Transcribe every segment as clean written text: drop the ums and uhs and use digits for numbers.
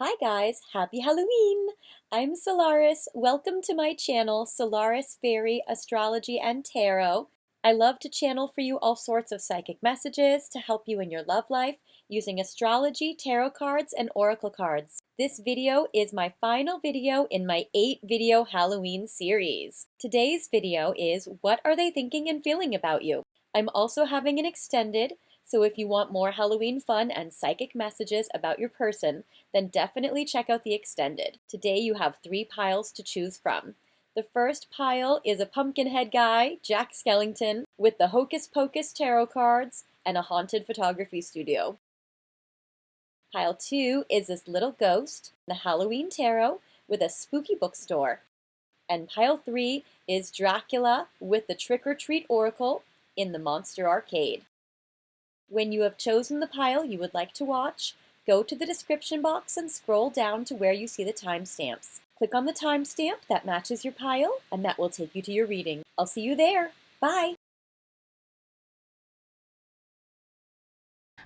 Hi guys, happy Halloween! I'm Solaris. Welcome to my channel, Solaris Fairy Astrology and Tarot. I love to channel for you all sorts of psychic messages to help you in your love life using astrology, tarot cards, and oracle cards. This video is my final video in my 8-video Halloween series. Today's video is What Are They Thinking and Feeling About You? I'm also having an extended, so if you want more Halloween fun and psychic messages about your person, then definitely check out the extended. Today you have 3 piles to choose from. The first pile is a pumpkinhead guy, Jack Skellington, with the Hocus Pocus tarot cards and a haunted photography studio. Pile 2 is this little ghost, the Halloween tarot, with a spooky bookstore. And pile 3 is Dracula with the Trick or Treat Oracle in the Monster Arcade. When you have chosen the pile you would like to watch, go to the description box and scroll down to where you see the timestamps. Click on the timestamp that matches your pile, and that will take you to your reading. I'll see you there. Bye!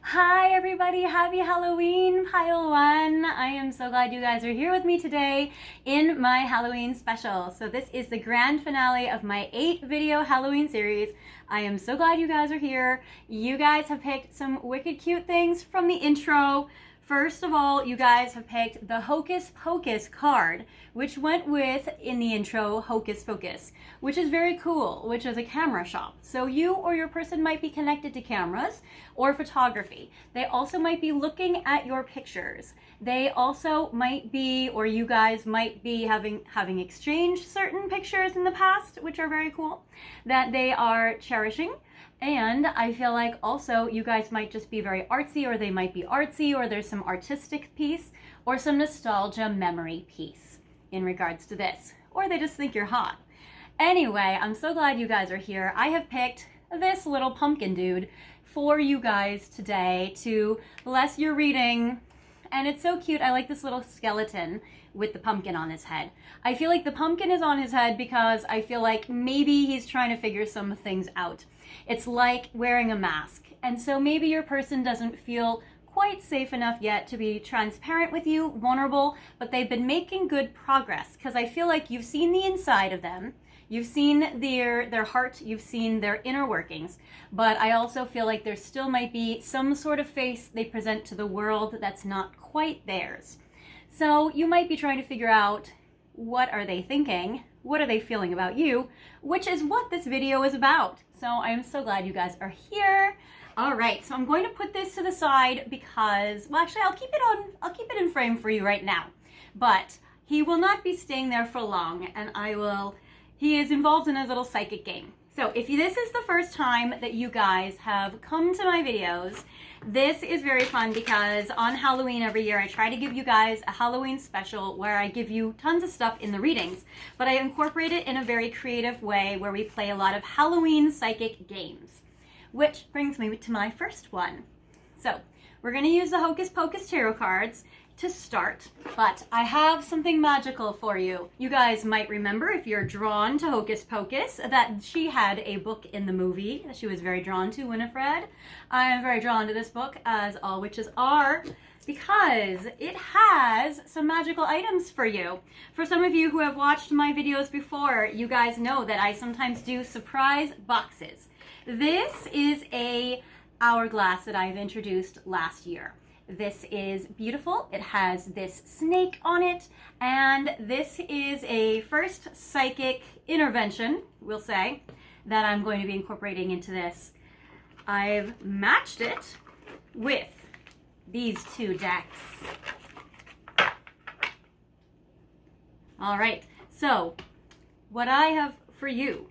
Hi everybody, happy Halloween, pile 1. I am so glad you guys are here with me today in my Halloween special. So this is the grand finale of my 8-video Halloween series. I am so glad you guys are here. You guys have picked some wicked cute things from the intro. First of all, you guys have picked the Hocus Pocus card, which went with, in the intro, Hocus Pocus, which is very cool, which is a camera shop. So you or your person might be connected to cameras or photography. They also might be looking at your pictures. They also might be, or you guys might be having exchanged certain pictures in the past, which are very cool, that they are cherishing. And I feel like also you guys might just be very artsy, or they might be artsy, or there's some artistic piece or some nostalgia memory piece in regards to this, or they just think you're hot. Anyway, I'm so glad you guys are here. I have picked this little pumpkin dude for you guys today to bless your reading. And it's so cute. I like this little skeleton with the pumpkin on his head. I feel like the pumpkin is on his head because I feel like maybe he's trying to figure some things out. It's like wearing a mask. And so maybe your person doesn't feel quite safe enough yet to be transparent with you, vulnerable, but they've been making good progress because I feel like you've seen the inside of them. You've seen their heart, you've seen their inner workings, but I also feel like there still might be some sort of face they present to the world that's not quite theirs. So you might be trying to figure out, what are they thinking? What are they feeling about you? Which is what this video is about. So I am so glad you guys are here. All right, so I'm going to put this to the side because, well, actually I'll keep it in frame for you right now, but he will not be staying there for long, and he is involved in a little psychic game. So if this is the first time that you guys have come to my videos, this is very fun because on Halloween every year I try to give you guys a Halloween special where I give you tons of stuff in the readings, but I incorporate it in a very creative way where we play a lot of Halloween psychic games. Which brings me to my first one. So we're going to use the Hocus Pocus tarot cards to start, but I have something magical for you. You guys might remember, if you're drawn to Hocus Pocus, that she had a book in the movie that she was very drawn to, Winifred. I am very drawn to this book, as all witches are, because it has some magical items for you. For some of you who have watched my videos before, you guys know that I sometimes do surprise boxes. This is a hourglass that I've introduced last year. This is beautiful. It has this snake on it, and this is a first psychic intervention, we'll say, that I'm going to be incorporating into this. I've matched it with these 2 decks. All right, so what I have for you,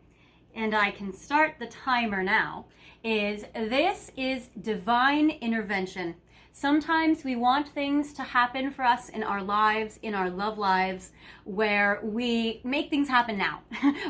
and I can start the timer now, is this is divine intervention. Sometimes we want things to happen for us in our lives, in our love lives, where we make things happen now.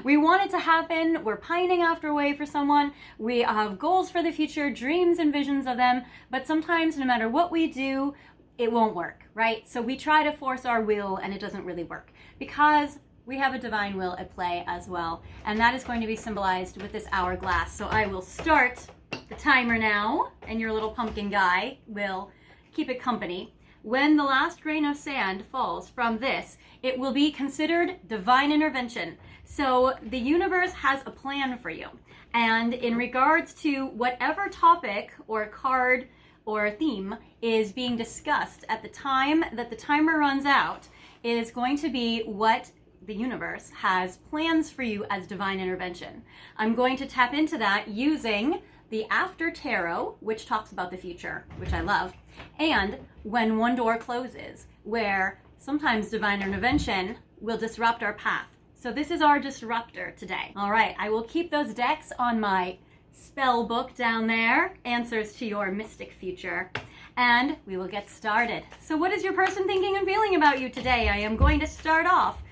We want it to happen, we're pining after a way for someone, we have goals for the future, dreams and visions of them, but sometimes no matter what we do, it won't work, right? So we try to force our will and it doesn't really work because we have a divine will at play as well. And that is going to be symbolized with this hourglass. So I will start the timer now, and your little pumpkin guy will keep it company when the last grain of sand falls from this, it will be considered divine intervention. So the universe has a plan for you. And in regards to whatever topic or card or theme is being discussed at the time that the timer runs out, is going to be what the universe has plans for you as divine intervention. I'm going to tap into that using the After Tarot, which talks about the future, which I love, and When One Door Closes, where sometimes divine intervention will disrupt our path. So this is our disruptor today. All right, I will keep those decks on my spell book down there, answers to your mystic future, and we will get started. So what is your person thinking and feeling about you today? I am going to start off,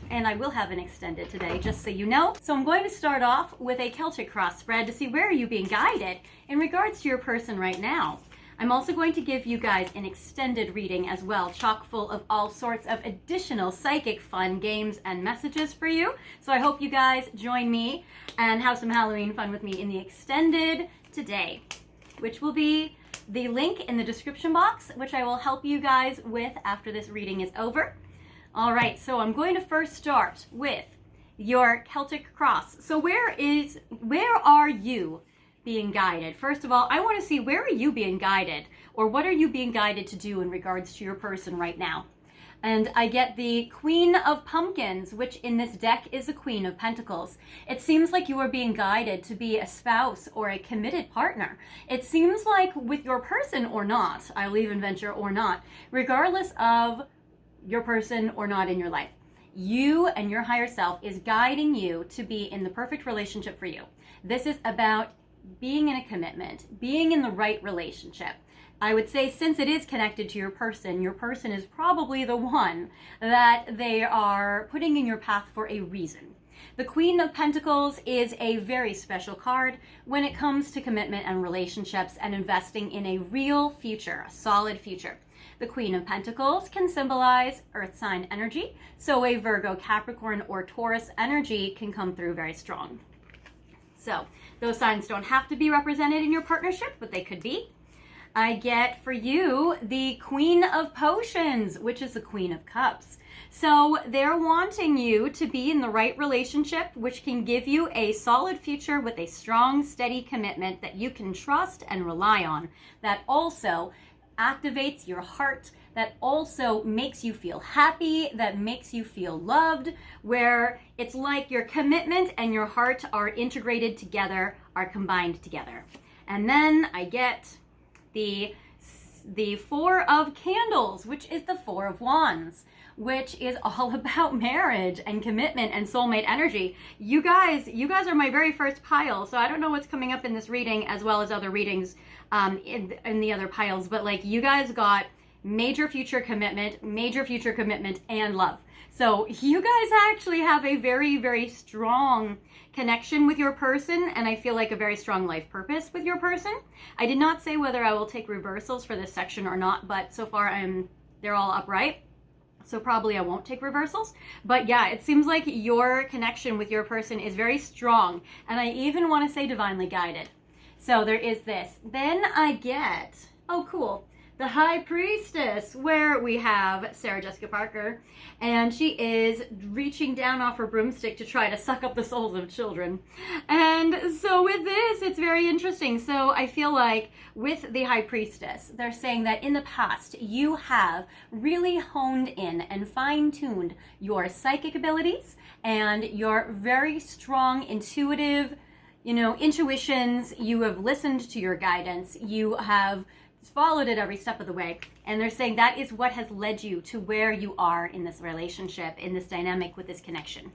and I will have an extended today, just so you know. So I'm going to start off with a Celtic cross spread to see where are you being guided in regards to your person right now. I'm also going to give you guys an extended reading as well, chock full of all sorts of additional psychic fun, games, and messages for you. So I hope you guys join me and have some Halloween fun with me in the extended today, which will be the link in the description box, which I will help you guys with after this reading is over. All right, so I'm going to first start with your Celtic cross. So where are you being guided? First of all, I want to see, where are you being guided, or what are you being guided to do in regards to your person right now? And I get the Queen of Pumpkins, which in this deck is a Queen of Pentacles. It seems like you are being guided to be a spouse or a committed partner. It seems like with your person or not, I'll even venture or not, regardless of your person or not in your life, you and your higher self is guiding you to be in the perfect relationship for you. This is about being in a commitment, being in the right relationship. I would say, since it is connected to your person is probably the one that they are putting in your path for a reason. The Queen of Pentacles is a very special card when it comes to commitment and relationships and investing in a real future, a solid future. The Queen of Pentacles can symbolize earth sign energy, so a Virgo, Capricorn, or Taurus energy can come through very strong. So those signs don't have to be represented in your partnership, but they could be. I get for you the Queen of Potions, which is the Queen of Cups. So they're wanting you to be in the right relationship, which can give you a solid future with a strong, steady commitment that you can trust and rely on, that also activates your heart, that also makes you feel happy, that makes you feel loved, where it's like your commitment and your heart are integrated together, are combined together. And then I get the Four of Candles, which is the Four of Wands, which is all about marriage and commitment and soulmate energy. You guys are my very first pile, so I don't know what's coming up in this reading as well as other readings in the other piles, but like, you guys got major future commitment, and love. So you guys actually have a very, very strong connection with your person, and I feel like a very strong life purpose with your person. I did not say whether I will take reversals for this section or not, but so far they're all upright. So probably I won't take reversals. But yeah, it seems like your connection with your person is very strong, and I even want to say divinely guided. So there is this. Then I get, oh cool, the High Priestess, where we have Sarah Jessica Parker, and she is reaching down off her broomstick to try to suck up the souls of children. And so with this, it's very interesting. So I feel like with the High Priestess, they're saying that in the past, you have really honed in and fine-tuned your psychic abilities and your very strong intuitive, intuitions. You have listened to your guidance. You have followed it every step of the way. And they're saying that is what has led you to where you are in this relationship, in this dynamic with this connection.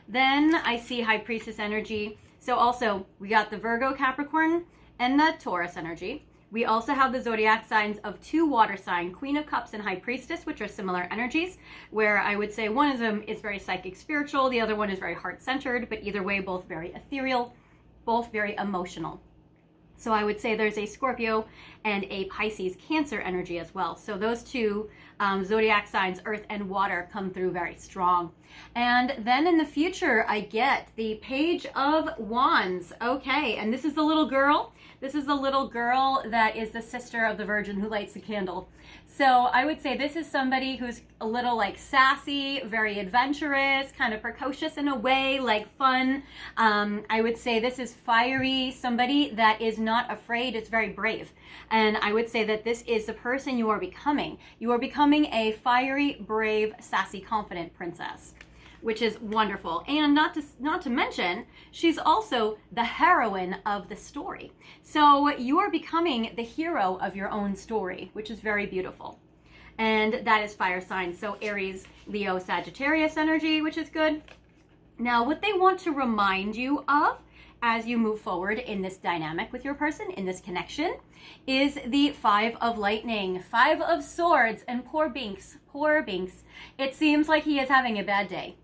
Then I see High Priestess energy. So also we got the Virgo, Capricorn, and the Taurus energy. We also have the zodiac signs of two water sign, Queen of Cups and High Priestess, which are similar energies, where I would say one of them is very psychic spiritual, the other one is very heart-centered, but either way, both very ethereal, both very emotional. So I would say there's a Scorpio and a Pisces Cancer energy as well. So those two zodiac signs, earth and water, come through very strong. And then in the future, I get the Page of Wands. Okay, and this is the little girl. This is the little girl that is the sister of the Virgin who lights the candle. So I would say this is somebody who's a little like sassy, very adventurous, kind of precocious in a way, like fun. I would say this is fiery, somebody that is not afraid, is very brave. And I would say that this is the person you are becoming. You are becoming a fiery, brave, sassy, confident princess, which is wonderful. And not to mention, she's also the heroine of the story. So you are becoming the hero of your own story, which is very beautiful. And that is fire signs. So Aries, Leo, Sagittarius energy, which is good. Now, what they want to remind you of as you move forward in this dynamic with your person, in this connection, is the Five of Lightning, Five of Swords, and poor Binks. It seems like he is having a bad day.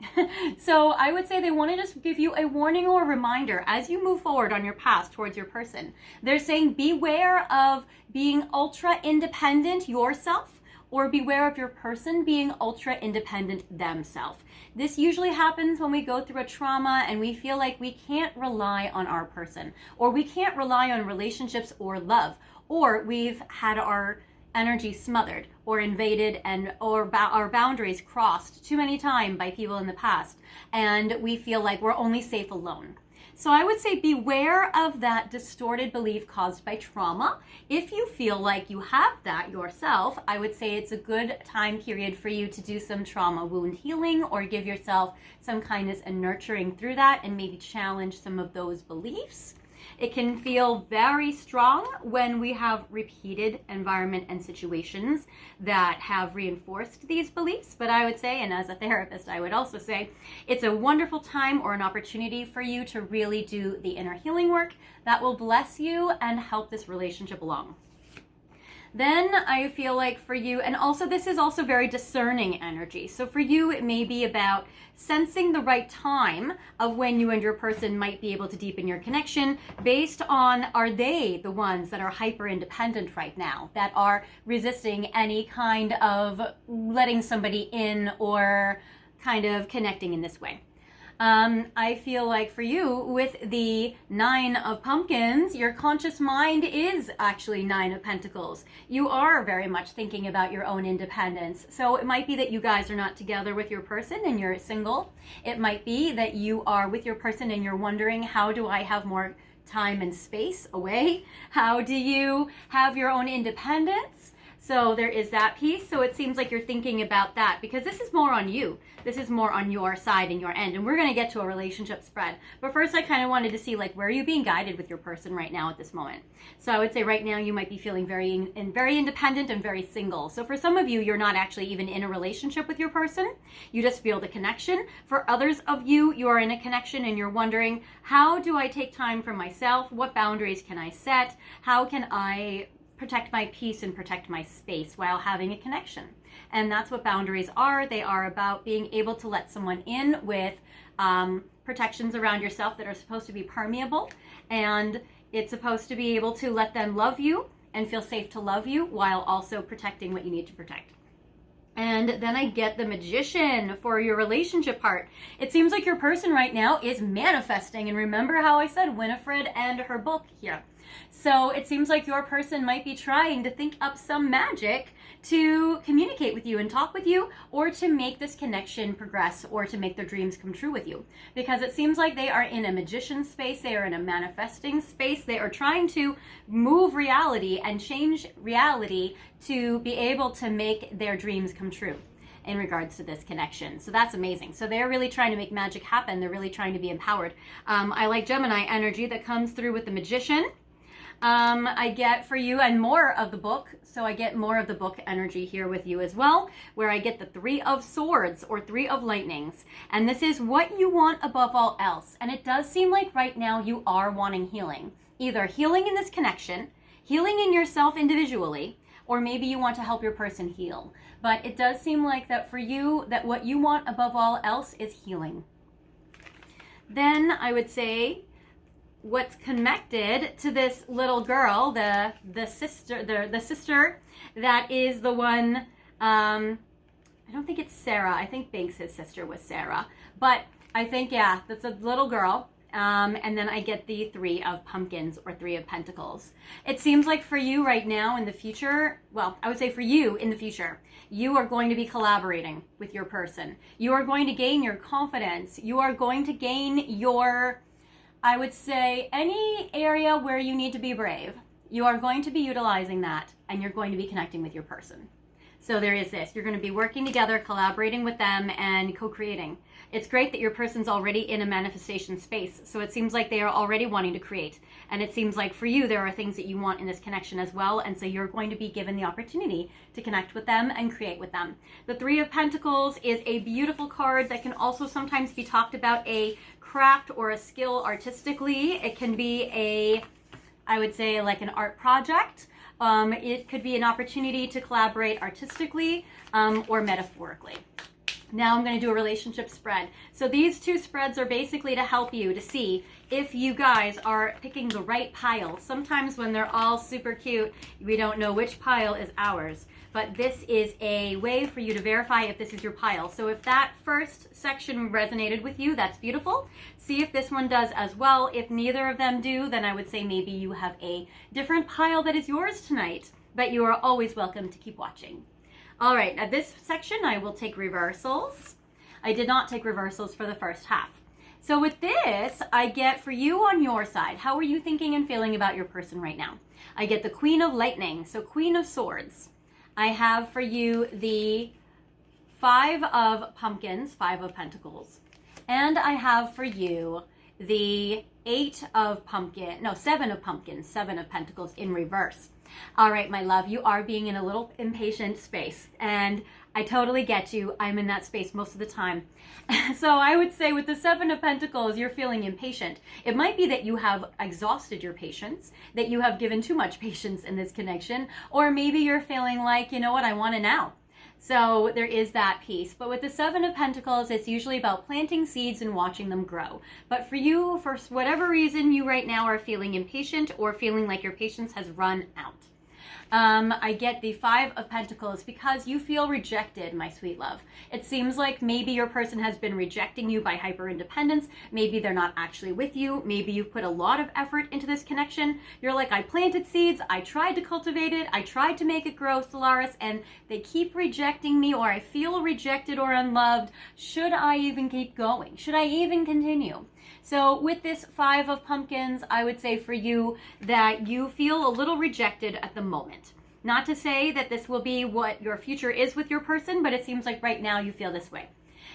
So I would say they want to just give you a warning or a reminder as you move forward on your path towards your person. They're saying beware of being ultra independent yourself, or beware of your person being ultra independent themselves. This usually happens when we go through a trauma and we feel like we can't rely on our person, or we can't rely on relationships or love, or we've had our energy smothered or invaded, and or our boundaries crossed too many times by people in the past, and we feel like we're only safe alone. So I would say beware of that distorted belief caused by trauma. If you feel like you have that yourself, I would say it's a good time period for you to do some trauma wound healing, or give yourself some kindness and nurturing through that, and maybe challenge some of those beliefs. It can feel very strong when we have repeated environment and situations that have reinforced these beliefs. But I would say, and as a therapist, I would also say, it's a wonderful time or an opportunity for you to really do the inner healing work that will bless you and help this relationship along. Then I feel like for you, and also this is also very discerning energy. So for you, it may be about sensing the right time of when you and your person might be able to deepen your connection based on, are they the ones that are hyper independent right now, that are resisting any kind of letting somebody in or kind of connecting in this way. I feel like for you, with the Nine of Pumpkins, your conscious mind is actually Nine of Pentacles. You are very much thinking about your own independence. So it might be that you guys are not together with your person and you're single. It might be that you are with your person and you're wondering, how do I have more time and space away? How do you have your own independence? So there is that piece. So it seems like you're thinking about that, because this is more on you. This is more on your side and your end. And we're going to get to a relationship spread. But first, I kind of wanted to see, like, where are you being guided with your person right now at this moment? So I would say right now you might be feeling very independent and very single. So for some of you, you're not actually even in a relationship with your person. You just feel the connection. For others of you, you are in a connection and you're wondering, how do I take time for myself? What boundaries can I set? How can I protect my peace and protect my space while having a connection? And that's what boundaries are. They are about being able to let someone in with protections around yourself that are supposed to be permeable, and it's supposed to be able to let them love you and feel safe to love you while also protecting what you need to protect. And then I get the Magician for your relationship part. It seems like your person right now is manifesting. And remember how I said Winifred and her book here. So it seems like your person might be trying to think up some magic to communicate with you and talk with you, or to make this connection progress, or to make their dreams come true with you. Because it seems like they are in a magician space, they are in a manifesting space, they are trying to move reality and change reality to be able to make their dreams come true in regards to this connection. So that's amazing. So they're really trying to make magic happen. They're really trying to be empowered. I like Gemini energy that comes through with the Magician. I get for you, and more of the book. So I get more of the book energy here with you as well, where I get the Three of Swords or Three of Lightnings. And this is what you want above all else. And it does seem like right now you are wanting healing. Either healing in this connection, healing in yourself individually, or maybe you want to help your person heal. But it does seem like that for you, that what you want above all else is healing. Then I would say, what's connected to this little girl, the sister that is the one I don't think it's Sarah. I think Banks' sister was Sarah. But I think, yeah, that's a little girl. And then I get the Three of Pumpkins or Three of Pentacles. It seems like for you right now in the future, well, I would say for you in the future, you are going to be collaborating with your person. You are going to gain your confidence. You are going to gain your, I would say, any area where you need to be brave. You are going to be utilizing that, and you're going to be connecting with your person. So there is this. You're going to be working together, collaborating with them, and co-creating. It's great that your person's already in a manifestation space. So it seems like they are already wanting to create. And it seems like for you, there are things that you want in this connection as well. And so you're going to be given the opportunity to connect with them and create with them. The Three of Pentacles is a beautiful card that can also sometimes be talked about a craft or a skill artistically. It can be I would say like an art project. It could be an opportunity to collaborate artistically or metaphorically. Now I'm going to do a relationship spread. So these two spreads are basically to help you to see if you guys are picking the right pile. Sometimes when they're all super cute, we don't know which pile is ours. But this is a way for you to verify if this is your pile. So if that first section resonated with you, that's beautiful. See if this one does as well. If neither of them do, then I would say maybe you have a different pile that is yours tonight. But you are always welcome to keep watching. All right, now this section I will take reversals. I did not take reversals for the first half. So with this, I get for you on your side, how are you thinking and feeling about your person right now? I get the Queen of Lightning, so Queen of Swords. I have for you the Five of Pumpkins, Five of Pentacles. And I have for you the Seven of Pumpkins, Seven of Pentacles in reverse. All right, my love, you are being in a little impatient space, and I totally get you. I'm in that space most of the time. So I would say with the Seven of Pentacles, you're feeling impatient. It might be that you have exhausted your patience, that you have given too much patience in this connection, or maybe you're feeling like, you know what, I want it now. So there is that piece. But with the Seven of Pentacles, it's usually about planting seeds and watching them grow. But for you, for whatever reason, you right now are feeling impatient or feeling like your patience has run out. I get the Five of Pentacles because you feel rejected, my sweet love. It seems like maybe your person has been rejecting you by hyper-independence. Maybe they're not actually with you. Maybe you've put a lot of effort into this connection. You're like, I planted seeds. I tried to cultivate it. I tried to make it grow, Solaris, and they keep rejecting me, or I feel rejected or unloved. Should I even keep going? Should I even continue? So with this Five of Pumpkins, I would say for you that you feel a little rejected at the moment. Not to say that this will be what your future is with your person, but it seems like right now you feel this way.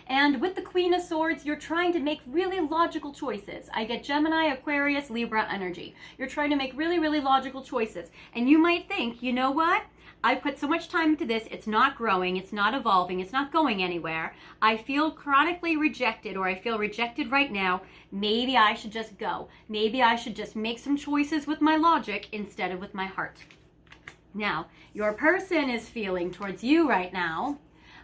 And with the Queen of Swords, you're trying to make really logical choices. I get Gemini, Aquarius, Libra energy. You're trying to make really, really logical choices. And you might think, you know what? I put so much time into this, it's not growing, it's not evolving, it's not going anywhere. I feel chronically rejected, or I feel rejected right now. Maybe I should just go. Maybe I should just make some choices with my logic instead of with my heart. Now, your person is feeling towards you right now.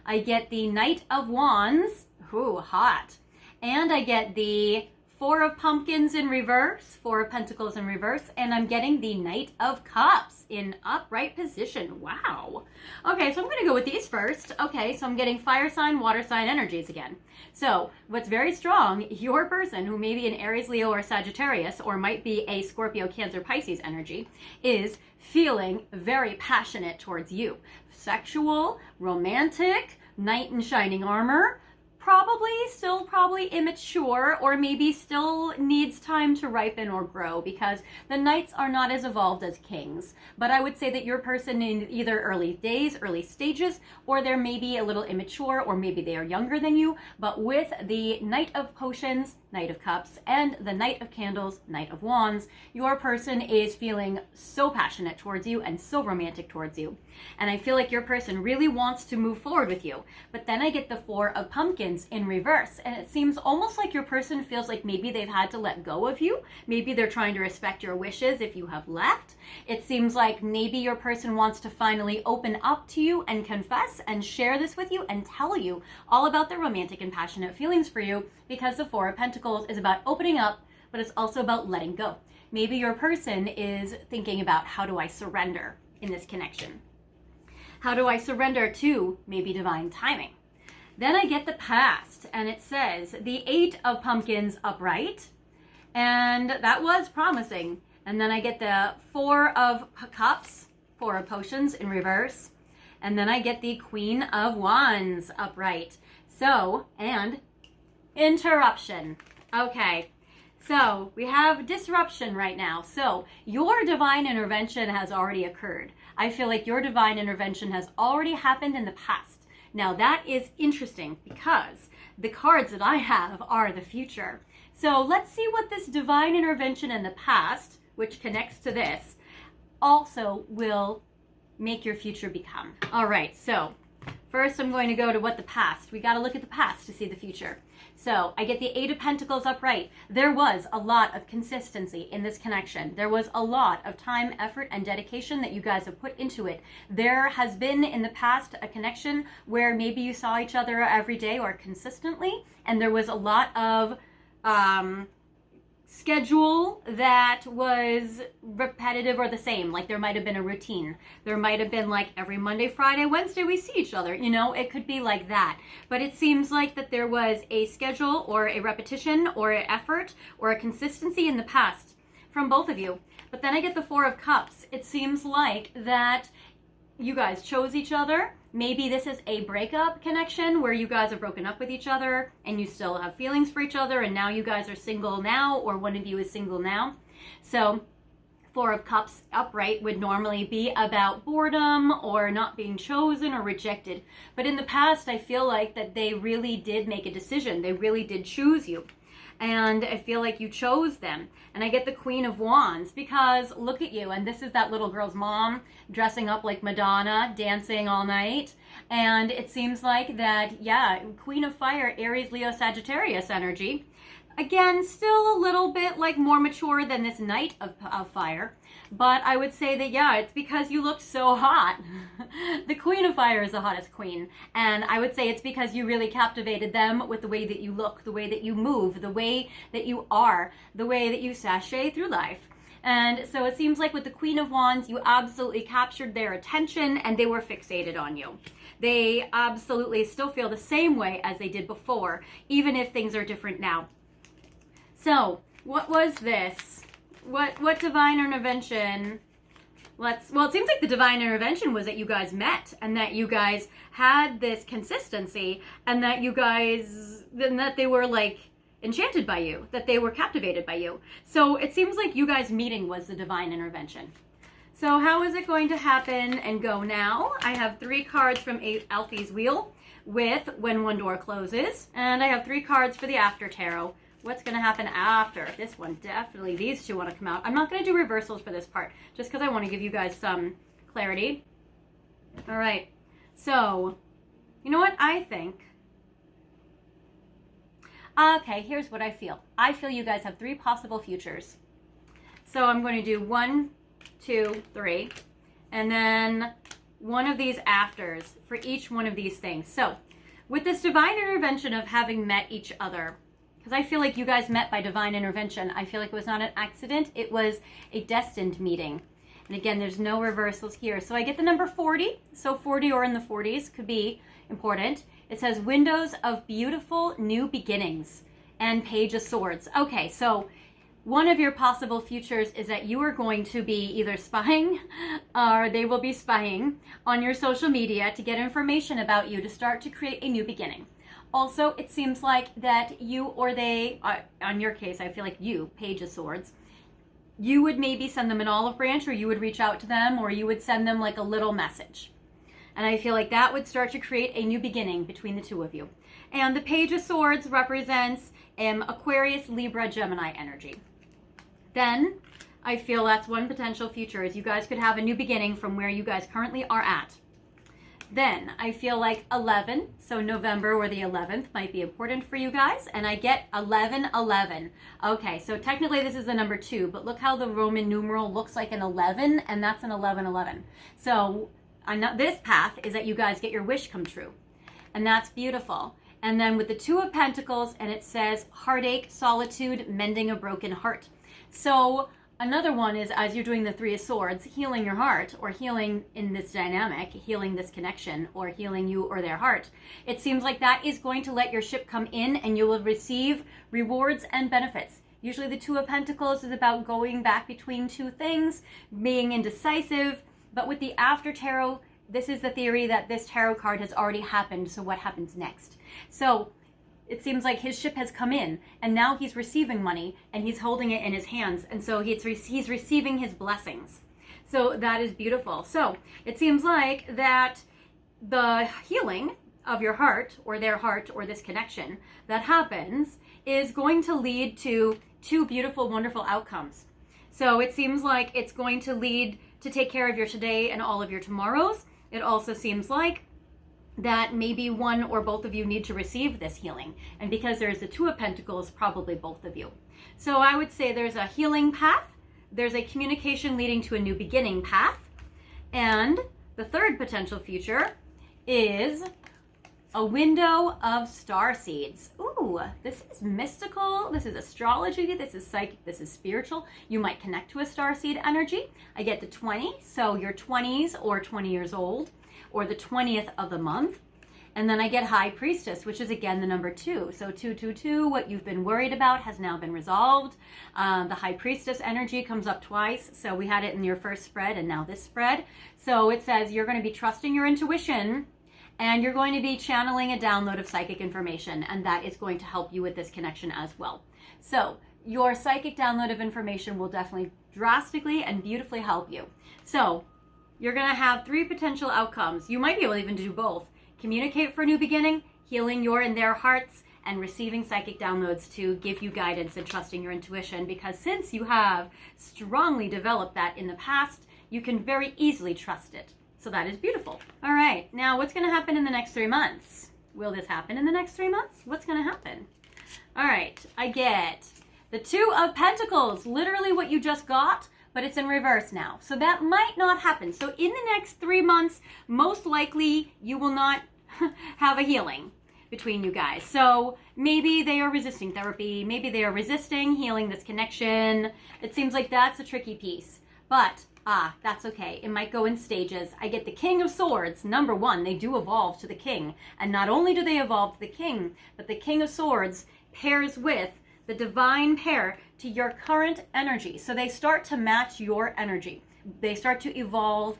I get the Knight of Wands. Ooh, hot. And I get the Four of Pumpkins in reverse, Four of Pentacles in reverse, and I'm getting the Knight of Cups in upright position. Wow. Okay, so I'm going to go with these first. Okay, so I'm getting fire sign, water sign energies again. So what's very strong, your person, who may be an Aries, Leo, or Sagittarius, or might be a Scorpio, Cancer, Pisces energy, is feeling very passionate towards you. Sexual, romantic, knight in shining armor, probably immature, or maybe still needs time to ripen or grow, because the knights are not as evolved as kings. But I would say that your person in either early days, early stages, or they're maybe a little immature, or maybe they are younger than you. But with the Knight of Potions, Knight of Cups, and the Knight of Candles, Knight of Wands, your person is feeling so passionate towards you and so romantic towards you. And I feel like your person really wants to move forward with you. But then I get the Four of Pumpkins in reverse, and it seems almost like your person feels like maybe they've had to let go of you. Maybe they're trying to respect your wishes if you have left. It seems like maybe your person wants to finally open up to you and confess and share this with you and tell you all about their romantic and passionate feelings for you, because the Four of Pentacles is about opening up, but it's also about letting go. Maybe your person is thinking about, how do I surrender in this connection? How do I surrender to maybe divine timing? Then I get the past, and it says the 8 of Pumpkins upright, and that was promising. And then I get the 4 of Cups, 4 of Potions in reverse, and then I get the Queen of Wands upright. So, and interruption. Okay, so we have disruption right now. So your divine intervention has already occurred. I feel like your divine intervention has already happened in the past. Now that is interesting because the cards that I have are the future. So let's see what this divine intervention in the past, which connects to this, also will make your future become. All right, so first I'm going to go to what the past. We got to look at the past to see the future. So I get the 8 of Pentacles upright. There was a lot of consistency in this connection. There was a lot of time, effort, and dedication that you guys have put into it. There has been in the past a connection where maybe you saw each other every day or consistently, and there was a lot of schedule that was repetitive or the same. Like there might have been a routine. There might have been like every Monday, Friday, Wednesday we see each other. You know, it could be like that. But it seems like that there was a schedule or a repetition or an effort or a consistency in the past from both of you. But then I get the 4 of Cups. It seems like that you guys chose each other. Maybe this is a breakup connection where you guys have broken up with each other and you still have feelings for each other, and now you guys are single now, or one of you is single now. So 4 of Cups upright would normally be about boredom or not being chosen or rejected. But in the past, I feel like that they really did make a decision. They really did choose you. And I feel like you chose them. And I get the Queen of Wands because look at you. And this is that little girl's mom dressing up like Madonna, dancing all night. And it seems like that, yeah, Queen of Fire, Aries, Leo, Sagittarius energy. Again, still a little bit like more mature than this Knight of Fire. But I would say that, yeah, it's because you look so hot. The Queen of Fire is the hottest queen. And I would say it's because you really captivated them with the way that you look, the way that you move, the way that you are, the way that you sashay through life. And so it seems like with the Queen of Wands, you absolutely captured their attention and they were fixated on you. They absolutely still feel the same way as they did before, even if things are different now. So, what was this? What divine intervention? Well, it seems like the divine intervention was that you guys met and that you guys had this consistency and that you guys, that they were like enchanted by you, that they were captivated by you. So it seems like you guys meeting was the divine intervention. So how is it going to happen and go now? I have 3 cards from Alfie's Wheel with When One Door Closes, and I have 3 cards for the After Tarot. What's going to happen after? This one, definitely. These 2 want to come out. I'm not going to do reversals for this part, just because I want to give you guys some clarity. All right. So, you know what I think? Okay, here's what I feel. I feel you guys have 3 possible futures. So I'm going to do 1, 2, 3, and then one of these afters for each one of these things. So, with this divine intervention of having met each other, because I feel like you guys met by divine intervention. I feel like it was not an accident. It was a destined meeting. And again, there's no reversals here. So I get the number 40. So 40 or in the 40s could be important. It says windows of beautiful new beginnings and Page of Swords. Okay, so one of your possible futures is that you are going to be either spying or they will be spying on your social media to get information about you to start to create a new beginning. Also, it seems like that you or they, on your case, I feel like you, Page of Swords, you would maybe send them an olive branch, or you would reach out to them, or you would send them like a little message. And I feel like that would start to create a new beginning between the 2 of you. And the Page of Swords represents Aquarius, Libra, Gemini energy. Then I feel that's one potential future, is you guys could have a new beginning from where you guys currently are at. Then I feel like 11, so November or the 11th might be important for you guys. And I get 1111. Okay, so technically this is the number 2, but look how the Roman numeral looks like an 11, and that's an 1111. So this path is that you guys get your wish come true. And that's beautiful. And then with the 2 of Pentacles, and it says heartache, solitude, mending a broken heart. So Another one is, as you're doing the Three of Swords, healing your heart, or healing in this dynamic, healing this connection, or healing you or their heart. It seems like that is going to let your ship come in, and you will receive rewards and benefits. Usually the Two of Pentacles is about going back between two things, being indecisive. But with the After Tarot, this is the theory that this tarot card has already happened. So what happens next? So it seems like his ship has come in, and now he's receiving money, and he's holding it in his hands. And so he's receiving his blessings. So that is beautiful. So it seems like that the healing of your heart, or their heart, or this connection that happens is going to lead to two beautiful, wonderful outcomes. So it seems like it's going to lead to take care of your today and all of your tomorrows. It also seems like that maybe one or both of you need to receive this healing. And because there's the Two of Pentacles, probably both of you. So I would say there's a healing path, there's a communication leading to a new beginning path, and the third potential future is a window of star seeds. Ooh, this is mystical, this is astrology, this is psychic, this is spiritual. You might connect to a star seed energy. I get the 20, so your 20s or 20 years old, or the 20th of the month. And then I get High Priestess, which is again the number 2. So 222, what you've been worried about has now been resolved. The High Priestess energy comes up twice. So we had it in your first spread and now this spread. So it says you're going to be trusting your intuition, and you're going to be channeling a download of psychic information, and that is going to help you with this connection as well. So your psychic download of information will definitely drastically and beautifully help you. So you're going to have 3 potential outcomes. You might be able even to do both. Communicate for a new beginning, healing your and their hearts, and receiving psychic downloads to give you guidance and trusting your intuition. Because since you have strongly developed that in the past, you can very easily trust it. So that is beautiful. All right, now what's going to happen in the next 3 months? Will this happen in the next 3 months? What's going to happen? All right, I get the Two of Pentacles, literally what you just got, but it's in reverse now. So that might not happen. So in the next 3 months, most likely you will not have a healing between you guys. So maybe they are resisting therapy. Maybe they are resisting healing this connection. It seems like that's a tricky piece. But that's okay. It might go in stages. I get the King of Swords. Number 1, they do evolve to the King. And not only do they evolve to the King, but the King of Swords pairs with the divine pair to your current energy. So they start to match your energy. They start to evolve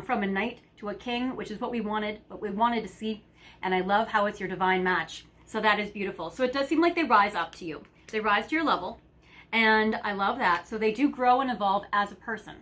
from a knight to a king, which is what we wanted to see. And I love how it's your divine match. So that is beautiful. So it does seem like they rise up to you. They rise to your level. And I love that. So they do grow and evolve as a person.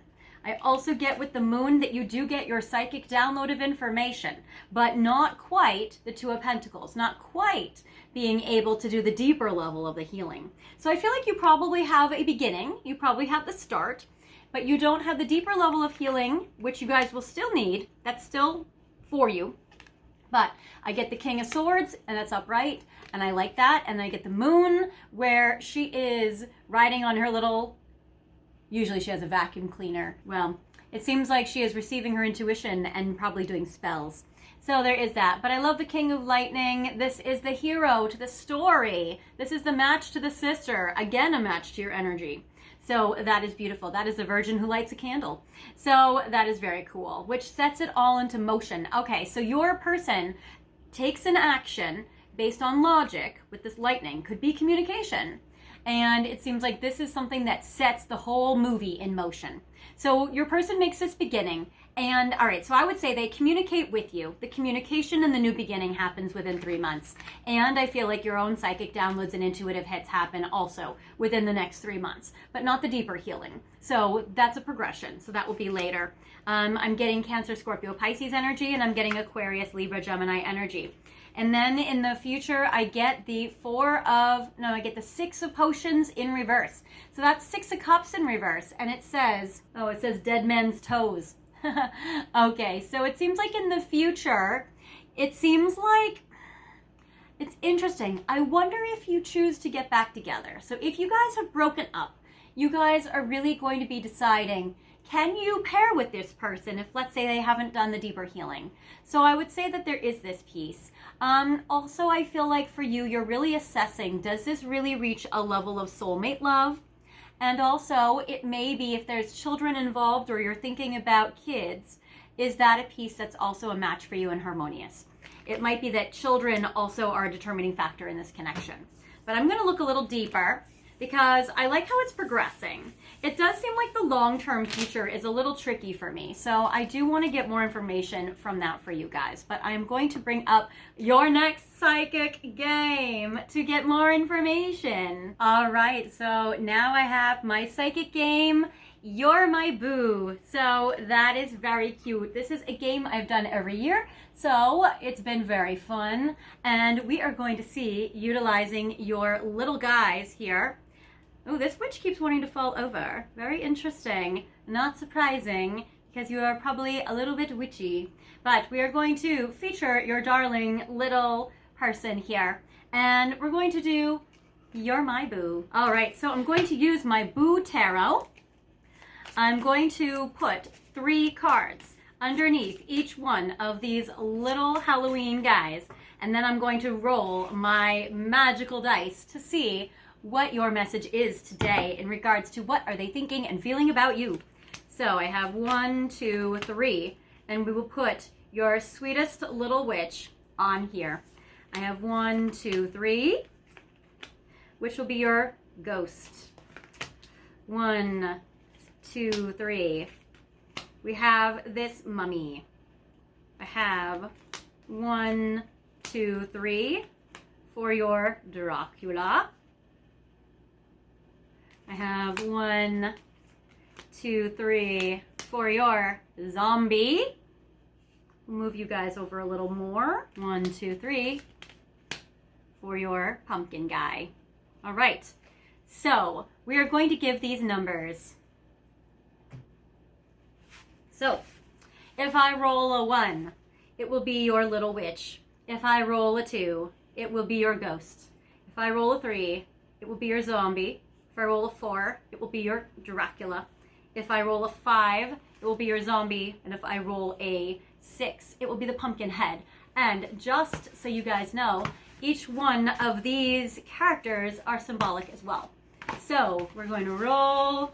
I also get with the moon that you do get your psychic download of information, but not quite the Two of Pentacles, not quite being able to do the deeper level of the healing. So I feel like you probably have a beginning, you probably have the start, but you don't have the deeper level of healing, which you guys will still need. That's still for you. But I get the King of Swords, and that's upright, and I like that. And I get the moon, where she is riding on her little, usually she has a vacuum cleaner. Well, it seems like she is receiving her intuition and probably doing spells. So there is that. But I love the King of Lightning. This is the hero to the story. This is the match to the sister. Again, a match to your energy. So that is beautiful. That is the virgin who lights a candle. So that is very cool, which sets it all into motion. Okay, so your person takes an action based on logic with this lightning. Could be communication. And it seems like this is something that sets the whole movie in motion. So your person makes this beginning. And all right, so I would say they communicate with you. The communication and the new beginning happens within 3 months. And I feel like your own psychic downloads and intuitive hits happen also within the next 3 months, but not the deeper healing. So that's a progression. So that will be later. I'm getting Cancer, Scorpio, Pisces energy, and I'm getting Aquarius, Libra, Gemini energy. And then in the future, I get the I get the 6 of Potions in reverse. So that's 6 of Cups in reverse. And it says Dead Man's Toes. Okay, so it seems like in the future, it seems like it's interesting. I wonder if you choose to get back together. So if you guys have broken up, you guys are really going to be deciding, can you pair with this person if, let's say, they haven't done the deeper healing? So I would say that there is this piece. Also, I feel like for you, you're really assessing, does this really reach a level of soulmate love? And also, it may be if there's children involved or you're thinking about kids, is that a piece that's also a match for you and harmonious? It might be that children also are a determining factor in this connection. But I'm going to look a little deeper because I like how it's progressing. It does seem like the long-term future is a little tricky for me. So I do want to get more information from that for you guys. But I'm going to bring up your next psychic game to get more information. All right, so now I have my psychic game. You're my boo. So that is very cute. This is a game I've done every year, so it's been very fun. And we are going to see utilizing your little guys here. Oh, this witch keeps wanting to fall over. Very interesting. Not surprising, because you are probably a little bit witchy. But we are going to feature your darling little person here. And we're going to do You're My Boo. All right, so I'm going to use my Boo Tarot. I'm going to put 3 cards underneath each one of these little Halloween guys. And then I'm going to roll my magical dice to see what your message is today in regards to what are they thinking and feeling about you. So I have 1, 2, 3, and we will put your sweetest little witch on here. I have 1, 2, 3, which will be your ghost. 1, 2, 3. We have this mummy. I have 1, 2, 3 for your Dracula. I have 1, 2, 3 for your zombie. Move you guys over a little more. 1, 2, 3 for your pumpkin guy. All right, so we are going to give these numbers. So if I roll a 1, it will be your little witch. If I roll a 2, it will be your ghost. If I roll a 3, it will be your zombie. If I roll a 4, it will be your Dracula. If I roll a 5, it will be your zombie. And if I roll a 6, it will be the pumpkin head. And just so you guys know, each one of these characters are symbolic as well. So we're going to roll.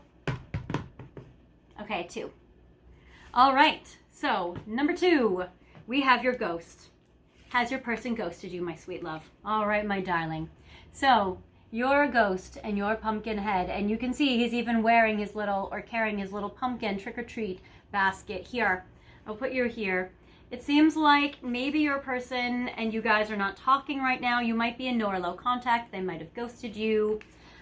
Okay, 2. All right, so number 2, we have your ghost. Has your person ghosted you, my sweet love? All right, my darling. So your ghost and your pumpkin head, and you can see he's even wearing his little, or carrying his little pumpkin trick-or-treat basket here. I'll put you here. It seems like maybe your person and you guys are not talking right now. You might be in no or low contact. They might have ghosted you.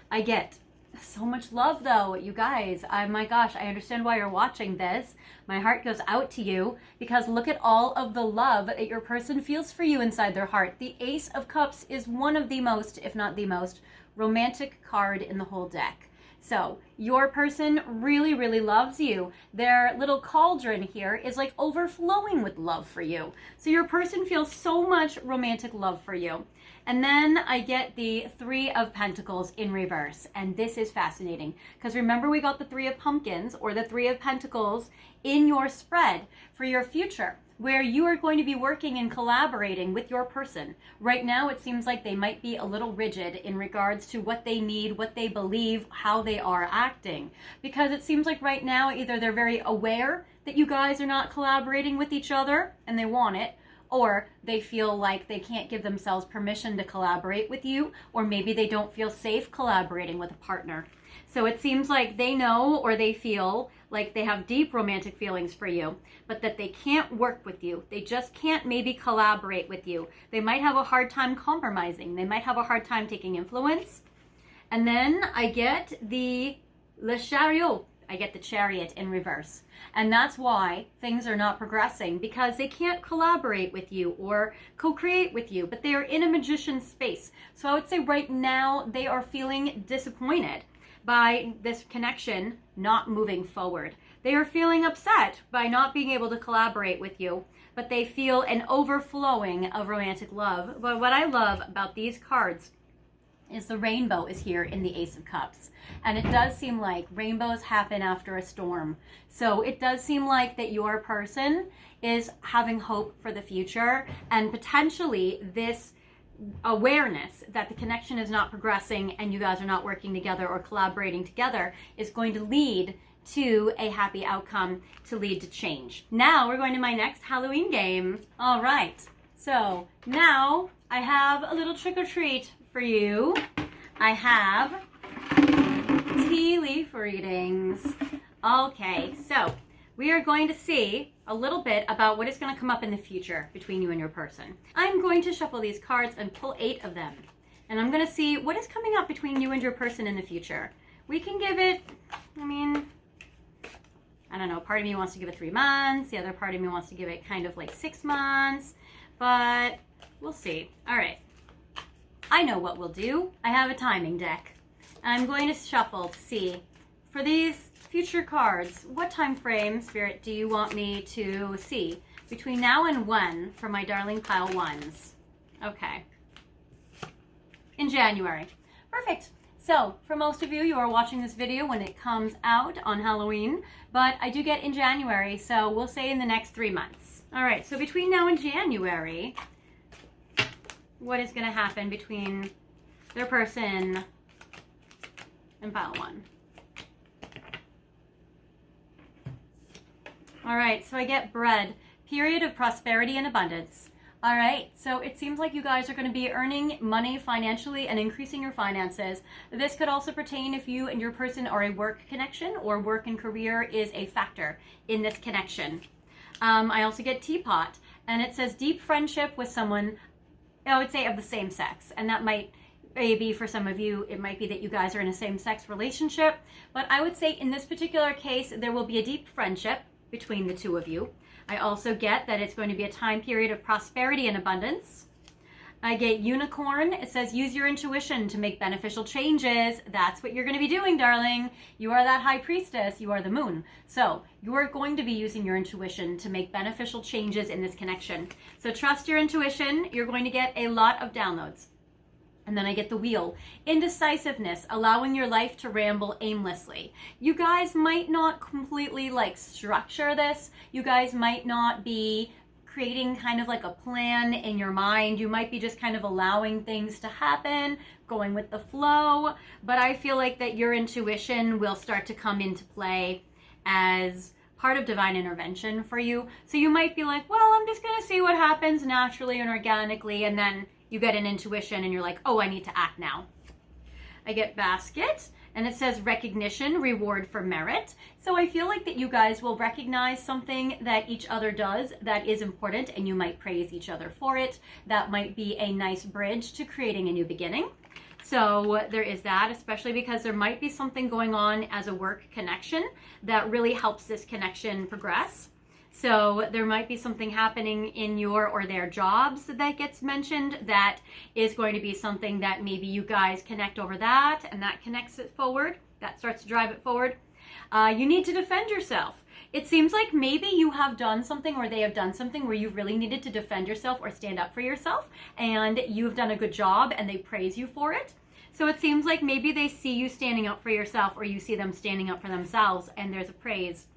I get so much love though, you guys. My gosh, I understand why you're watching this. My heart goes out to you because look at all of the love that your person feels for you inside their heart. The Ace of Cups is one of the most, if not the most, romantic card in the whole deck. So your person really, really loves you. Their little cauldron here is like overflowing with love for you. So your person feels so much romantic love for you. And then I get the 3 of Pentacles in reverse. And this is fascinating because remember we got the 3 of Pumpkins or the 3 of Pentacles in your spread for your future, where you are going to be working and collaborating with your person. Right now, it seems like they might be a little rigid in regards to what they need, what they believe, how they are acting. Because it seems like right now, either they're very aware that you guys are not collaborating with each other and they want it, or they feel like they can't give themselves permission to collaborate with you, or maybe they don't feel safe collaborating with a partner. So it seems like they know or they feel like they have deep romantic feelings for you, but that they can't work with you. They just can't maybe collaborate with you. They might have a hard time compromising. They might have a hard time taking influence. And then I get the Le Chariot. I get the Chariot in reverse. And that's why things are not progressing, because they can't collaborate with you or co-create with you, but they are in a magician space. So I would say right now they are feeling disappointed by this connection not moving forward. They are feeling upset by not being able to collaborate with you, but they feel an overflowing of romantic love. But what I love about these cards is the rainbow is here in the Ace of Cups. And it does seem like rainbows happen after a storm. So it does seem like that your person is having hope for the future, and potentially this awareness that the connection is not progressing and you guys are not working together or collaborating together is going to lead to a happy outcome, to lead to change. Now we're going to my next Halloween game. All right, so now I have a little trick or treat for you. I have tea leaf readings. Okay, so we are going to see a little bit about what is going to come up in the future between you and your person. I'm going to shuffle these cards and pull 8 of them. And I'm going to see what is coming up between you and your person in the future. We can give it, I don't know, part of me wants to give it 3 months. The other part of me wants to give it kind of like 6 months. But we'll see. All right. I know what we'll do. I have a timing deck. I'm going to shuffle to see, for these future cards, what time frame, Spirit, do you want me to see between now and when for my darling pile ones? Okay. In January. Perfect. So, for most of you, you are watching this video when it comes out on Halloween, but I do get in January, so we'll say in the next 3 months. All right, so between now and January, what is going to happen between their person and pile 1? All right, so I get bread, period of prosperity and abundance. All right, so it seems like you guys are going to be earning money financially and increasing your finances. This could also pertain if you and your person are a work connection, or work and career is a factor in this connection. I also get teapot, and it says deep friendship with someone, I would say of the same sex, and that might be for some of you, it might be that you guys are in a same-sex relationship, but I would say in this particular case, there will be a deep friendship between the two of you. I also get that it's going to be a time period of prosperity and abundance. I get unicorn. It says use your intuition to make beneficial changes. That's what you're going to be doing, darling. You are that high priestess. You are the moon. So you are going to be using your intuition to make beneficial changes in this connection. So trust your intuition. You're going to get a lot of downloads. And then I get the wheel. Indecisiveness, allowing your life to ramble aimlessly. You guys might not completely structure this. You guys might not be creating kind of like a plan in your mind. You might be just kind of allowing things to happen, going with the flow. But I feel like that your intuition will start to come into play as part of divine intervention for you. So you might be like, well, I'm just going to see what happens naturally and organically, and then you get an intuition and you're like, oh, I need to act now. I get basket, and it says recognition, reward for merit. So I feel like that you guys will recognize something that each other does that is important, and you might praise each other for it. That might be a nice bridge to creating a new beginning. So there is that, especially because there might be something going on as a work connection that really helps this connection progress. So there might be something happening in your or their jobs that gets mentioned that is going to be something that maybe you guys connect over that, and that connects it forward. That starts to drive it forward. You need to defend yourself. It seems like maybe you have done something, or they have done something where you really needed to defend yourself or stand up for yourself, and you've done a good job and they praise you for it. So it seems like maybe they see you standing up for yourself, or you see them standing up for themselves, and there's a praise.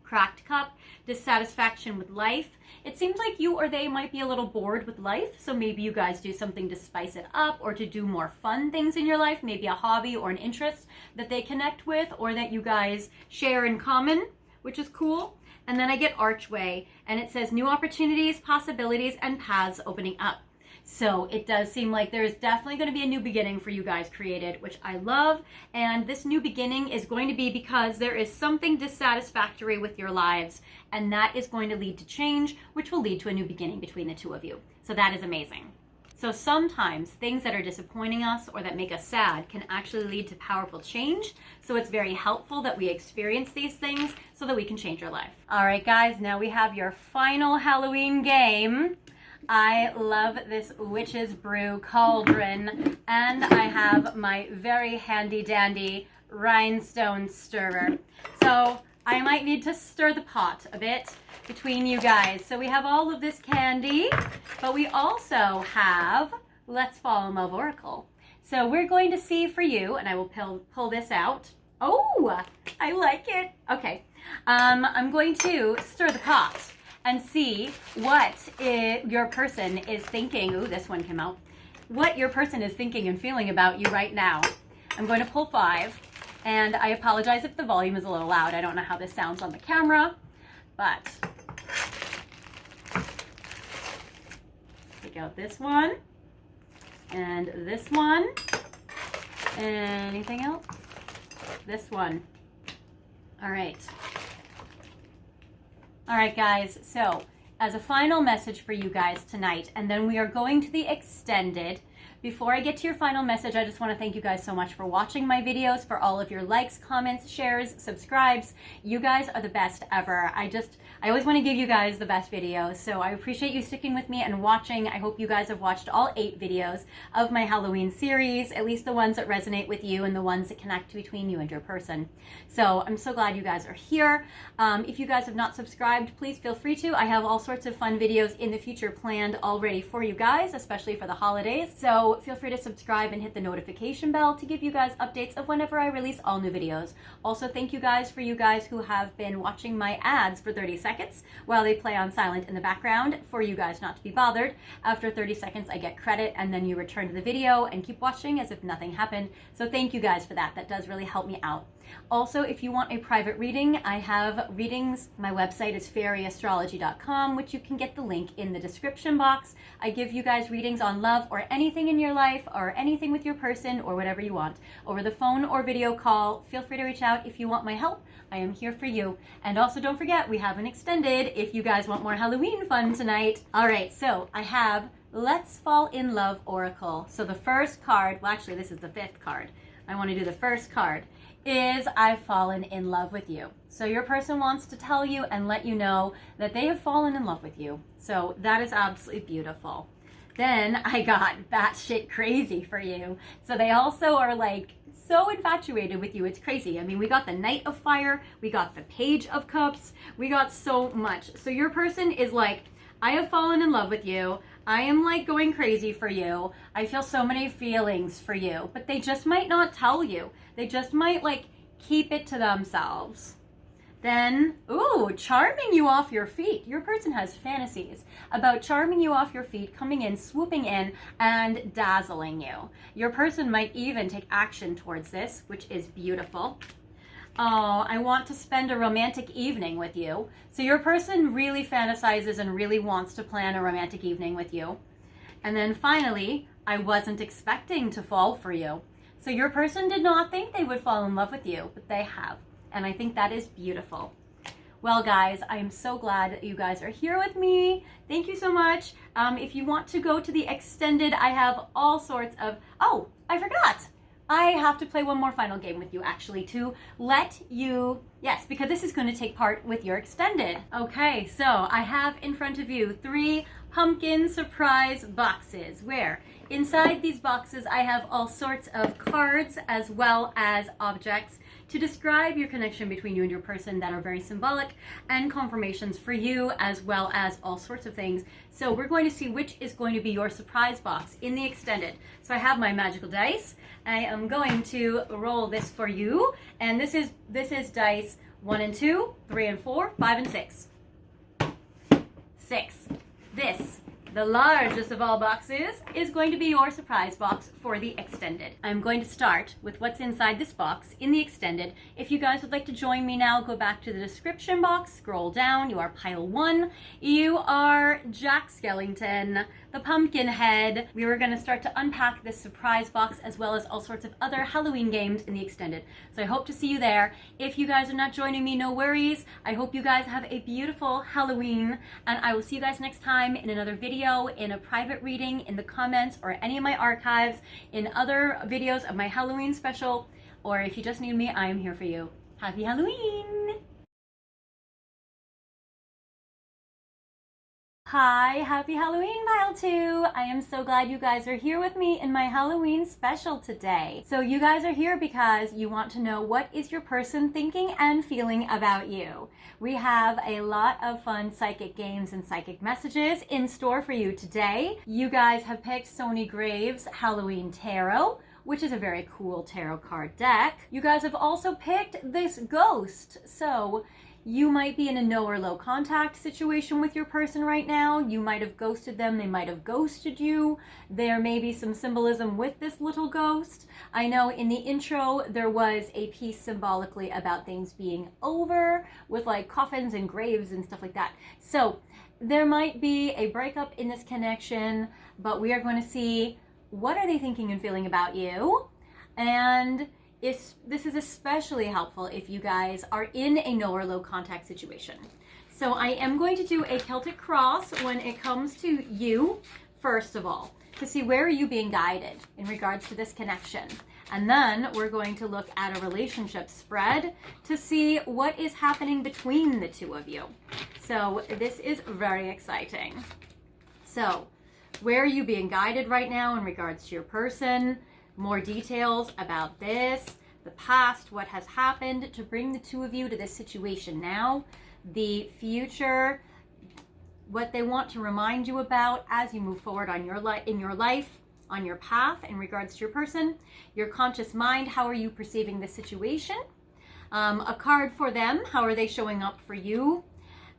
Cracked cup, dissatisfaction with life. It seems like you or they might be a little bored with life, so maybe you guys do something to spice it up or to do more fun things in your life, maybe a hobby or an interest that they connect with or that you guys share in common, which is cool. And then I get archway, and it says new opportunities, possibilities, and paths opening up. So it does seem like there's definitely going to be a new beginning for you guys created, which I love. And this new beginning is going to be because there is something dissatisfactory with your lives, and that is going to lead to change, which will lead to a new beginning between the two of you. So that is amazing. So sometimes things that are disappointing us or that make us sad can actually lead to powerful change. So it's very helpful that we experience these things so that we can change our life. All right, guys, now we have your final Halloween game. I love this Witch's Brew cauldron, and I have my very handy dandy rhinestone stirrer. So I might need to stir the pot a bit between you guys. So we have all of this candy, but we also have Let's Fall in Love Oracle. So we're going to see for you, and I will pull this out. Oh, I like it. Okay, I'm going to stir the pot and see what your person is thinking. Ooh, this one came out. what your person is thinking and feeling about you right now. I'm going to pull 5, and I apologize if the volume is a little loud. I don't know how this sounds on the camera, but take out this one and this one. Anything else? This one. All right. All right, guys. So as a final message for you guys tonight, and then we are going to the extended. Before I get to your final message, I just want to thank you guys so much for watching my videos, for all of your likes, comments, shares, subscribes. You guys are the best ever. I always want to give you guys the best videos, so I appreciate you sticking with me and watching. I hope you guys have watched all 8 videos of my Halloween series, at least the ones that resonate with you and the ones that connect between you and your person. So I'm so glad you guys are here. If you guys have not subscribed, please feel free to. I have all sorts of fun videos in the future planned already for you guys, especially for the holidays. So feel free to subscribe and hit the notification bell to give you guys updates of whenever I release all new videos. Also, thank you guys for you guys who have been watching my ads for 30 seconds while they play on silent in the background, for you guys not to be bothered. After 30 seconds, I get credit, and then you return to the video and keep watching as if nothing happened. So thank you guys for that. That does really help me out. Also, if you want a private reading, I have readings. My website is fairyastrology.com, which you can get the link in the description box. I give you guys readings on love or anything in your life or anything with your person or whatever you want, over the phone or video call. Feel free to reach out if you want my help. I am here for you. And also, don't forget, we have an extended if you guys want more Halloween fun tonight. All right, so I have Let's Fall in Love Oracle. So the first card, well, actually, this is the 5th card. I want to do the first card. Is I've fallen in love with you. So your person wants to tell you and let you know that they have fallen in love with you. So that is absolutely beautiful. Then I got batshit crazy for you. So they also are like so infatuated with you. It's crazy. I mean, we got the Knight of Fire, we got the Page of Cups, we got so much. So your person is like, I have fallen in love with you. I am like going crazy for you. I feel so many feelings for you, but they just might not tell you. They just might like keep it to themselves. Then, ooh, charming you off your feet. Your person has fantasies about charming you off your feet, coming in, swooping in, and dazzling you. Your person might even take action towards this, which is beautiful. Oh, I want to spend a romantic evening with you. So your person really fantasizes and really wants to plan a romantic evening with you. And then finally, I wasn't expecting to fall for you. So your person did not think they would fall in love with you, but they have. And I think that is beautiful. Well, guys, I am so glad that you guys are here with me. Thank you so much. If you want to go to the extended, I have all sorts of... Oh, I forgot. I have to play one more final game with you, actually, to let you, yes, because this is going to take part with your extended. Okay, so I have in front of you 3 pumpkin surprise boxes, where inside these boxes I have all sorts of cards as well as objects to describe your connection between you and your person that are very symbolic, and confirmations for you, as well as all sorts of things. So we're going to see which is going to be your surprise box in the extended. So I have my magical dice. I am going to roll this for you, and this is dice 1 and 2, 3 and 4, 5 and 6. 6. This, the largest of all boxes, is going to be your surprise box for the extended. I'm going to start with what's inside this box in the extended. If you guys would like to join me now, go back to the description box, scroll down. You are pile 1. You are Jack Skellington, the pumpkin head. We were going to start to unpack this surprise box as well as all sorts of other Halloween games in the extended. So I hope to see you there. If you guys are not joining me, no worries. I hope you guys have a beautiful Halloween, and I will see you guys next time in another video, in a private reading, in the comments, or any of my archives, in other videos of my Halloween special, or if you just need me, I am here for you. Happy Halloween! Hi, happy Halloween, Mile 2! I am so glad you guys are here with me in my Halloween special today. So you guys are here because you want to know what is your person thinking and feeling about you. We have a lot of fun psychic games and psychic messages in store for you today. You guys have picked Sony Graves' Halloween Tarot, which is a very cool tarot card deck. You guys have also picked this ghost. So You might be in a no or low contact situation with your person right now. You might have ghosted them. They might have ghosted you. There may be some symbolism with this little ghost. I know in the intro, there was a piece symbolically about things being over with like coffins and graves and stuff like that. So there might be a breakup in this connection, but we are going to see what are they thinking and feeling about you. And this is especially helpful if you guys are in a no or low contact situation. So I am going to do a Celtic cross when it comes to you, first of all, to see where are you being guided in regards to this connection. And then we're going to look at a relationship spread to see what is happening between the two of you. So this is very exciting. So where are you being guided right now in regards to your person? More details about this, the past, what has happened to bring the two of you to this situation now, the future, what they want to remind you about as you move forward on in your life, on your path in regards to your person, your conscious mind, how are you perceiving the situation, a card for them, how are they showing up for you,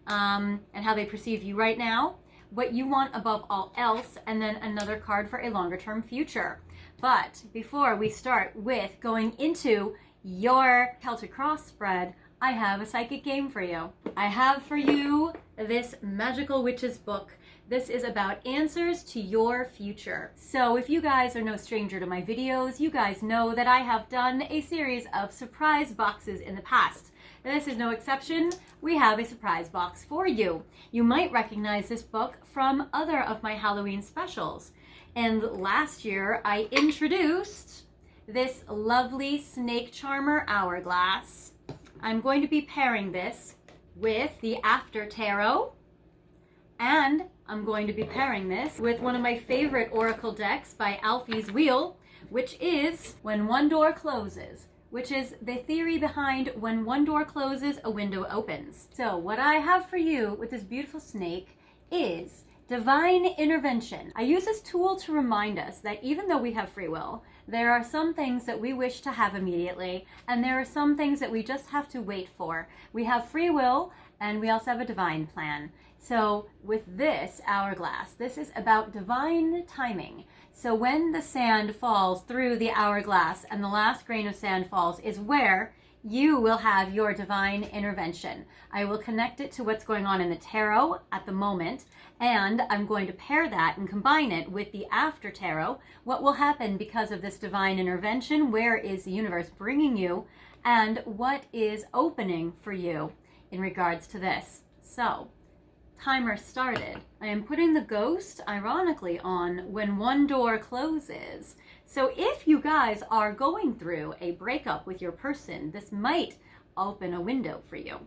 and how they perceive you right now, what you want above all else, and then another card for a longer term future. But before we start with going into your Celtic cross spread, I have a psychic game for you. I have for you this Magical Witches book. This is about answers to your future. So if you guys are no stranger to my videos, you guys know that I have done a series of surprise boxes in the past. This is no exception. We have a surprise box for you. You might recognize this book from other of my Halloween specials. And last year, I introduced this lovely snake charmer hourglass. I'm going to be pairing this with the After Tarot, and I'm going to be pairing this with one of my favorite oracle decks by Alfie's Wheel, which is When One Door Closes, which is the theory behind when one door closes, a window opens. So what I have for you with this beautiful snake is divine intervention. I use this tool to remind us that even though we have free will, there are some things that we wish to have immediately, and there are some things that we just have to wait for. We have free will, and we also have a divine plan. So with this hourglass, this is about divine timing. So when the sand falls through the hourglass and the last grain of sand falls is where you will have your divine intervention. I will connect it to what's going on in the tarot at the moment, and I'm going to pair that and combine it with the After Tarot. What will happen because of this divine intervention? Where is the universe bringing you? And what is opening for you in regards to this? So, timer started. I am putting the ghost, ironically, on when one door closes. So if you guys are going through a breakup with your person, this might open a window for you.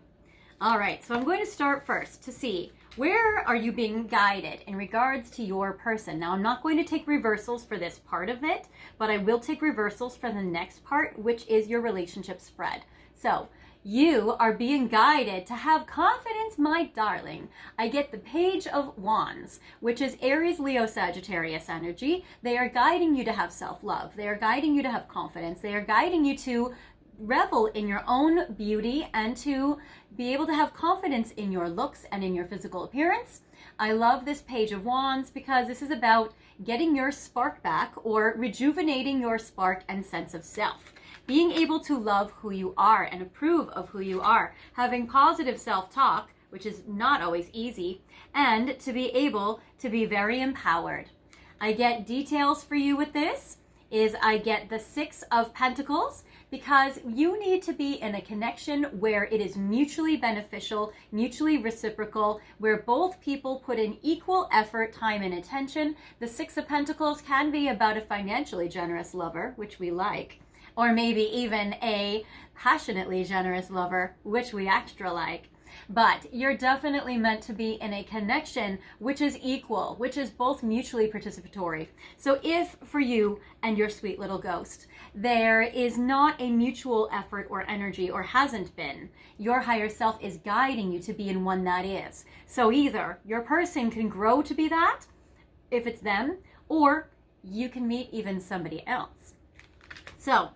All right, so I'm going to start first to see where are you being guided in regards to your person. Now, I'm not going to take reversals for this part of it, but I will take reversals for the next part, which is your relationship spread. So you are being guided to have confidence, my darling. I get the Page of Wands, which is Aries, Leo, Sagittarius energy. They are guiding you to have self-love. They are guiding you to have confidence. They are guiding you to revel in your own beauty and to be able to have confidence in your looks and in your physical appearance. I love this Page of Wands because this is about getting your spark back or rejuvenating your spark and sense of self. Being able to love who you are and approve of who you are, having positive self-talk, which is not always easy, and to be able to be very empowered. I get details for you with this, I get the Six of Pentacles, because you need to be in a connection where it is mutually beneficial, mutually reciprocal, where both people put in equal effort, time, and attention. The Six of Pentacles can be about a financially generous lover, which we like, or maybe even a passionately generous lover, which we extra like. But you're definitely meant to be in a connection which is equal, which is both mutually participatory. So if for you and your sweet little ghost, there is not a mutual effort or energy, or hasn't been, your higher self is guiding you to be in one that is. So either your person can grow to be that, if it's them, or you can meet even somebody else. So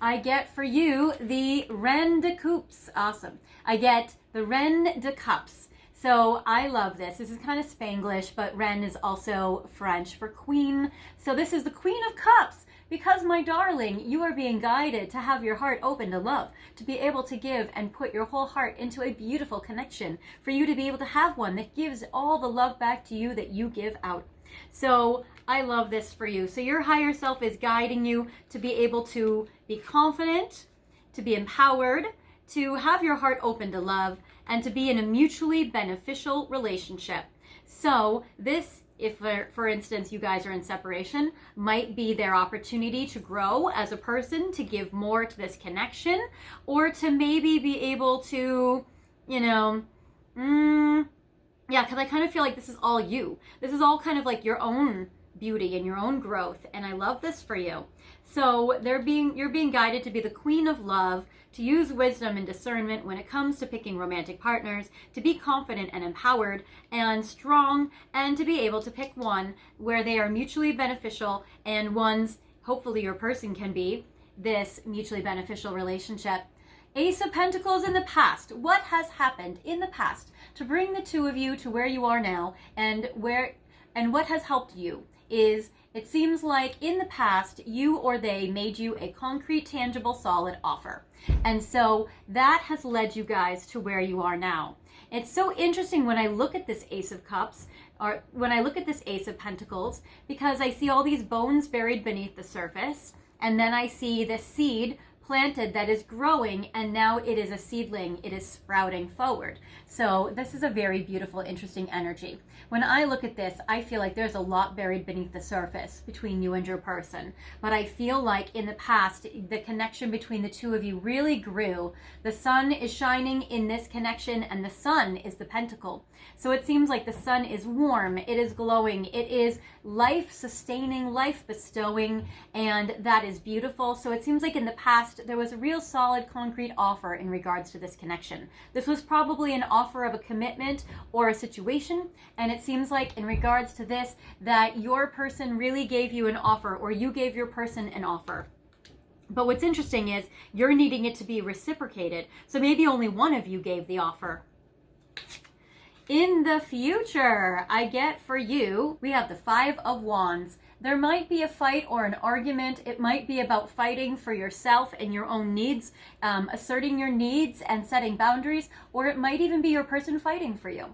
I get for you the Reine de Cups. Awesome. I get the Reine de Cups. So I love this. This is kind of Spanglish, but Reine is also French for queen. So this is the Queen of Cups. Because, my darling, you are being guided to have your heart open to love, to be able to give and put your whole heart into a beautiful connection, for you to be able to have one that gives all the love back to you that you give out. So I love this for you. So your higher self is guiding you to be able to be confident, to be empowered, to have your heart open to love, and to be in a mutually beneficial relationship. So this, if for instance you guys are in separation, might be their opportunity to grow as a person, to give more to this connection, or to maybe be able to, yeah, because I kind of feel like this is all you. This is all kind of like your own beauty and your own growth, and I love this for you. So you're being guided to be the queen of love, to use wisdom and discernment when it comes to picking romantic partners, to be confident and empowered and strong, and to be able to pick one where they are mutually beneficial, and one's, hopefully your person can be this mutually beneficial relationship. Ace of Pentacles in the past. What has happened in the past to bring the two of you to where you are now, and what has helped you is, it seems like in the past, you or they made you a concrete, tangible, solid offer. And so that has led you guys to where you are now. It's so interesting when I look at this Ace of Cups, or when I look at this Ace of Pentacles, because I see all these bones buried beneath the surface, and then I see this seed planted that is growing, and now it is a seedling. It is sprouting forward. So this is a very beautiful, interesting energy. When I look at this, I feel like there's a lot buried beneath the surface between you and your person. But I feel like in the past, the connection between the two of you really grew. The sun is shining in this connection, and the sun is the pentacle. So it seems like the sun is warm, it is glowing, it is life-sustaining, life-bestowing, and that is beautiful. So it seems like in the past, there was a real solid, concrete offer in regards to this connection. This was probably an offer of a commitment or a situation, and it seems like in regards to this, that your person really gave you an offer, or you gave your person an offer. But what's interesting is you're needing it to be reciprocated. So maybe only one of you gave the offer. In the future, I get for you, we have the Five of Wands. There might be a fight or an argument. It might be about fighting for yourself and your own needs, asserting your needs and setting boundaries, or it might even be your person fighting for you.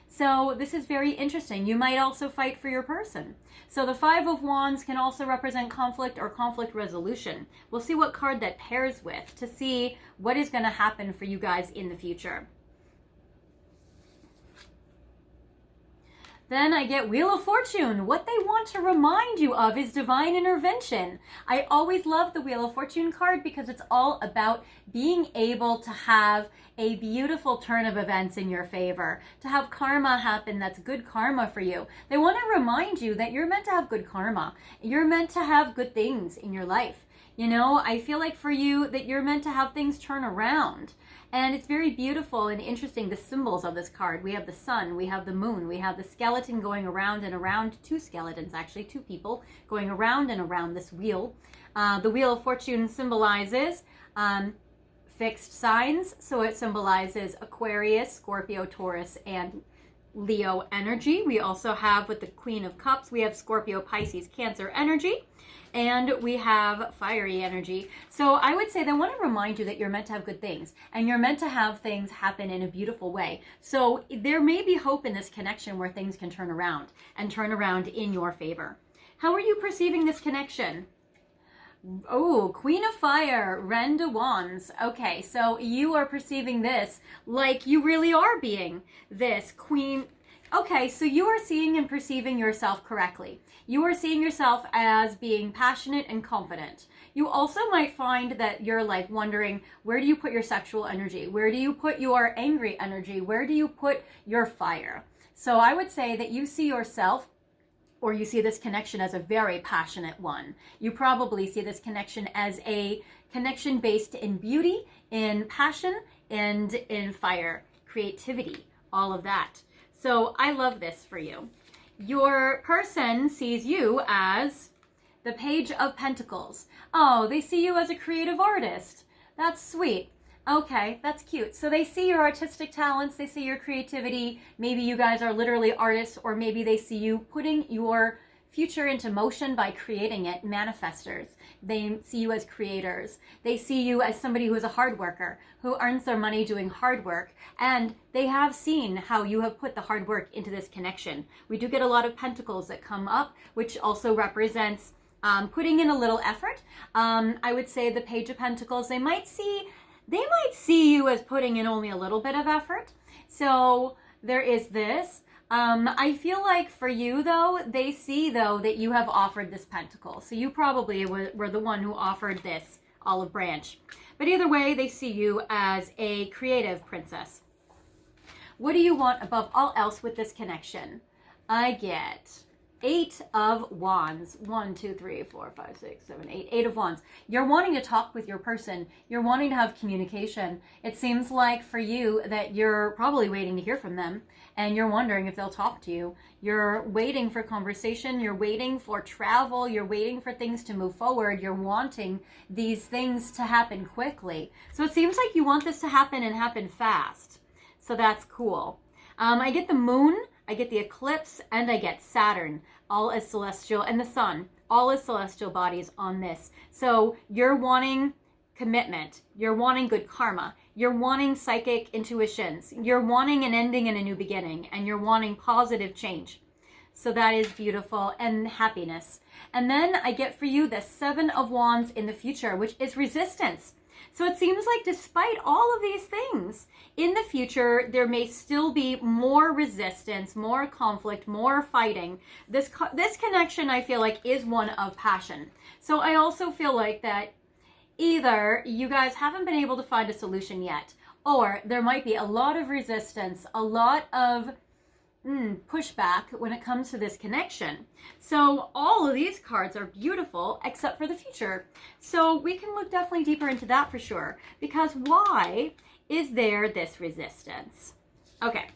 So this is very interesting. You might also fight for your person. So the Five of Wands can also represent conflict or conflict resolution. We'll see what card that pairs with to see what is going to happen for you guys in the future. Then I get Wheel of Fortune. What they want to remind you of is divine intervention. I always love the Wheel of Fortune card because it's all about being able to have a beautiful turn of events in your favor, to have karma happen that's good karma for you. They want to remind you that you're meant to have good karma. You're meant to have good things in your life. You know, I feel like for you that you're meant to have things turn around. And it's very beautiful and interesting, the symbols of this card. We have the sun, we have the moon, we have the skeleton going around and around, two skeletons actually, two people going around and around this wheel. The Wheel of Fortune symbolizes fixed signs, so it symbolizes Aquarius, Scorpio, Taurus, and Leo energy. We also have, with the Queen of Cups, we have Scorpio, Pisces, Cancer energy. And we have fiery energy. So I would say they want to remind you that you're meant to have good things, and you're meant to have things happen in a beautiful way. So there may be hope in this connection where things can turn around and turn around in your favor. How are you perceiving this connection? Oh, Queen of Fire, Reine de Wands. Okay, so you are perceiving this like you really are being this queen. Okay, so you are seeing and perceiving yourself correctly. You are seeing yourself as being passionate and confident. You also might find that you're like wondering, where do you put your sexual energy? Where do you put your angry energy? Where do you put your fire? So I would say that you see yourself, or you see this connection as a very passionate one. You probably see this connection as a connection based in beauty, in passion, and in fire, creativity, all of that. So I love this for you. Your person sees you as The Page of Pentacles. Oh, they see you as a creative artist. That's sweet. Okay, that's cute. So they see your artistic talents, they see your creativity. Maybe you guys are literally artists, or maybe they see you putting your future into motion by creating it, manifestors. They see you as creators. They see you as somebody who is a hard worker, who earns their money doing hard work. And they have seen how you have put the hard work into this connection. We do get a lot of pentacles that come up, which also represents putting in a little effort. I would say the Page of Pentacles, they might see you as putting in only a little bit of effort. So there is this. I feel like for you, though, they see, though, that you have offered this pentacle. So you probably were the one who offered this olive branch. But either way, they see you as a creative princess. What do you want above all else with this connection? I get 8 of Wands. 1, 2, 3, 4, 5, 6, 7, 8. 8 of Wands. You're wanting to talk with your person. You're wanting to have communication. It seems like for you that you're probably waiting to hear from them, and you're wondering if they'll talk to you. You're waiting for conversation. You're waiting for travel. You're waiting for things to move forward. You're wanting these things to happen quickly. So it seems like you want this to happen and happen fast. So that's cool. I get the moon, I get the eclipse, and I get Saturn, all as celestial, and the sun, all as celestial bodies on this. So you're wanting commitment, you're wanting good karma, you're wanting psychic intuitions, you're wanting an ending and a new beginning, and you're wanting positive change. So that is beautiful, and happiness. And then I get for you the 7 of Wands in the future, which is resistance. So it seems like despite all of these things, in the future, there may still be more resistance, more conflict, more fighting. This connection, I feel like, is one of passion. So I also feel like that either you guys haven't been able to find a solution yet, or there might be a lot of resistance, a lot of pushback when it comes to this connection. So all of these cards are beautiful except for the future. So we can look definitely deeper into that for sure. Because why is there this resistance? Okay.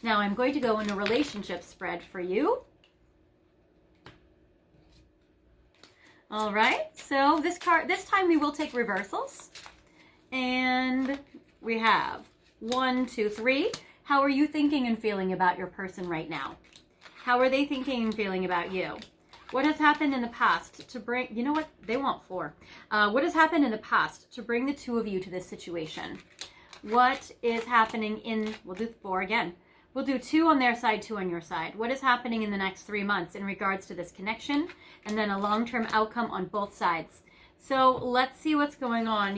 Now I'm going to go in a relationship spread for you. All right. So this time we will take reversals. And we have 1, 2, 3. How are you thinking and feeling about your person right now? How are they thinking and feeling about you? What has happened in the past to bring, you know what? They want 4. What has happened in the past to bring the 2 of you to this situation? What is happening we'll do 4 again. We'll do 2 on their side, 2 on your side. What is happening in the next 3 months in regards to this connection? And then a long-term outcome on both sides. So let's see what's going on.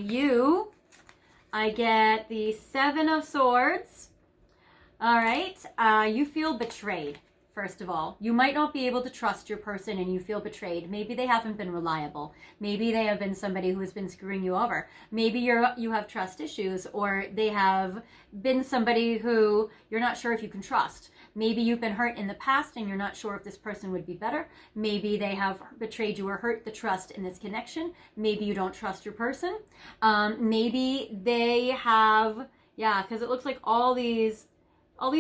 I get the 7 of Swords. All right. You feel betrayed, first of all. You might not be able to trust your person and you feel betrayed. Maybe they haven't been reliable. Maybe they have been somebody who has been screwing you over. Maybe you have trust issues, or they have been somebody who you're not sure if you can trust. Maybe you've been hurt in the past and you're not sure if this person would be better. Maybe they have betrayed you or hurt the trust in this connection. Maybe you don't trust your person. Maybe they have, because it looks like all these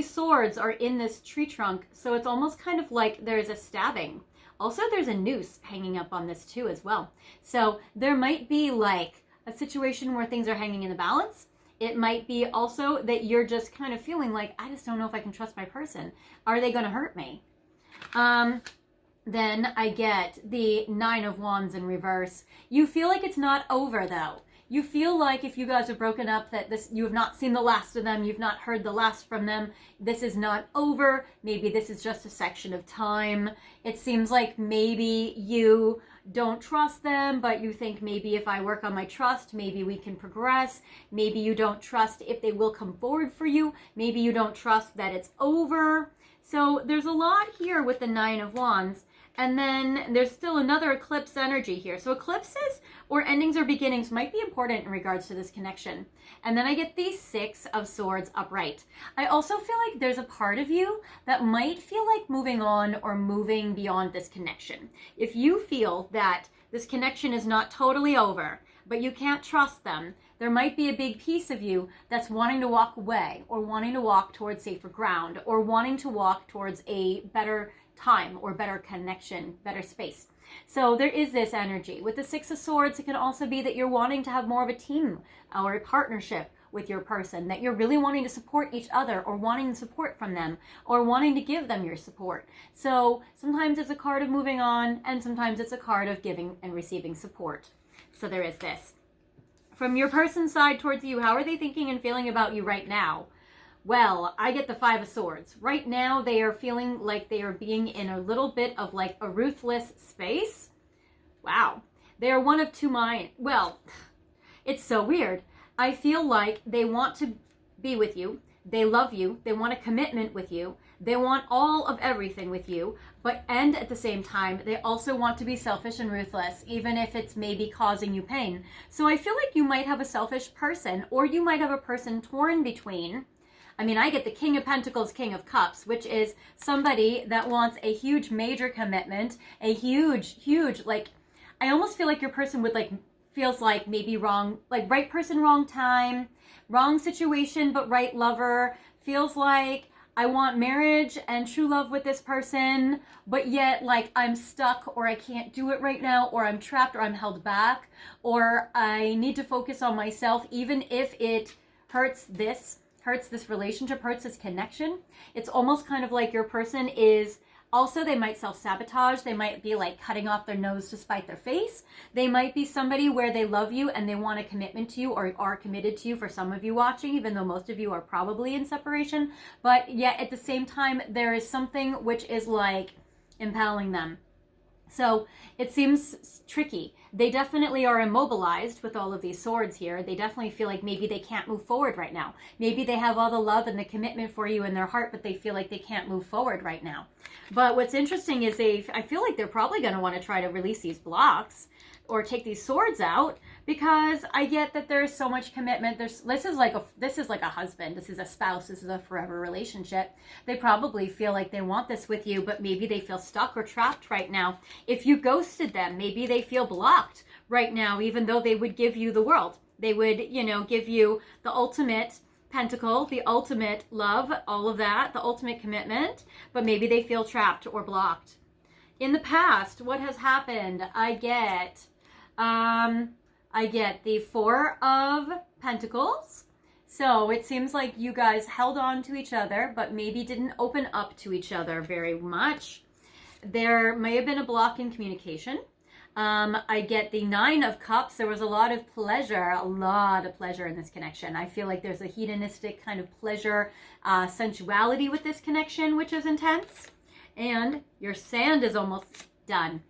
swords are in this tree trunk. So it's almost kind of like there's a stabbing. Also, there's a noose hanging up on this too as well. So there might be like a situation where things are hanging in the balance. It might be also that you're just kind of feeling like, I just don't know if I can trust my person. Are they going to hurt me? Then I get the 9 of Wands in reverse. You feel like it's not over though. You feel like if you guys have broken up that you have not seen the last of them, you've not heard the last from them. This is not over. Maybe this is just a section of time. It seems like maybe you don't trust them, but you think maybe if I work on my trust, maybe we can progress. Maybe you don't trust if they will come forward for you. Maybe you don't trust that it's over. So there's a lot here with the 9 of Wands. And then there's still another eclipse energy here. So eclipses or endings or beginnings might be important in regards to this connection. And then I get the 6 of Swords upright. I also feel like there's a part of you that might feel like moving on or moving beyond this connection. If you feel that this connection is not totally over, but you can't trust them. There might be a big piece of you that's wanting to walk away, or wanting to walk towards safer ground, or wanting to walk towards a better time or better connection, better space. So there is this energy. With the Six of Swords, it can also be that you're wanting to have more of a team or a partnership with your person, that you're really wanting to support each other, or wanting support from them, or wanting to give them your support. So sometimes it's a card of moving on, and sometimes it's a card of giving and receiving support. So there is this. From your person's side towards you, how are they thinking and feeling about you right now? Well, I get the Five of Swords. Right now, they are feeling like they are being in a little bit of like a ruthless space. Wow. They are one of two minds. Well, it's so weird. I feel like they want to be with you. They love you. They want a commitment with you. They want all of everything with you. And at the same time, they also want to be selfish and ruthless, even if it's maybe causing you pain. So I feel like you might have a selfish person, or you might have a person torn between. I mean, I get the King of Pentacles, King of Cups, which is somebody that wants a huge, major commitment, a huge, like, I almost feel like your person would feels like maybe wrong, like right person, wrong time, wrong situation, but right lover. Feels like I want marriage and true love with this person, but yet like I'm stuck, or I can't do it right now, or I'm trapped, or I'm held back, or I need to focus on myself, even if it hurts this relationship, hurts this connection. It's almost kind of like your person is also, they might self-sabotage. They might be like cutting off their nose to spite their face. They might be somebody where they love you and they want a commitment to you, or are committed to you, for some of you watching, even though most of you are probably in separation. But yet at the same time, there is something which is like impaling them. So it seems tricky. They definitely are immobilized with all of these swords here. They definitely feel like maybe they can't move forward right now. Maybe they have all the love and the commitment for you in their heart, but they feel like they can't move forward right now. But what's interesting is I feel like they're probably going to want to try to release these blocks or take these swords out, because I get that there's so much commitment. This is like a husband. This is a spouse. This is a forever relationship. They probably feel like they want this with you, but maybe they feel stuck or trapped right now. If you ghosted them, maybe they feel blocked right now, even though they would give you the world. They would, give you the ultimate pentacle, the ultimate love, all of that, the ultimate commitment, but maybe they feel trapped or blocked. In the past, what has happened? I get the Four of Pentacles. So it seems like you guys held on to each other, but maybe didn't open up to each other very much. There may have been a block in communication. I get the Nine of Cups. There was a lot of pleasure in this connection. I feel like there's a hedonistic kind of pleasure, sensuality with this connection, which is intense. And your sand is almost done.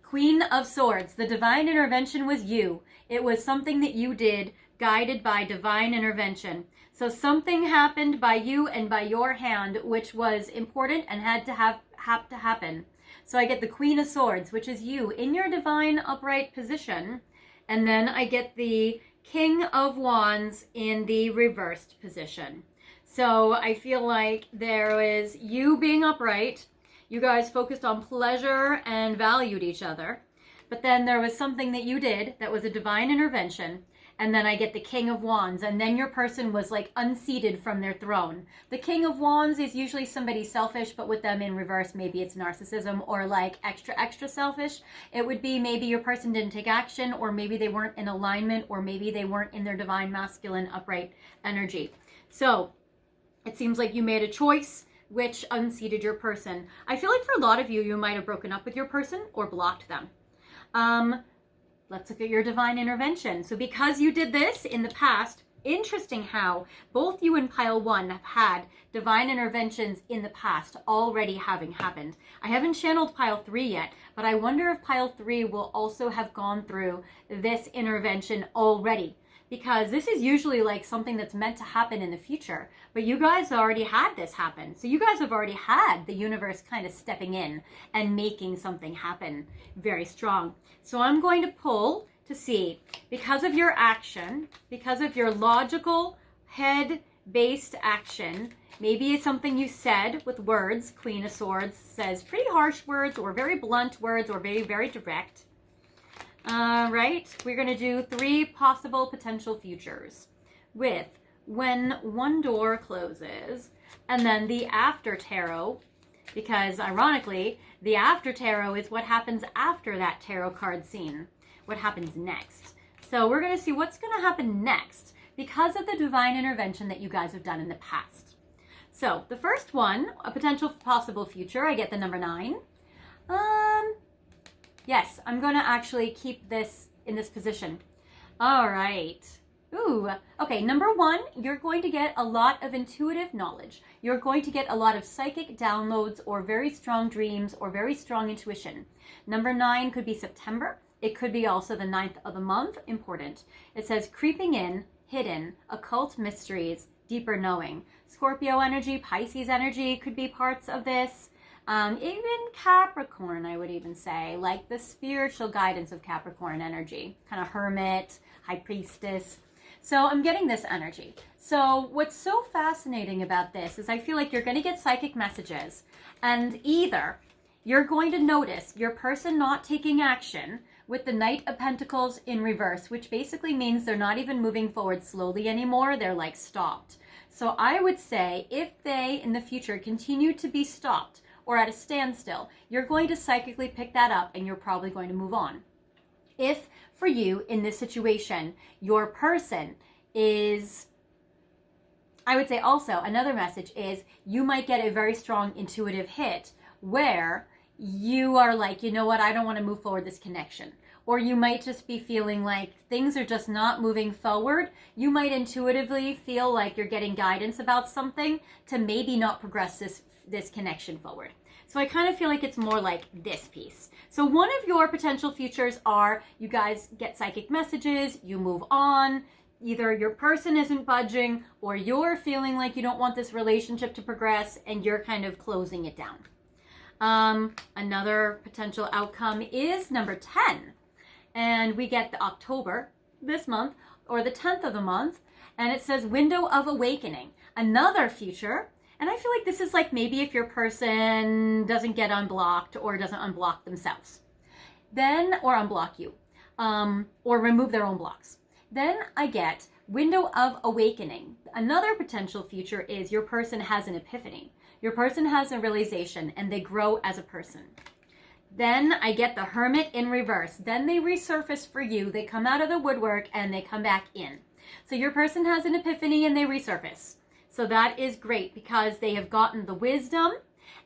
Queen of Swords. The divine intervention was you. It was something that you did, guided by divine intervention. So something happened by you and by your hand, which was important and had to happen. So I get the Queen of Swords, which is you in your divine upright position. And then I get the King of Wands in the reversed position. So I feel like there is you being upright. You guys focused on pleasure and valued each other. But then there was something that you did that was a divine intervention. And then I get the King of Wands. And then your person was like unseated from their throne. The King of Wands is usually somebody selfish, but with them in reverse, maybe it's narcissism or like extra selfish. It would be maybe your person didn't take action, or maybe they weren't in alignment, or maybe they weren't in their divine masculine upright energy. So it seems like you made a choice which unseated your person. I feel like for a lot of you, you might have broken up with your person or blocked them. Let's look at your divine intervention. So because you did this in the past, interesting how both you and pile one have had divine interventions in the past already having happened. I haven't channeled pile 3 yet, but I wonder if pile 3 will also have gone through this intervention already. Because this is usually like something that's meant to happen in the future. But you guys already had this happen. So you guys have already had the universe kind of stepping in and making something happen very strong. So I'm going to pull to see, because of your action, because of your logical head-based action, maybe it's something you said with words. Queen of Swords says pretty harsh words or very blunt words or very, very direct. All right, we're going to do 3 possible potential futures with when one door closes, and then the after tarot, because ironically, the after tarot is what happens after that tarot card scene, what happens next. So we're going to see what's going to happen next because of the divine intervention that you guys have done in the past. So the first one, a potential possible future, I get the number 9. Yes, I'm going to actually keep this in this position. All right. Ooh, okay, number 1, you're going to get a lot of intuitive knowledge. You're going to get a lot of psychic downloads or very strong dreams or very strong intuition. Number 9 could be September. It could be also the 9th of the month, important. It says creeping in, hidden, occult mysteries, deeper knowing. Scorpio energy, Pisces energy could be parts of this. Even Capricorn, I would even say, like the spiritual guidance of Capricorn energy, kind of hermit, high priestess. So I'm getting this energy. So what's so fascinating about this is I feel like you're going to get psychic messages, and either you're going to notice your person not taking action with the Knight of Pentacles in reverse, which basically means they're not even moving forward slowly anymore. They're like stopped. So I would say if they in the future continue to be stopped or at a standstill, you're going to psychically pick that up and you're probably going to move on. If for you in this situation, your person is, I would say also another message is you might get a very strong intuitive hit where you are like, you know what, I don't want to move forward this connection. Or you might just be feeling like things are just not moving forward. You might intuitively feel like you're getting guidance about something to maybe not progress this connection forward. So I kind of feel like it's more like this piece. So one of your potential futures are you guys get psychic messages, you move on, either your person isn't budging or you're feeling like you don't want this relationship to progress and you're kind of closing it down. Another potential outcome is number 10. And we get the October, this month, or the 10th of the month, and it says window of awakening. Another future. And I feel like this is like maybe if your person doesn't get unblocked or doesn't unblock themselves. Then, or unblock you, or remove their own blocks. Then I get window of awakening. Another potential future is your person has an epiphany. Your person has a realization and they grow as a person. Then I get the Hermit in reverse. Then they resurface for you. They come out of the woodwork and they come back in. So your person has an epiphany and they resurface. So that is great because they have gotten the wisdom.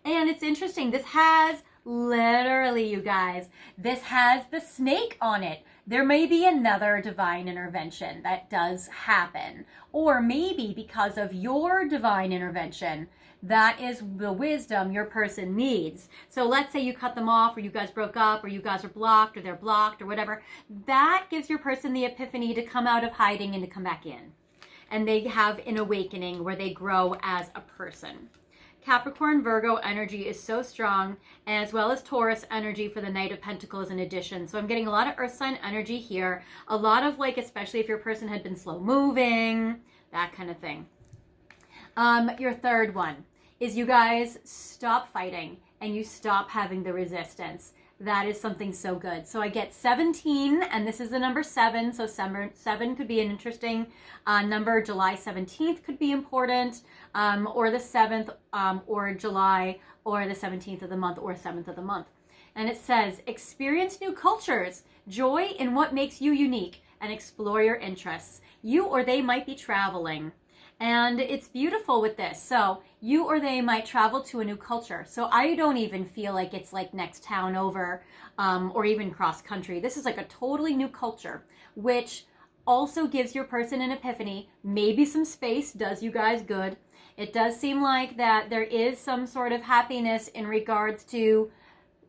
And it's interesting. This has literally, you guys, this has the snake on it. There may be another divine intervention that does happen. Or maybe because of your divine intervention, that is the wisdom your person needs. So let's say you cut them off, or you guys broke up, or you guys are blocked, or they're blocked, or whatever. That gives your person the epiphany to come out of hiding and to come back in. And they have an awakening where they grow as a person. Capricorn, Virgo energy is so strong, as well as Taurus energy for the Knight of Pentacles in addition. So I'm getting a lot of earth sign energy here. A lot of like, especially if your person had been slow moving, that kind of thing. Your third one is you guys stop fighting and you stop having the resistance. That is something so good. So I get 17, and this is the number 7. So 7 could be an interesting number. July 17th could be important, or the 7th, or July, or the 17th of the month, or 7th of the month. And it says, experience new cultures, joy in what makes you unique, and explore your interests. You or they might be traveling. And it's beautiful with this. So you or they might travel to a new culture. So I don't even feel like it's like next town over, or even cross country. This is like a totally new culture, which also gives your person an epiphany. Maybe some space does you guys good. It does seem like that there is some sort of happiness in regards to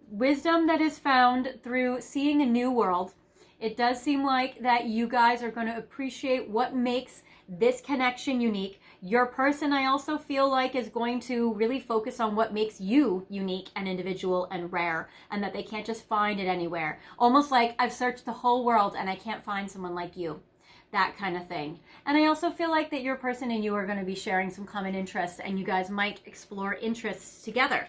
wisdom that is found through seeing a new world. It does seem like that you guys are going to appreciate what makes this connection unique. Your person, I also feel like, is going to really focus on what makes you unique and individual and rare, and that they can't just find it anywhere. Almost like I've searched the whole world and I can't find someone like you. That kind of thing. And I also feel like that your person and you are going to be sharing some common interests, and you guys might explore interests together.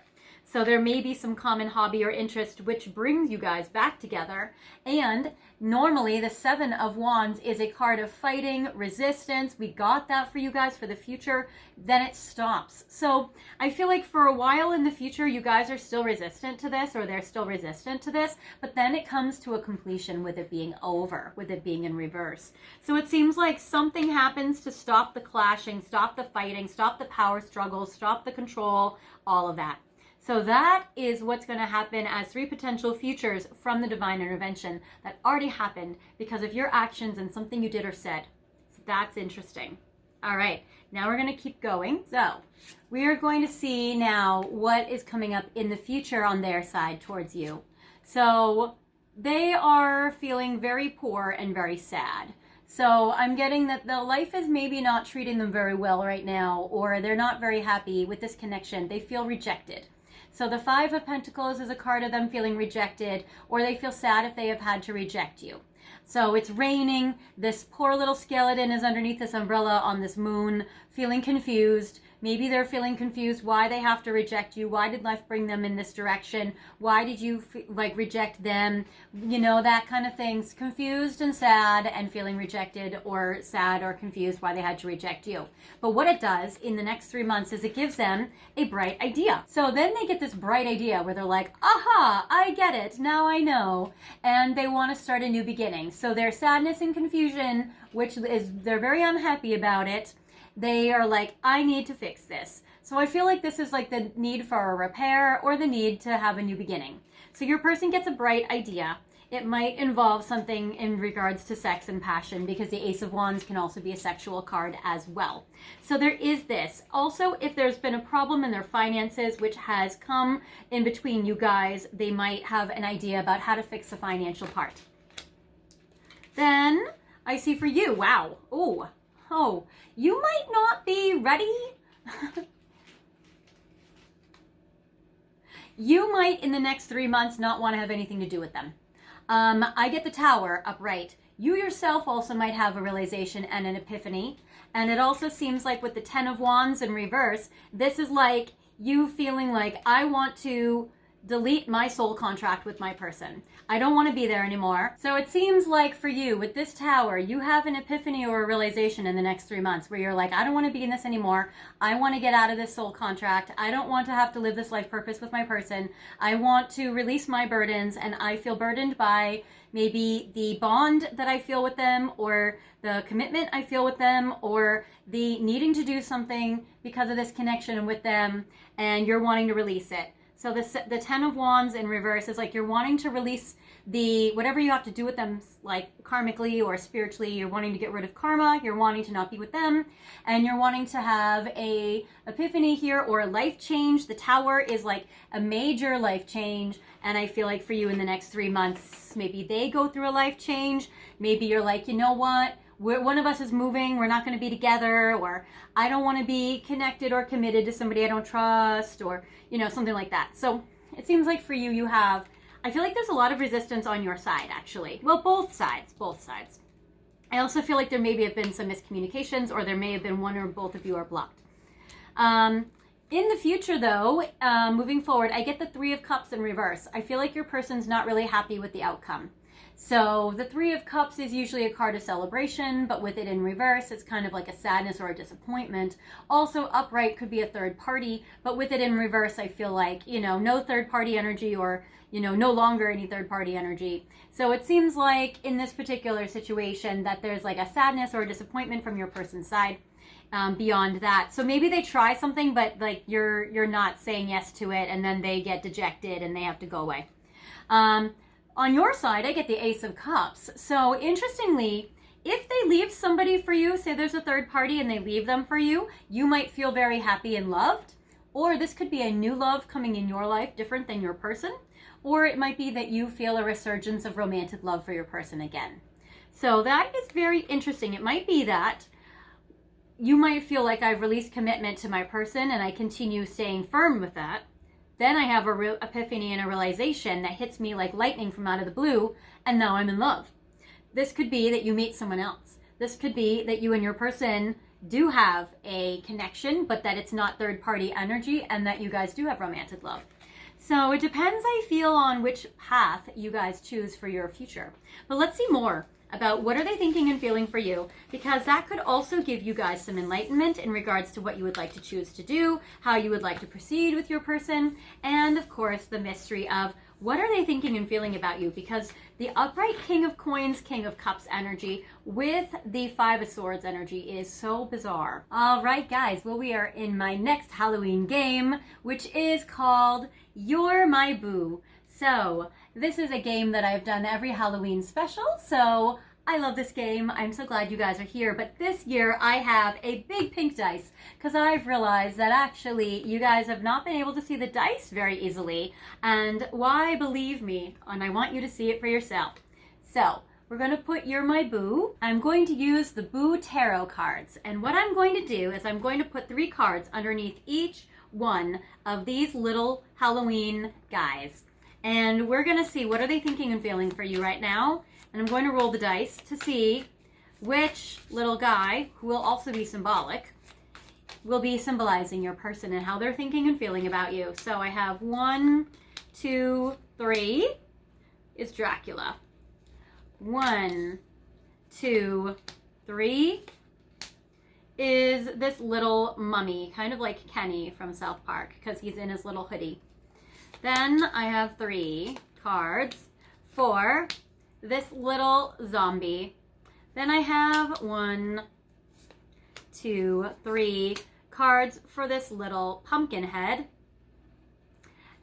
So there may be some common hobby or interest which brings you guys back together. And normally the Seven of Wands is a card of fighting, resistance. We got that for you guys for the future. Then it stops. So I feel like for a while in the future, you guys are still resistant to this, or they're still resistant to this, but then it comes to a completion with it being over, with it being in reverse. So it seems like something happens to stop the clashing, stop the fighting, stop the power struggles, stop the control, all of that. So that is what's going to happen as 3 potential futures from the divine intervention that already happened because of your actions and something you did or said. So that's interesting. All right, now we're going to keep going. So we are going to see now what is coming up in the future on their side towards you. So they are feeling very poor and very sad. So I'm getting that the life is maybe not treating them very well right now, or they're not very happy with this connection. They feel rejected. So the Five of Pentacles is a card of them feeling rejected, or they feel sad if they have had to reject you. So it's raining. This poor little skeleton is underneath this umbrella on this moon, feeling confused. Maybe they're feeling confused why they have to reject you. Why did life bring them in this direction? Why did you reject them? You know, that kind of things. Confused and sad and feeling rejected, or sad or confused why they had to reject you. But what it does in the next 3 months is it gives them a bright idea. So then they get this bright idea where they're like, aha, I get it. Now I know. And they want to start a new beginning. So their sadness and confusion, which is they're very unhappy about it, they are like, I need to fix this. So I feel like this is like the need for a repair or the need to have a new beginning. So your person gets a bright idea. It might involve something in regards to sex and passion, because the Ace of Wands can also be a sexual card as well. So there is this. Also, if there's been a problem in their finances, which has come in between you guys, they might have an idea about how to fix the financial part. Then I see for you, wow. Oh, you might not be ready. You might in the next 3 months not want to have anything to do with them. I get the Tower upright. You yourself also might have a realization and an epiphany. And it also seems like with the Ten of Wands in reverse, this is like you feeling like, I want to delete my soul contract with my person. I don't want to be there anymore. So it seems like for you with this Tower, you have an epiphany or a realization in the next 3 months where you're like, I don't want to be in this anymore. I want to get out of this soul contract. I don't want to have to live this life purpose with my person. I want to release my burdens, and I feel burdened by maybe the bond that I feel with them, or the commitment I feel with them, or the needing to do something because of this connection with them, and you're wanting to release it. So the Ten of Wands in reverse is like you're wanting to release the whatever you have to do with them, like karmically or spiritually. You're wanting to get rid of karma. You're wanting to not be with them, and you're wanting to have a epiphany here or a life change. The Tower is like a major life change, and I feel like for you in the next 3 months, maybe they go through a life change. Maybe you're like, you know what? One of us is moving, we're not going to be together, or I don't want to be connected or committed to somebody I don't trust, or, you know, something like that. So it seems like for you, I feel like there's a lot of resistance on your side, actually. Well, both sides. I also feel like there maybe have been some miscommunications, or there may have been one or both of you are blocked. In the future, though, moving forward, I get the Three of Cups in reverse. I feel like your person's not really happy with the outcome. So the Three of Cups is usually a card of celebration, but with it in reverse, it's kind of like a sadness or a disappointment. Also, upright could be a third party, but with it in reverse, I feel like, you know, no third party energy, or, you know, no longer any third party energy. So it seems like in this particular situation that there's like a sadness or a disappointment from your person's side. Beyond that, so maybe they try something, but like you're not saying yes to it, and then they get dejected and they have to go away. On your side, I get the Ace of Cups. So interestingly, if they leave somebody for you, say there's a third party and they leave them for you, you might feel very happy and loved. Or this could be a new love coming in your life, different than your person. Or it might be that you feel a resurgence of romantic love for your person again. So that is very interesting. It might be that you might feel like I've released commitment to my person and I continue staying firm with that. Then I have a real epiphany and a realization that hits me like lightning from out of the blue, and now I'm in love. This could be that you meet someone else. This could be that you and your person do have a connection, but that it's not third-party energy, and that you guys do have romantic love. So it depends, I feel, on which path you guys choose for your future. But let's see more about what are they thinking and feeling for you, because that could also give you guys some enlightenment in regards to what you would like to choose to do, how you would like to proceed with your person, and of course the mystery of what are they thinking and feeling about you, because the upright King of Coins, King of Cups energy with the Five of Swords energy is so bizarre. All right, guys, well, we are in my next Halloween game, which is called You're My Boo. So this is a game that I've done every Halloween special, so I love this game. I'm so glad you guys are here. But this year I have a big pink dice because I've realized that actually you guys have not been able to see the dice very easily. And why, believe me, and I want you to see it for yourself. So we're going to put You're My Boo. I'm going to use the Boo Tarot cards. And what I'm going to do is I'm going to put 3 cards underneath each one of these little Halloween guys. And we're going to see what are they thinking and feeling for you right now. And I'm going to roll the dice to see which little guy, who will also be symbolic, will be symbolizing your person and how they're thinking and feeling about you. So I have 1, 2, 3 is Dracula. 1, 2, 3 is this little mummy, kind of like Kenny from South Park, because he's in his little hoodie. Then I have 3 cards for this little zombie. Then I have 1, 2, 3 cards for this little pumpkin head.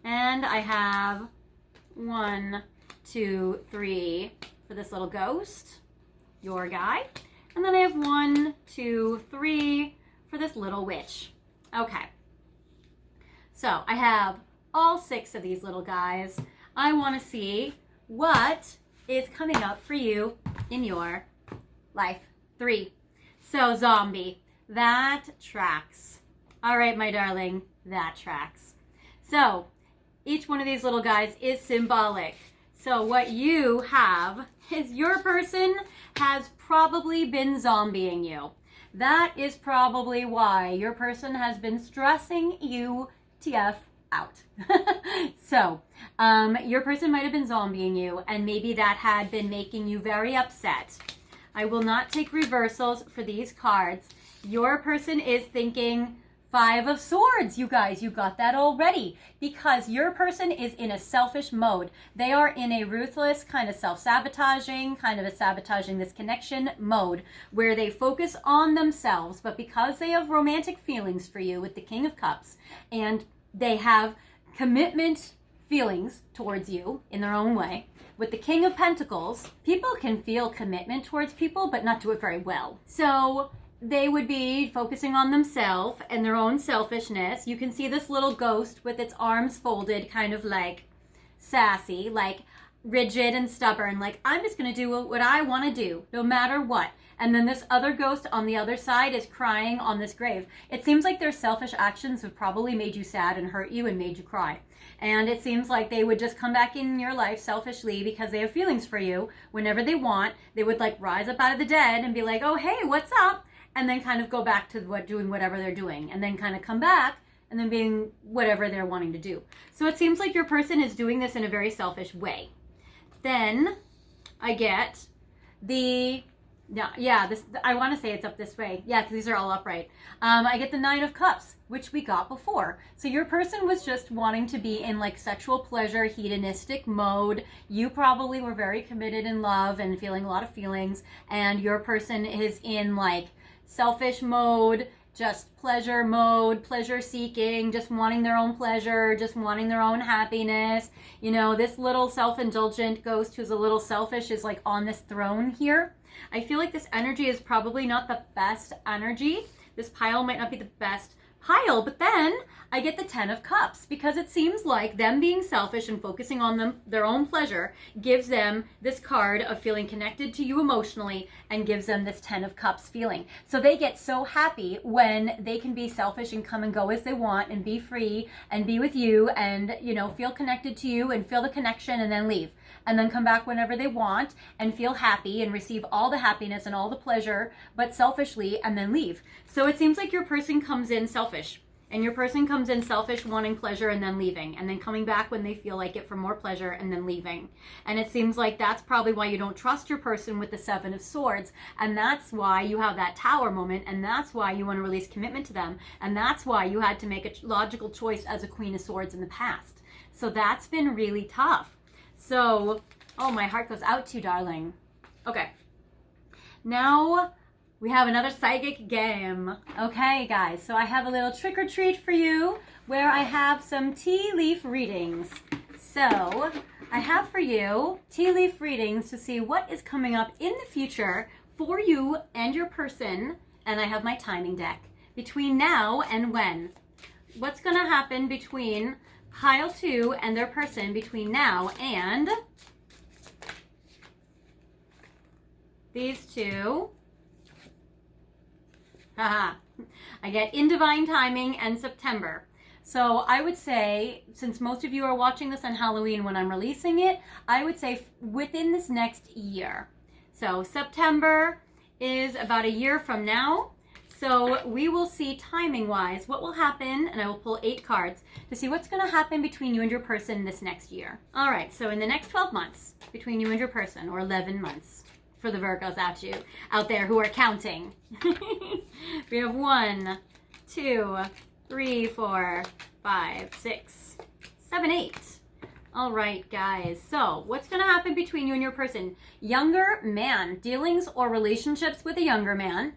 And I have 1, 2, 3 for this little ghost, your guy. And then I have 1, 2, 3 for this little witch. Okay. So I have all 6 of these little guys. I want to see what is coming up for you in your life. 3. So zombie, that tracks. All right, my darling, that tracks. So each one of these little guys is symbolic. So what you have is your person has probably been zombieing you. That is probably why your person has been stressing you TF out. So your person might have been zombieing you, and maybe that had been making you very upset. I will not take reversals for these cards. Your person is thinking 5 of Swords, you guys. You got that already, because your person is in a selfish mode. They are in a ruthless kind of self-sabotaging, kind of a sabotaging this connection mode, where they focus on themselves, but because they have romantic feelings for you with the King of Cups, and they have commitment feelings towards you in their own way. With the King of Pentacles, people can feel commitment towards people, but not do it very well. So they would be focusing on themselves and their own selfishness. You can see this little ghost with its arms folded, kind of like sassy, like rigid and stubborn, like I'm just going to do what I want to do, no matter what. And then this other ghost on the other side is crying on this grave. It seems like their selfish actions have probably made you sad and hurt you and made you cry. And it seems like they would just come back in your life selfishly because they have feelings for you. Whenever they want, they would like rise up out of the dead and be like, oh, hey, what's up? And then kind of go back to doing whatever they're doing, and then kind of come back and then being whatever they're wanting to do. So it seems like your person is doing this in a very selfish way. Then I get the, this, I want to say it's up this way. Yeah, because these are all upright. I get the 9 of Cups, which we got before. So your person was just wanting to be in like sexual pleasure, hedonistic mode. You probably were very committed in love and feeling a lot of feelings. And your person is in like selfish mode, just pleasure mode, pleasure seeking, just wanting their own pleasure, just wanting their own happiness. You know, this little self-indulgent ghost who's a little selfish is like on this throne here. I feel like this energy is probably not the best energy. This pile might not be the best pile, but then I get the 10 of Cups, because it seems like them being selfish and focusing on their own pleasure gives them this card of feeling connected to you emotionally and gives them this 10 of Cups feeling. So they get so happy when they can be selfish and come and go as they want and be free and be with you and, you know, feel connected to you and feel the connection and then leave. And then come back whenever they want and feel happy and receive all the happiness and all the pleasure, but selfishly, and then leave. So it seems like your person comes in selfish. And your person comes in selfish, wanting pleasure, and then leaving. And then coming back when they feel like it for more pleasure, and then leaving. And it seems like that's probably why you don't trust your person with the Seven of Swords. And that's why you have that Tower moment. And that's why you want to release commitment to them. And that's why you had to make a logical choice as a Queen of Swords in the past. So that's been really tough. So, oh, my heart goes out to you, darling. Okay. Now we have another psychic game. Okay, guys, so I have a little trick or treat for you where I have some tea leaf readings. So I have for you tea leaf readings to see what is coming up in the future for you and your person. And I have my timing deck between now and when. What's going to happen between pile 2 and their person between now and these two. Haha. I get in divine timing and September. So I would say, since most of you are watching this on Halloween when I'm releasing it, I would say within this next year. So September is about a year from now. So we will see timing-wise what will happen, and I will pull 8 cards to see what's going to happen between you and your person this next year. All right, so in the next 12 months between you and your person, or 11 months. For the Virgos out there who are counting. We have 1, 2, 3, 4, 5, 6, 7, 8. All right, guys. So what's going to happen between you and your person? Younger man, dealings or relationships with a younger man.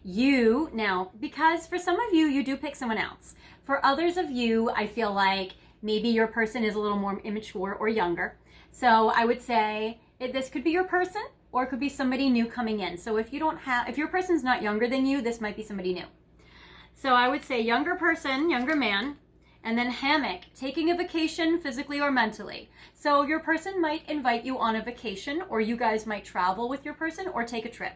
You, now, because for some of you, you do pick someone else. For others of you, I feel like maybe your person is a little more immature or younger. So I would say this could be your person, or it could be somebody new coming in. So if your person's not younger than you, this might be somebody new. So I would say younger person, younger man, and then hammock, taking a vacation physically or mentally. So your person might invite you on a vacation, or you guys might travel with your person or take a trip.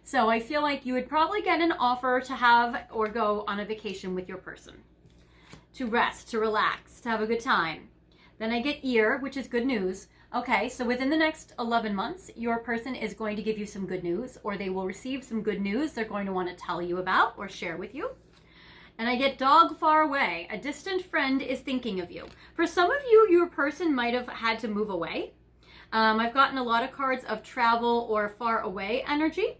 So I feel like you would probably get an offer to have or go on a vacation with your person. To rest, to relax, to have a good time. Then I get ear, which is good news. Okay, so within the next 11 months, your person is going to give you some good news, or they will receive some good news they're going to want to tell you about or share with you. And I get dog far away. A distant friend is thinking of you. For some of you, your person might have had to move away. I've gotten a lot of cards of travel or far away energy.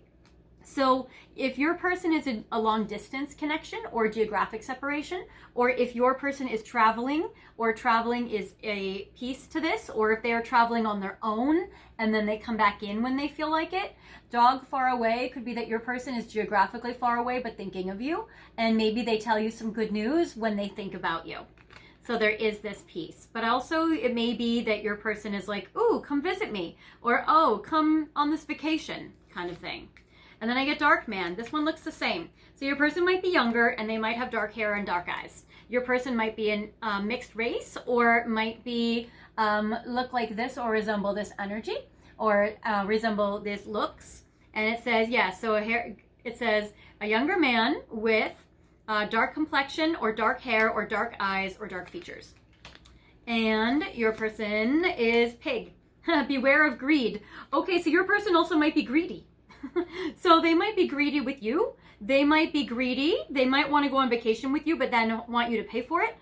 So if your person is a long distance connection or geographic separation, or if your person is traveling, or traveling is a piece to this, or if they are traveling on their own and then they come back in when they feel like it, dog far away could be that your person is geographically far away but thinking of you, and maybe they tell you some good news when they think about you. So there is this piece. But also it may be that your person is like, ooh, come visit me, or oh, come on this vacation kind of thing. And then I get dark man. This one looks the same. So your person might be younger and they might have dark hair and dark eyes. Your person might be in mixed race, or might be look like this or resemble this energy, or resemble this looks. And it says, yeah, so it says a younger man with dark complexion or dark hair or dark eyes or dark features. And your person is pig. Beware of greed. Okay, so your person also might be greedy. So they might be greedy with you. They might be greedy. They might want to go on vacation with you, but then want you to pay for it.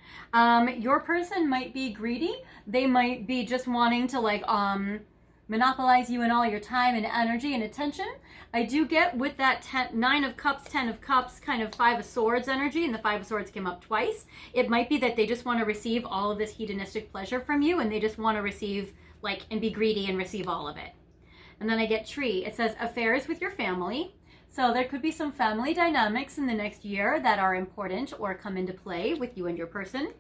Your person might be greedy. They might be just wanting to monopolize you and all your time and energy and attention. I do get with that 9 of Cups, 10 of Cups, kind of 5 of Swords energy, and the 5 of Swords came up twice. It might be that they just want to receive all of this hedonistic pleasure from you, and they just want to receive, and be greedy and receive all of it. And then I get tree. It says affairs with your family. So there could be some family dynamics in the next year that are important or come into play with you and your person,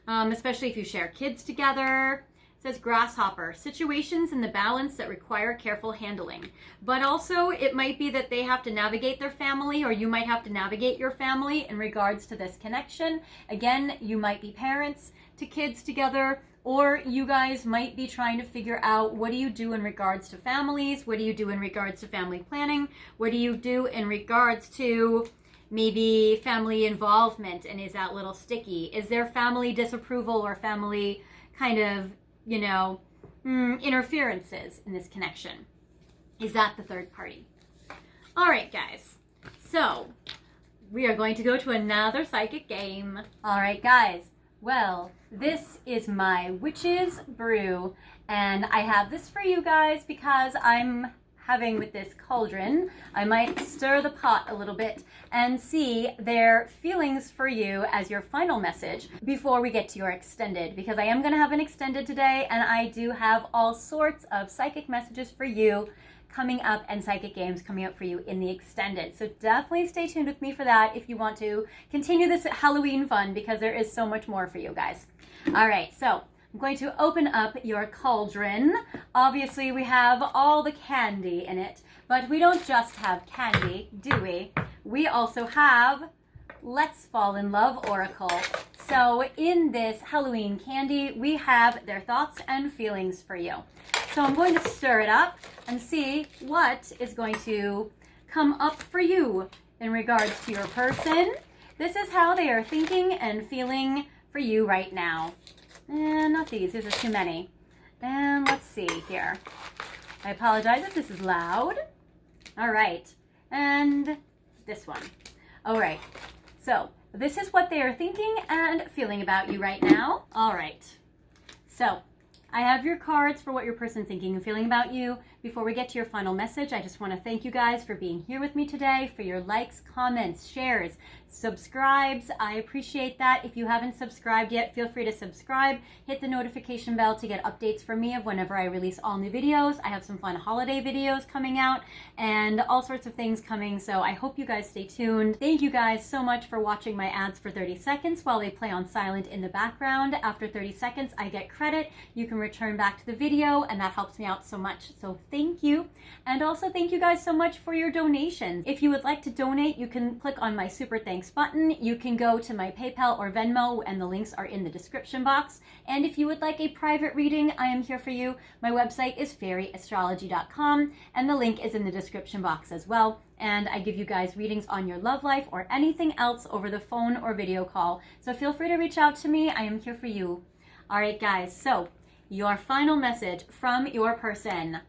especially if you share kids together. It says grasshopper, situations in the balance that require careful handling. But also it might be that they have to navigate their family, or you might have to navigate your family in regards to this connection. Again, you might be parents to kids together, or you guys might be trying to figure out, what do you do in regards to families? What do you do in regards to family planning? What do you do in regards to maybe family involvement? And is that a little sticky? Is there family disapproval or family kind of, interferences in this connection? Is that the third party? All right, guys. So we are going to go to another psychic game. All right, guys. Well, this is my witch's brew, and I have this for you guys because I'm having with this cauldron. I might stir the pot a little bit and see their feelings for you as your final message before we get to your extended, because I am going to have an extended today, and I do have all sorts of psychic messages for you coming up and psychic games coming up for you in the extended. So definitely stay tuned with me for that if you want to continue this Halloween fun, because there is so much more for you guys. All right, so I'm going to open up your cauldron. Obviously, we have all the candy in it, but we don't just have candy, do we? We also have Let's Fall in Love Oracle. So in this Halloween candy, we have their thoughts and feelings for you. So I'm going to stir it up and see what is going to come up for you in regards to your person. This is how they are thinking and feeling for you right now. And not these are too many. And let's see here. I apologize if this is loud. All right, and this one. All right, so this is what they are thinking and feeling about you right now. All right, so I have your cards for what your person's thinking and feeling about you. Before we get to your final message, I just want to thank you guys for being here with me today, for your likes, comments, shares, subscribes. I appreciate that. If you haven't subscribed yet, feel free to subscribe. Hit the notification bell to get updates from me of whenever I release all new videos. I have some fun holiday videos coming out and all sorts of things coming, so I hope you guys stay tuned. Thank you guys so much for watching my ads for 30 seconds while they play on silent in the background. After 30 seconds, I get credit. You can return back to the video, and that helps me out so much, so thank you. And also thank you guys so much for your donations. If you would like to donate, you can click on my super thanks button. You can go to my PayPal or Venmo, and the links are in the description box. And if you would like a private reading, I am here for you. My website is fairyastrology.com, and the link is in the description box as well. And I give you guys readings on your love life or anything else over the phone or video call. So feel free to reach out to me. I am here for you. All right, guys, so your final message from your person.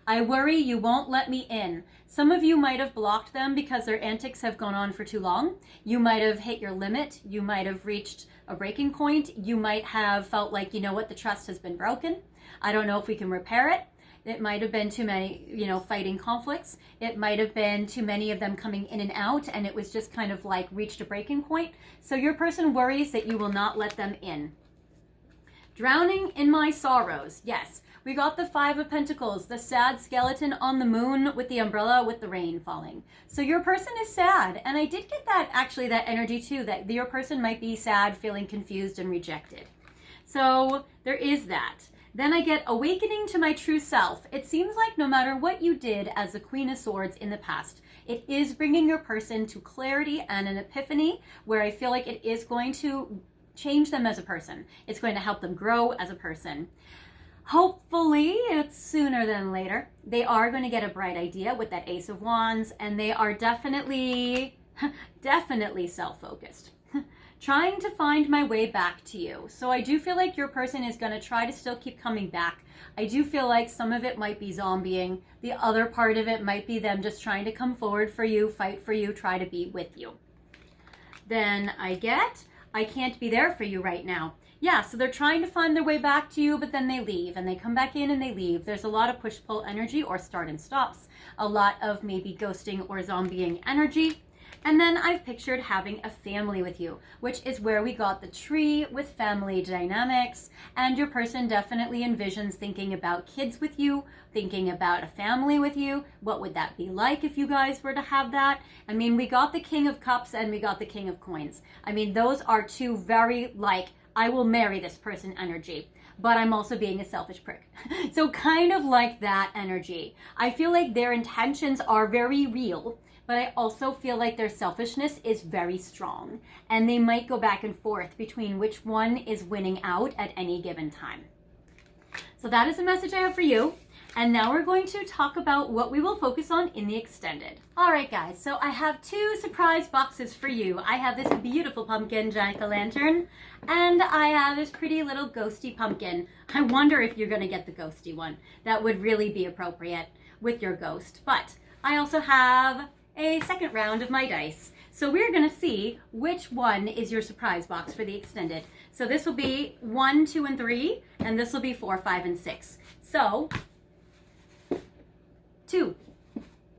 I worry you won't let me in. Some of you might have blocked them because their antics have gone on for too long. You might have hit your limit. You might have reached a breaking point. You might have felt like, you know what, the trust has been broken. I don't know if we can repair it. It might have been too many, fighting conflicts. It might have been too many of them coming in and out, and it was just kind of like reached a breaking point. So your person worries that you will not let them in. Drowning in my sorrows. Yes, we got the Five of Pentacles, the sad skeleton on the moon with the umbrella with the rain falling. So your person is sad. And I did get that energy too, that your person might be sad, feeling confused and rejected. So there is that. Then I get awakening to my true self. It seems like no matter what you did as the Queen of Swords in the past, it is bringing your person to clarity and an epiphany where I feel like it is going to change them as a person. It's going to help them grow as a person. Hopefully, it's sooner than later. They are going to get a bright idea with that Ace of Wands, and they are definitely self-focused. Trying to find my way back to you. So I do feel like your person is going to try to still keep coming back. I do feel like some of it might be zombieing. The other part of it might be them just trying to come forward for you, fight for you, try to be with you. Then I can't be there for you right now. Yeah, so they're trying to find their way back to you, but then they leave and they come back in and they leave. There's a lot of push-pull energy or start and stops. A lot of maybe ghosting or zombieing energy. And then I've pictured having a family with you, which is where we got the tree with family dynamics. And your person definitely envisions thinking about kids with you, thinking about a family with you. What would that be like if you guys were to have that? I mean, we got the King of Cups and we got the King of Coins. I mean, those are two very I will marry this person energy, but I'm also being a selfish prick. So kind of like that energy. I feel like their intentions are very real, but I also feel like their selfishness is very strong, and they might go back and forth between which one is winning out at any given time. So that is the message I have for you. And now we're going to talk about what we will focus on in the extended. All right, guys, so I have two surprise boxes for you. I have this beautiful pumpkin jack-o'-lantern, and I have this pretty little ghosty pumpkin. I wonder if you're going to get the ghosty one. That would really be appropriate with your ghost. But I also have a second round of my dice. So we're gonna see which one is your surprise box for the extended. So this will be 1, 2, and 3, and this will be 4, 5, and 6. So 2,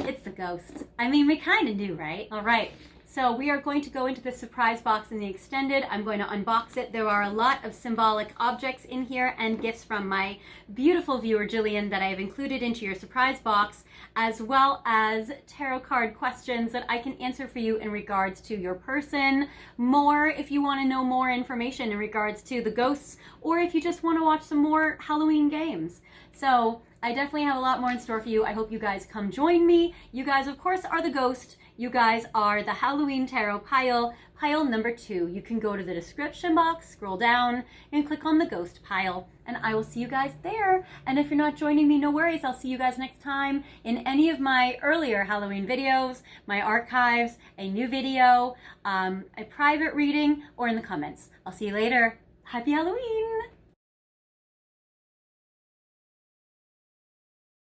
it's the ghost. I mean, we kind of knew, right? All right. So we are going to go into the surprise box in the extended. I'm going to unbox it. There are a lot of symbolic objects in here and gifts from my beautiful viewer, Jillian, that I have included into your surprise box, as well as tarot card questions that I can answer for you in regards to your person. More if you want to know more information in regards to the ghosts, or if you just want to watch some more Halloween games. So I definitely have a lot more in store for you. I hope you guys come join me. You guys, of course, are the ghost. You guys are the Halloween Tarot pile number 2. You can go to the description box, scroll down, and click on the ghost pile, and I will see you guys there. And if you're not joining me, no worries. I'll see you guys next time in any of my earlier Halloween videos, my archives, a new video, a private reading, or in the comments. I'll see you later. Happy Halloween!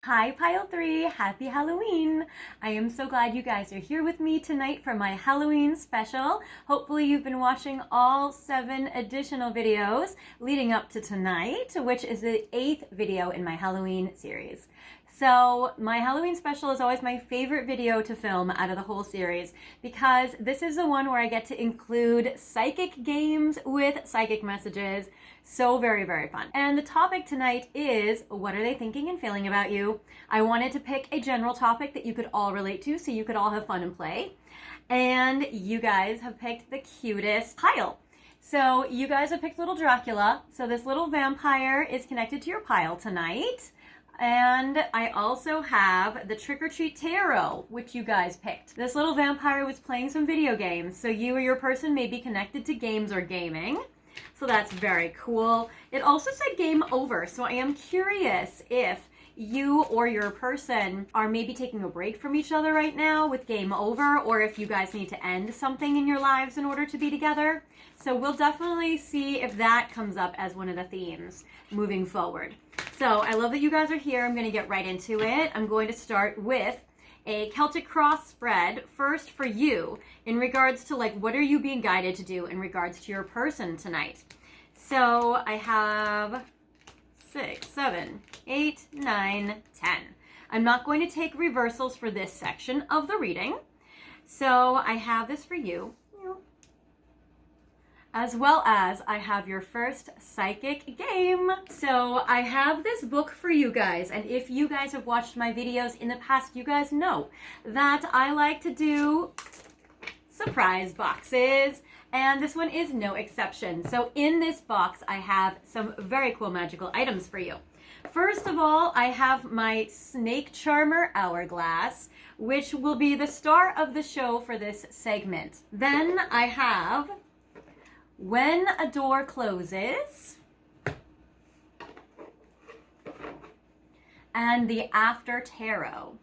Hi Pile 3, happy Halloween! I am so glad you guys are here with me tonight for my Halloween special. Hopefully you've been watching all 7 additional videos leading up to tonight, which is the 8th video in my Halloween series. So my Halloween special is always my favorite video to film out of the whole series, because this is the one where I get to include psychic games with psychic messages. So very, very fun. And the topic tonight is, what are they thinking and feeling about you? I wanted to pick a general topic that you could all relate to, so you could all have fun and play. And you guys have picked the cutest pile. So you guys have picked little Dracula. So this little vampire is connected to your pile tonight. And I also have the Trick or Treat Tarot, which you guys picked. This little vampire was playing some video games, so you or your person may be connected to games or gaming. So that's very cool. It also said game over, so I am curious if you or your person are maybe taking a break from each other right now with game over, or if you guys need to end something in your lives in order to be together. So we'll definitely see if that comes up as one of the themes moving forward. So I love that you guys are here. I'm going to get right into it. I'm going to start with a Celtic Cross spread first for you in regards to, like, what are you being guided to do in regards to your person tonight. So I have 6, 7, 8, 9, 10. I'm not going to take reversals for this section of the reading. So I have this for you, as well as I have your first psychic game. So I have this book for you guys, and if you guys have watched my videos in the past, you guys know that I like to do surprise boxes, and this one is no exception. So in this box, I have some very cool magical items for you. First of all, I have my Snake Charmer Hourglass, which will be the star of the show for this segment. Then I have When a Door Closes, and the After Tarot.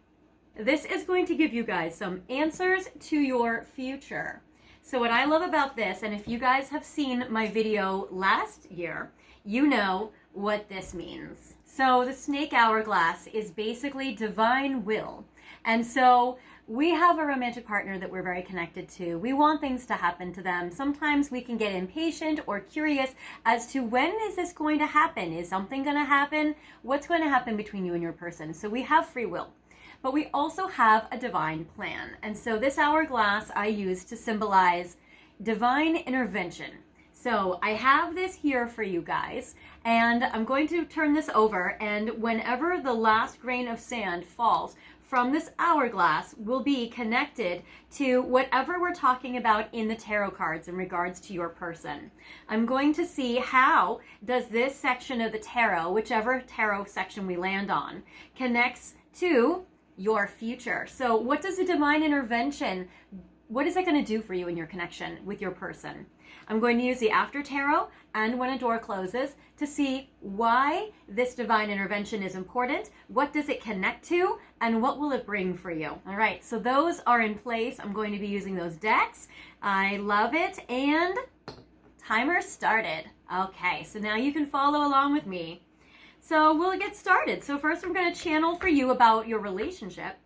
This is going to give you guys some answers to your future. So what I love about this, and if you guys have seen my video last year, you know what this means. So the Snake Hourglass is basically divine will. And so we have a romantic partner that we're very connected to. We want things to happen to them. Sometimes we can get impatient or curious as to, when is this going to happen? Is something going to happen? What's going to happen between you and your person? So we have free will, but we also have a divine plan. And so this hourglass I use to symbolize divine intervention. So I have this here for you guys, and I'm going to turn this over, and whenever the last grain of sand falls from this hourglass will be connected to whatever we're talking about in the tarot cards in regards to your person. I'm going to see how does this section of the tarot, whichever tarot section we land on, connects to your future. So what does the divine intervention, what is it going to do for you in your connection with your person? I'm going to use the After Tarot and When a Door Closes to see why this divine intervention is important, what does it connect to, and what will it bring for you. All right, so those are in place. I'm going to be using those decks. I love it, and timer started. Okay, so now you can follow along with me. So we'll get started. So first I'm going to channel for you about your relationship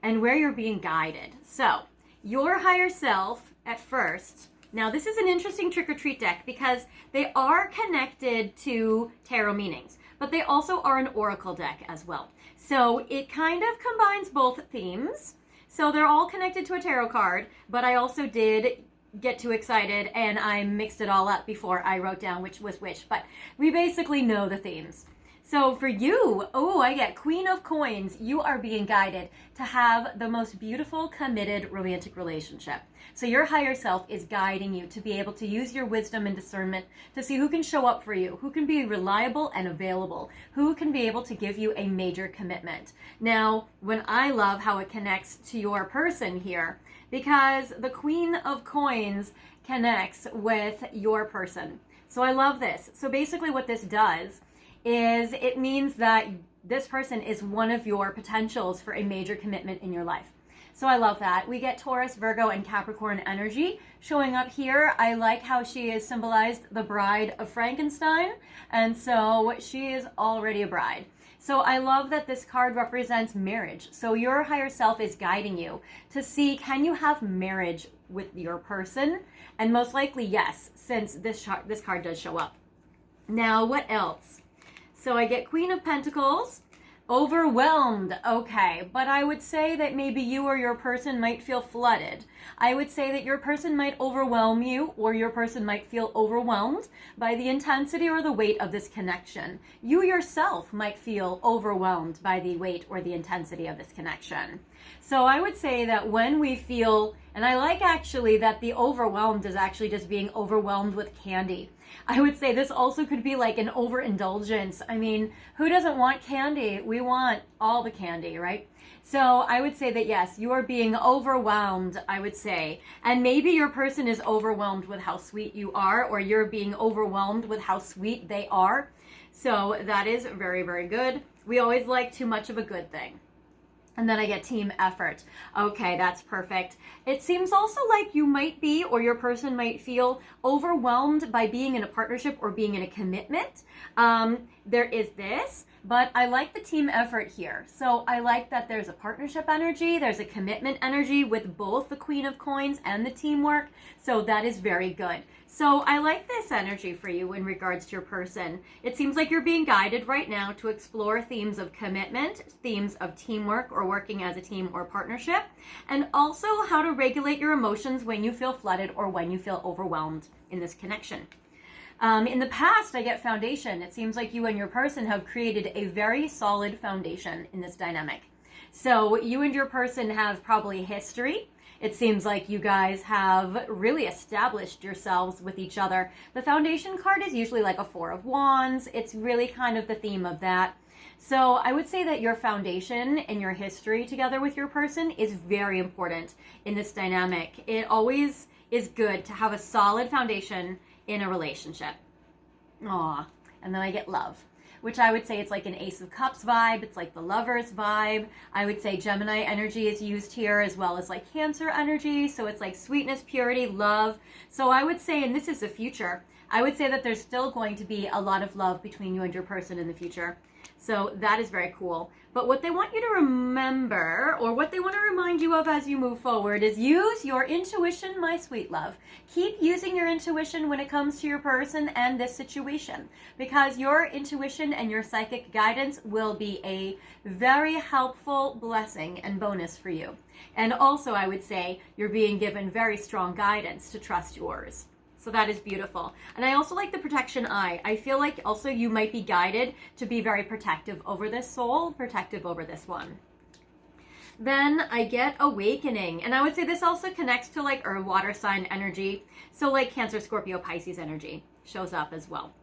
and where you're being guided. So your higher self at first. Now, this is an interesting trick-or-treat deck because they are connected to tarot meanings, but they also are an oracle deck as well. So it kind of combines both themes. So they're all connected to a tarot card, but I also did get too excited and I mixed it all up before I wrote down which was which, but we basically know the themes. So for you, I get Queen of Coins. You are being guided to have the most beautiful, committed romantic relationship. So your higher self is guiding you to be able to use your wisdom and discernment to see who can show up for you, who can be reliable and available, who can be able to give you a major commitment. Now, when I love how it connects to your person here, because the Queen of Coins connects with your person. So I love this. So basically what this does is it means that this person is one of your potentials for a major commitment in your life. So I love that. We get Taurus, Virgo, and Capricorn energy showing up here. I like how she is symbolized the bride of Frankenstein, and so she is already a bride. So I love that this card represents marriage. So your higher self is guiding you to see, can you have marriage with your person? And most likely, yes, since this card does show up. Now, what else? So I get Queen of Pentacles, overwhelmed. Okay, but I would say that maybe you or your person might feel flooded. I would say that your person might overwhelm you, or your person might feel overwhelmed by the intensity or the weight of this connection. You yourself might feel overwhelmed by the weight or the intensity of this connection. So I would say that when we feel, and I like actually that the overwhelmed is actually just being overwhelmed with candy. I would say this also could be like an overindulgence. I mean, who doesn't want candy? We want all the candy, right? So I would say that yes, you are being overwhelmed, I would say. And maybe your person is overwhelmed with how sweet you are, or you're being overwhelmed with how sweet they are. So that is very, very good. We always like too much of a good thing. And then I get team effort. Okay, that's perfect. It seems also like you might be, or your person might feel overwhelmed by being in a partnership or being in a commitment. There is this, but I like the team effort here. So I like that there's a partnership energy, there's a commitment energy with both the Queen of Coins and the teamwork. So that is very good. So I like this energy for you in regards to your person. It seems like you're being guided right now to explore themes of commitment, themes of teamwork or working as a team or partnership, and also how to regulate your emotions when you feel flooded or when you feel overwhelmed in this connection. In the past, I get foundation. It seems like you and your person have created a very solid foundation in this dynamic. So you and your person have probably history. It seems like you guys have really established yourselves with each other. The foundation card is usually like a Four of Wands. It's really kind of the theme of that. So I would say that your foundation and your history together with your person is very important in this dynamic. It always is good to have a solid foundation in a relationship. Aw, and then I get love, which I would say it's like an Ace of Cups vibe. It's like the Lovers vibe. I would say Gemini energy is used here as well as like Cancer energy. So it's like sweetness, purity, love. So I would say, and this is the future, I would say that there's still going to be a lot of love between you and your person in the future. So that is very cool. But what they want you to remember, or what they want to remind you of as you move forward, is use your intuition, my sweet love. Keep using your intuition when it comes to your person and this situation, because your intuition and your psychic guidance will be a very helpful blessing and bonus for you. And also, I would say you're being given very strong guidance to trust yours. So that is beautiful. And I also like the protection eye. I feel like also you might be guided to be very protective over this soul, protective over this one. Then I get awakening. And I would say this also connects to like Earth, water sign energy. So like Cancer, Scorpio, Pisces energy shows up as well.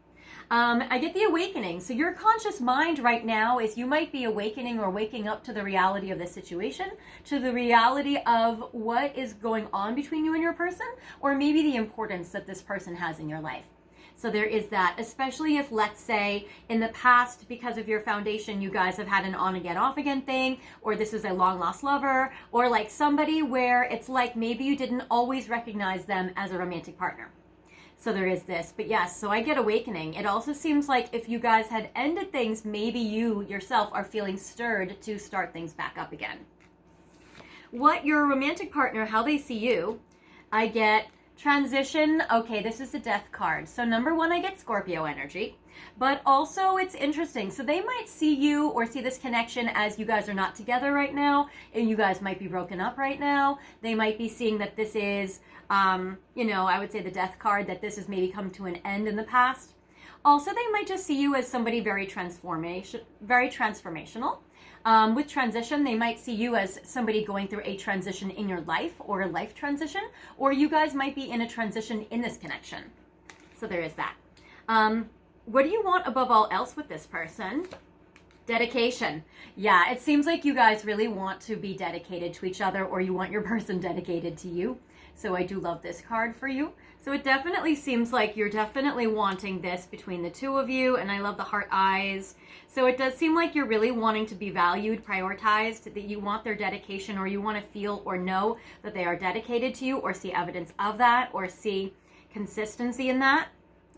I get the awakening. So your conscious mind right now is you might be awakening or waking up to the reality of the situation, to the reality of what is going on between you and your person, or maybe the importance that this person has in your life. So there is that, especially if, let's say, in the past, because of your foundation, you guys have had an on again, off again thing, or this is a long lost lover, or like somebody where it's like maybe you didn't always recognize them as a romantic partner. So there is this, but yes, so I get awakening. It also seems like if you guys had ended things, maybe you yourself are feeling stirred to start things back up again. what your romantic partner, how they see you. I get transition. Okay, this is the death card. So number one, I get Scorpio energy, but also it's interesting. So they might see you or see this connection as you guys are not together right now, and you guys might be broken up right now. They might be seeing that this is, I would say the death card, that this has maybe come to an end in the past. Also, they might just see you as somebody very transformational. With transition, they might see you as somebody going through a transition in your life or a life transition, or you guys might be in a transition in this connection. So there is that. What do you want above all else with this person? Dedication. Yeah, it seems like you guys really want to be dedicated to each other, or you want your person dedicated to you. So I do love this card for you. So it definitely seems like you're definitely wanting this between the two of you, and I love the heart eyes. So it does seem like you're really wanting to be valued, prioritized, that you want their dedication, or you want to feel or know that they are dedicated to you, or see evidence of that, or see consistency in that.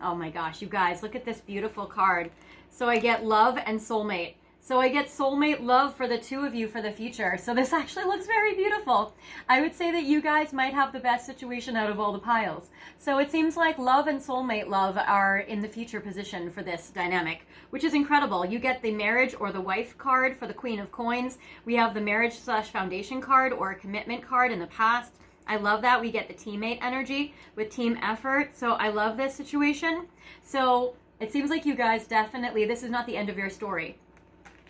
Oh my gosh, you guys, look at this beautiful card. So I get love and soulmate. So I get soulmate love for the two of you for the future. So this actually looks very beautiful. I would say that you guys might have the best situation out of all the piles. So it seems like love and soulmate love are in the future position for this dynamic, which is incredible. You get the marriage or the wife card for the Queen of Coins. We have the marriage/foundation card or a commitment card in the past. I love that. We get the teammate energy with team effort. So I love this situation. So it seems like you guys definitely, this is not the end of your story.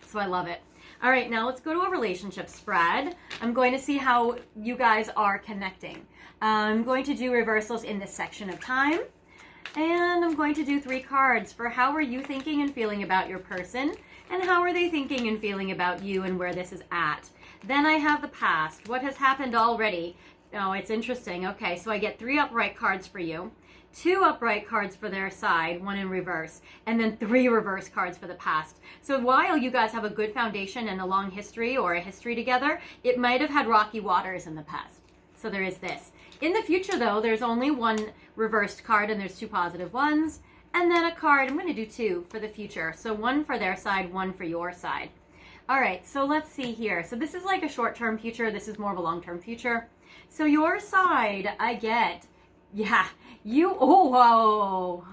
So I love it. All right, now let's go to a relationship spread. I'm going to see how you guys are connecting. I'm going to do reversals in this section of time. And I'm going to do 3 cards for how are you thinking and feeling about your person, and how are they thinking and feeling about you and where this is at. Then I have the past. What has happened already? Oh, it's interesting. Okay, so I get 3 upright cards for you. 2 upright cards for their side, 1 in reverse, and then 3 reverse cards for the past. So while you guys have a good foundation and a long history or a history together, it might have had rocky waters in the past. So there is this. In the future, though, there's only 1 reversed card and there's 2 positive ones. And then a card, I'm going to do 2 for the future. So 1 for their side, 1 for your side. All right, so let's see here. So this is like a short-term future. This is more of a long-term future. So your side, I get... Yeah, whoa.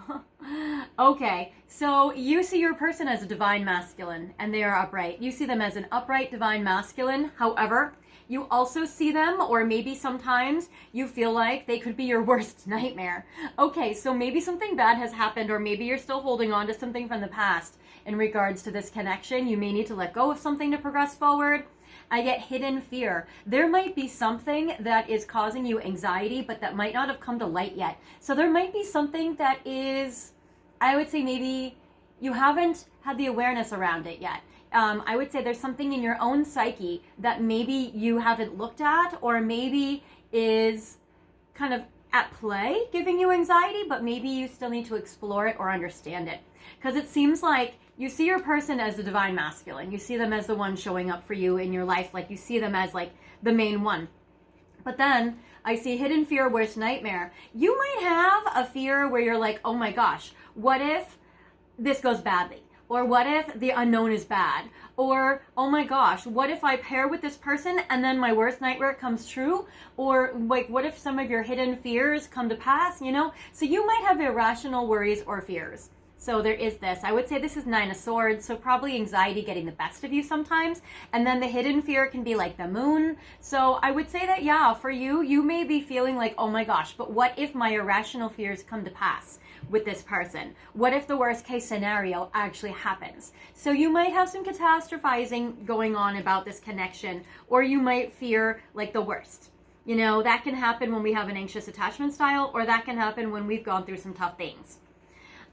Okay, so you see your person as a divine masculine and they are upright. You see them as an upright divine masculine. However, you also see them, or maybe sometimes you feel like they could be your worst nightmare. Okay, so maybe something bad has happened, or maybe you're still holding on to something from the past in regards to this connection. You may need to let go of something to progress forward. I get hidden fear. There might be something that is causing you anxiety, but that might not have come to light yet. So there might be something that is, I would say maybe you haven't had the awareness around it yet. I would say there's something in your own psyche that maybe you haven't looked at, or maybe is kind of at play giving you anxiety, but maybe you still need to explore it or understand it. Because it seems like you see your person as the divine masculine. You see them as the one showing up for you in your life. Like you see them as like the main one. But then I see hidden fear, worst nightmare. You might have a fear where you're like, oh my gosh, what if this goes badly? Or what if the unknown is bad? Or, oh my gosh, what if I pair with this person and then my worst nightmare comes true? Or like, what if some of your hidden fears come to pass, you know? So you might have irrational worries or fears. So there is this. I would say this is 9 of Swords, so probably anxiety getting the best of you sometimes. And then the hidden fear can be like the moon. So I would say that, yeah, for you, you may be feeling like, oh my gosh, but what if my irrational fears come to pass with this person? What if the worst case scenario actually happens? So you might have some catastrophizing going on about this connection, or you might fear like the worst. You know, that can happen when we have an anxious attachment style, or that can happen when we've gone through some tough things.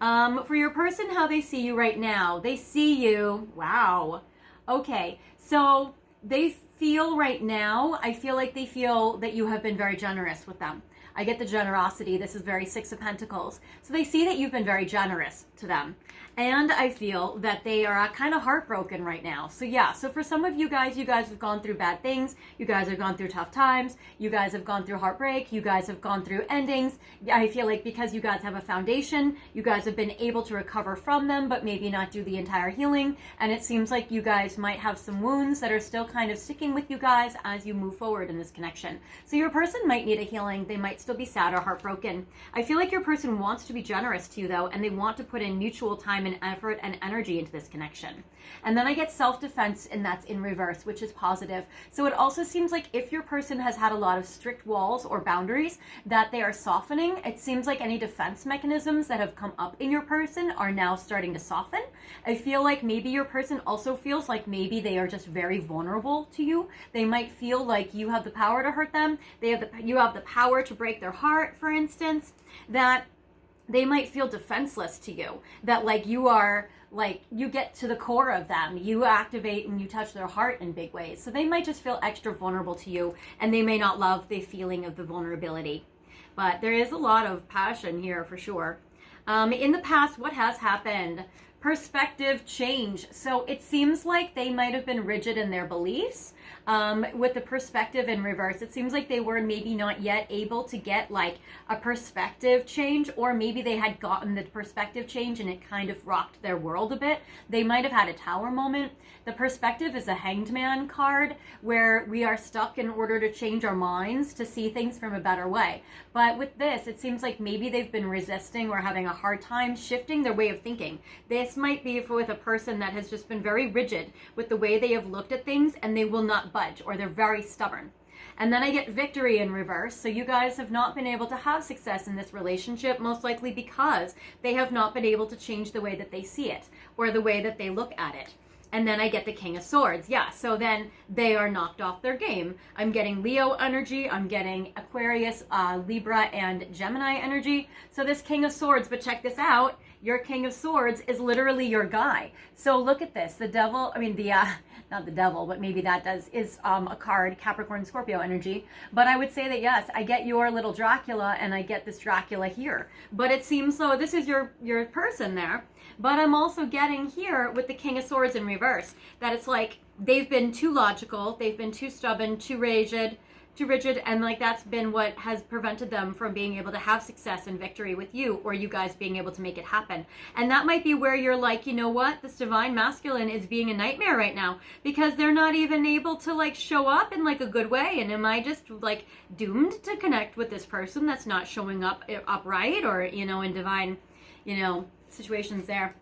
For your person, how they see you right now, they see you, wow. Okay, so they feel right now, I feel like they feel that you have been very generous with them. I get the generosity. This is very Six of Pentacles. So they see that you've been very generous to them. And I feel that they are kind of heartbroken right now. So yeah, so for some of you guys have gone through bad things. You guys have gone through tough times. You guys have gone through heartbreak. You guys have gone through endings. I feel like because you guys have a foundation, you guys have been able to recover from them, but maybe not do the entire healing. And it seems like you guys might have some wounds that are still kind of sticking with you guys as you move forward in this connection. So your person might need a healing. They might still be sad or heartbroken. I feel like your person wants to be generous to you though, and they want to put in mutual time and effort and energy into this connection. And then I get self-defense, and that's in reverse, which is positive. So it also seems like if your person has had a lot of strict walls or boundaries that they are softening, it seems like any defense mechanisms that have come up in your person are now starting to soften. I feel like maybe your person also feels like maybe they are just very vulnerable to you. They might feel like you have the power to hurt them. You have the power to break their heart, for instance, that they might feel defenseless to you, that like you are like, you get to the core of them, you activate and you touch their heart in big ways. So they might just feel extra vulnerable to you, and they may not love the feeling of the vulnerability. But there is a lot of passion here for sure. In the past, what has happened? Perspective change. So it seems like they might have been rigid in their beliefs. With the perspective in reverse, it seems like they were maybe not yet able to get like a perspective change, or maybe they had gotten the perspective change and it kind of rocked their world a bit. They might have had a tower moment. The perspective is a Hanged Man card, where we are stuck in order to change our minds to see things from a better way. But with this, it seems like maybe they've been resisting or having a hard time shifting their way of thinking. This might be with a person that has just been very rigid with the way they have looked at things, and they will not budge, or they're very stubborn. And then I get victory in reverse. So you guys have not been able to have success in this relationship, most likely because they have not been able to change the way that they see it or the way that they look at it. And then I get the King of Swords. Yeah, so then they are knocked off their game. I'm getting Leo energy. I'm getting Aquarius, Libra, and Gemini energy. So this King of Swords, but check this out. Your King of Swords is literally your guy. So look at this. The devil, not the devil, but maybe that is a card, Capricorn, Scorpio energy. But I would say that yes, I get your little Dracula, and I get this Dracula here. But it seems so this is your person there. But I'm also getting here with the King of Swords in reverse, that it's like they've been too logical, they've been too stubborn, too rigid, and like that's been what has prevented them from being able to have success and victory with you, or you guys being able to make it happen. And that might be where you're like, you know what, this divine masculine is being a nightmare right now, because they're not even able to like show up in like a good way. And am I just like doomed to connect with this person that's not showing up upright, or in divine situations there?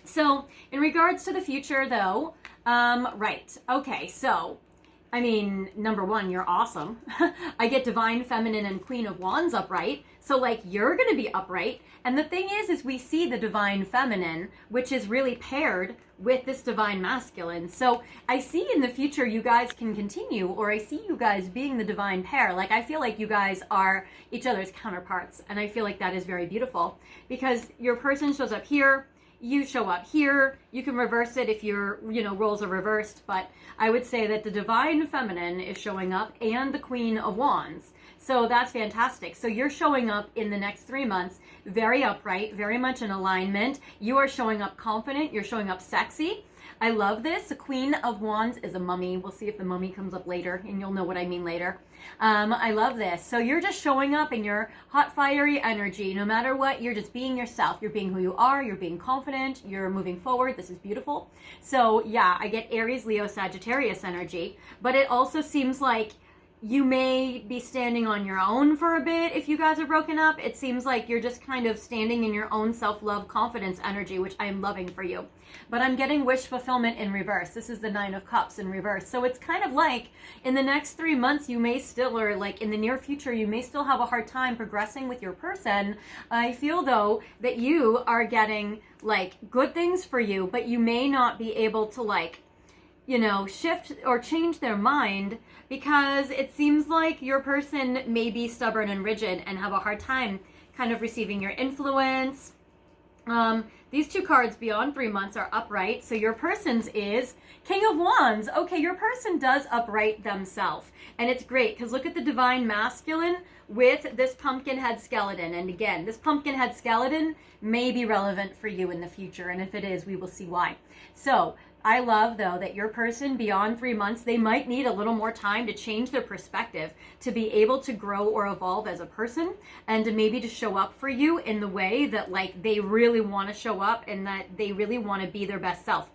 So in regards to the future though, right, okay, so number one, you're awesome. I get Divine Feminine and Queen of Wands upright. So like you're going to be upright. And the thing is we see the Divine Feminine, which is really paired with this Divine Masculine. So I see in the future you guys can continue, or I see you guys being the divine pair. Like I feel like you guys are each other's counterparts. And I feel like that is very beautiful, because your person shows up here, you show up here. You can reverse it if your roles are reversed, but I would say that the Divine Feminine is showing up, and the Queen of Wands. So that's fantastic. So you're showing up in the next 3 months very upright, very much in alignment. You are showing up confident. You're showing up sexy. I love this. The Queen of Wands is a mummy. We'll see if the mummy comes up later, and you'll know what I mean later. I love this. So you're just showing up in your hot, fiery energy. No matter what, you're just being yourself. You're being who you are. You're being confident. You're moving forward. This is beautiful. So yeah, I get Aries, Leo, Sagittarius energy, but it also seems like you may be standing on your own for a bit if you guys are broken up. It seems like you're just kind of standing in your own self-love, confidence energy, which I am loving for you. But I'm getting wish fulfillment in reverse. This is the Nine of Cups in reverse. So it's kind of like in the next 3 months, you may still, or like in the near future, you may still have a hard time progressing with your person. I feel though that you are getting like good things for you, but you may not be able to like, shift or change their mind, because it seems like your person may be stubborn and rigid and have a hard time kind of receiving your influence. These two cards beyond 3 months are upright. So your person's is King of Wands. Okay, your person does upright themselves. And it's great because look at the divine masculine with this pumpkin head skeleton. And again, this pumpkin head skeleton may be relevant for you in the future. And if it is, we will see why. So I love, though, that your person beyond 3 months, they might need a little more time to change their perspective, to be able to grow or evolve as a person, and to maybe to show up for you in the way that like they really want to show up and that they really want to be their best self.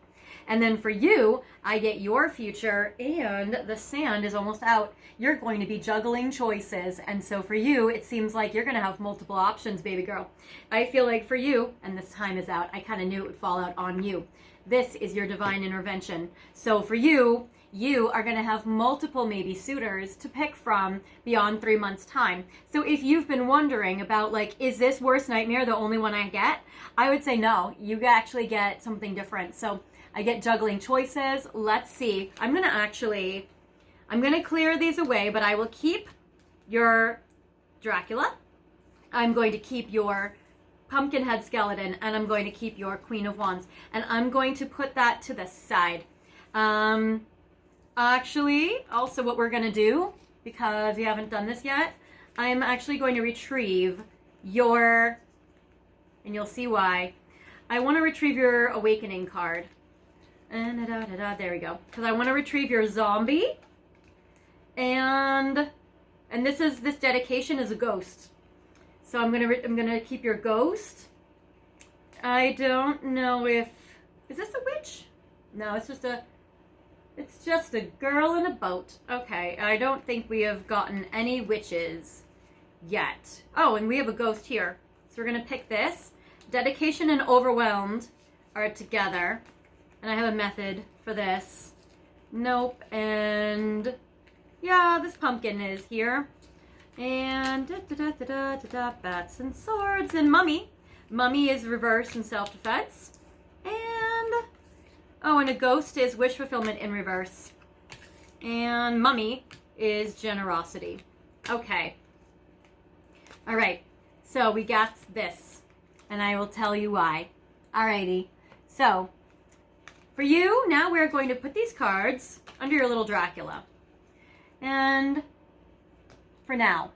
And then for you, I get your future, and the sand is almost out. You're going to be juggling choices. And so for you, it seems like you're going to have multiple options, baby girl. I feel like for you, and this time is out, I kind of knew it would fall out on you. This is your divine intervention. So for you, you are going to have multiple maybe suitors to pick from beyond 3 months time. So if you've been wondering about like, is this worst nightmare the only one I get? I would say no, you actually get something different. So I get juggling choices. Let's see. I'm going to clear these away, but I will keep your Dracula. I'm going to keep your Pumpkinhead skeleton, and I'm going to keep your Queen of Wands, and I'm going to put that to the side. Actually, also what we're going to do, because we haven't done this yet, I'm actually going to retrieve your, and you'll see why, I want to retrieve your Awakening card. And there we go. Because I want to retrieve your zombie, and this dedication is a ghost. So I'm gonna keep your ghost. I don't know if, is this a witch? No, it's just a girl in a boat. Okay, I don't think we have gotten any witches yet. Oh, and we have a ghost here. So we're gonna pick this. Dedication and Overwhelmed are together. And I have a method for this. Nope, and yeah, this pumpkin is here. And bats and swords and mummy. Mummy is reverse and self-defense. And oh, and a ghost is wish fulfillment in reverse. And mummy is generosity. Okay. All right. So we got this, and I will tell you why. Alrighty. So for you, now we're going to put these cards under your little Dracula. And for now.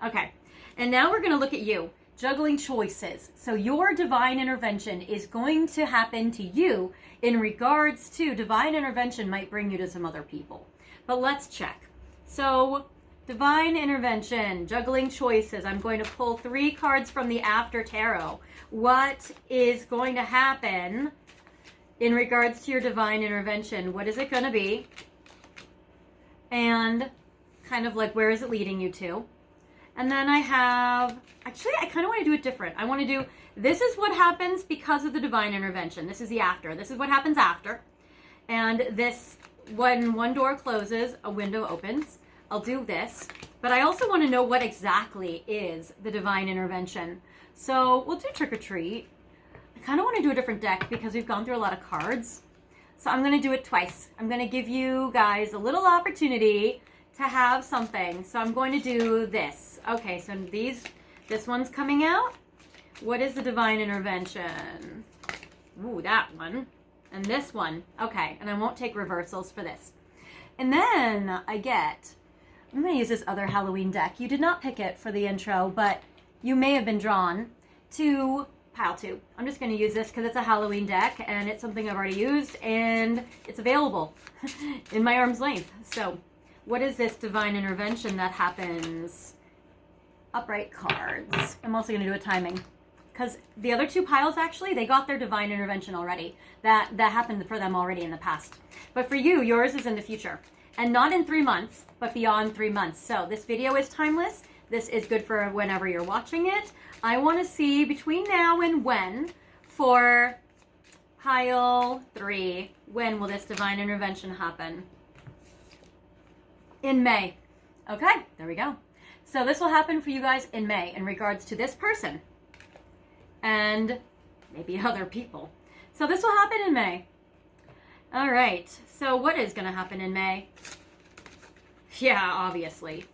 Okay. And now we're going to look at you. Juggling choices. So your divine intervention is going to happen to you in regards to divine intervention might bring you to some other people. But let's check. So divine intervention, juggling choices. I'm going to pull 3 cards from the After Tarot. What is going to happen in regards to your divine intervention? What is it going to be? And kind of like, where is it leading you to? And then I have, actually, I kind of want to do it different. I want to do, this is what happens because of the divine intervention. This is the after. This is what happens after. And this, when one door closes, a window opens. I'll do this. But I also want to know what exactly is the divine intervention. So we'll do Trick or Treat. I kind of want to do a different deck because we've gone through a lot of cards. So I'm going to do it twice. I'm going to give you guys a little opportunity to have something. So I'm going to do this. Okay, so this one's coming out. What is the divine intervention? Ooh, that one. And this one. Okay, and I won't take reversals for this. And then I'm going to use this other Halloween deck. You did not pick it for the intro, but you may have been drawn to pile 2. I'm just going to use this because it's a Halloween deck and it's something I've already used and it's available in my arm's length. So what is this divine intervention that happens? Upright cards. I'm also going to do a timing because the other 2 piles, actually, they got their divine intervention already. That happened for them already in the past. But for you, yours is in the future. And not in 3 months, but beyond 3 months. So this video is timeless. This is good for whenever you're watching it. I want to see between now and when for pile 3, when will this divine intervention happen? In May. Okay, there we go. So this will happen for you guys in May in regards to this person and maybe other people. So this will happen in May. All right. So what is going to happen in May? Yeah, obviously.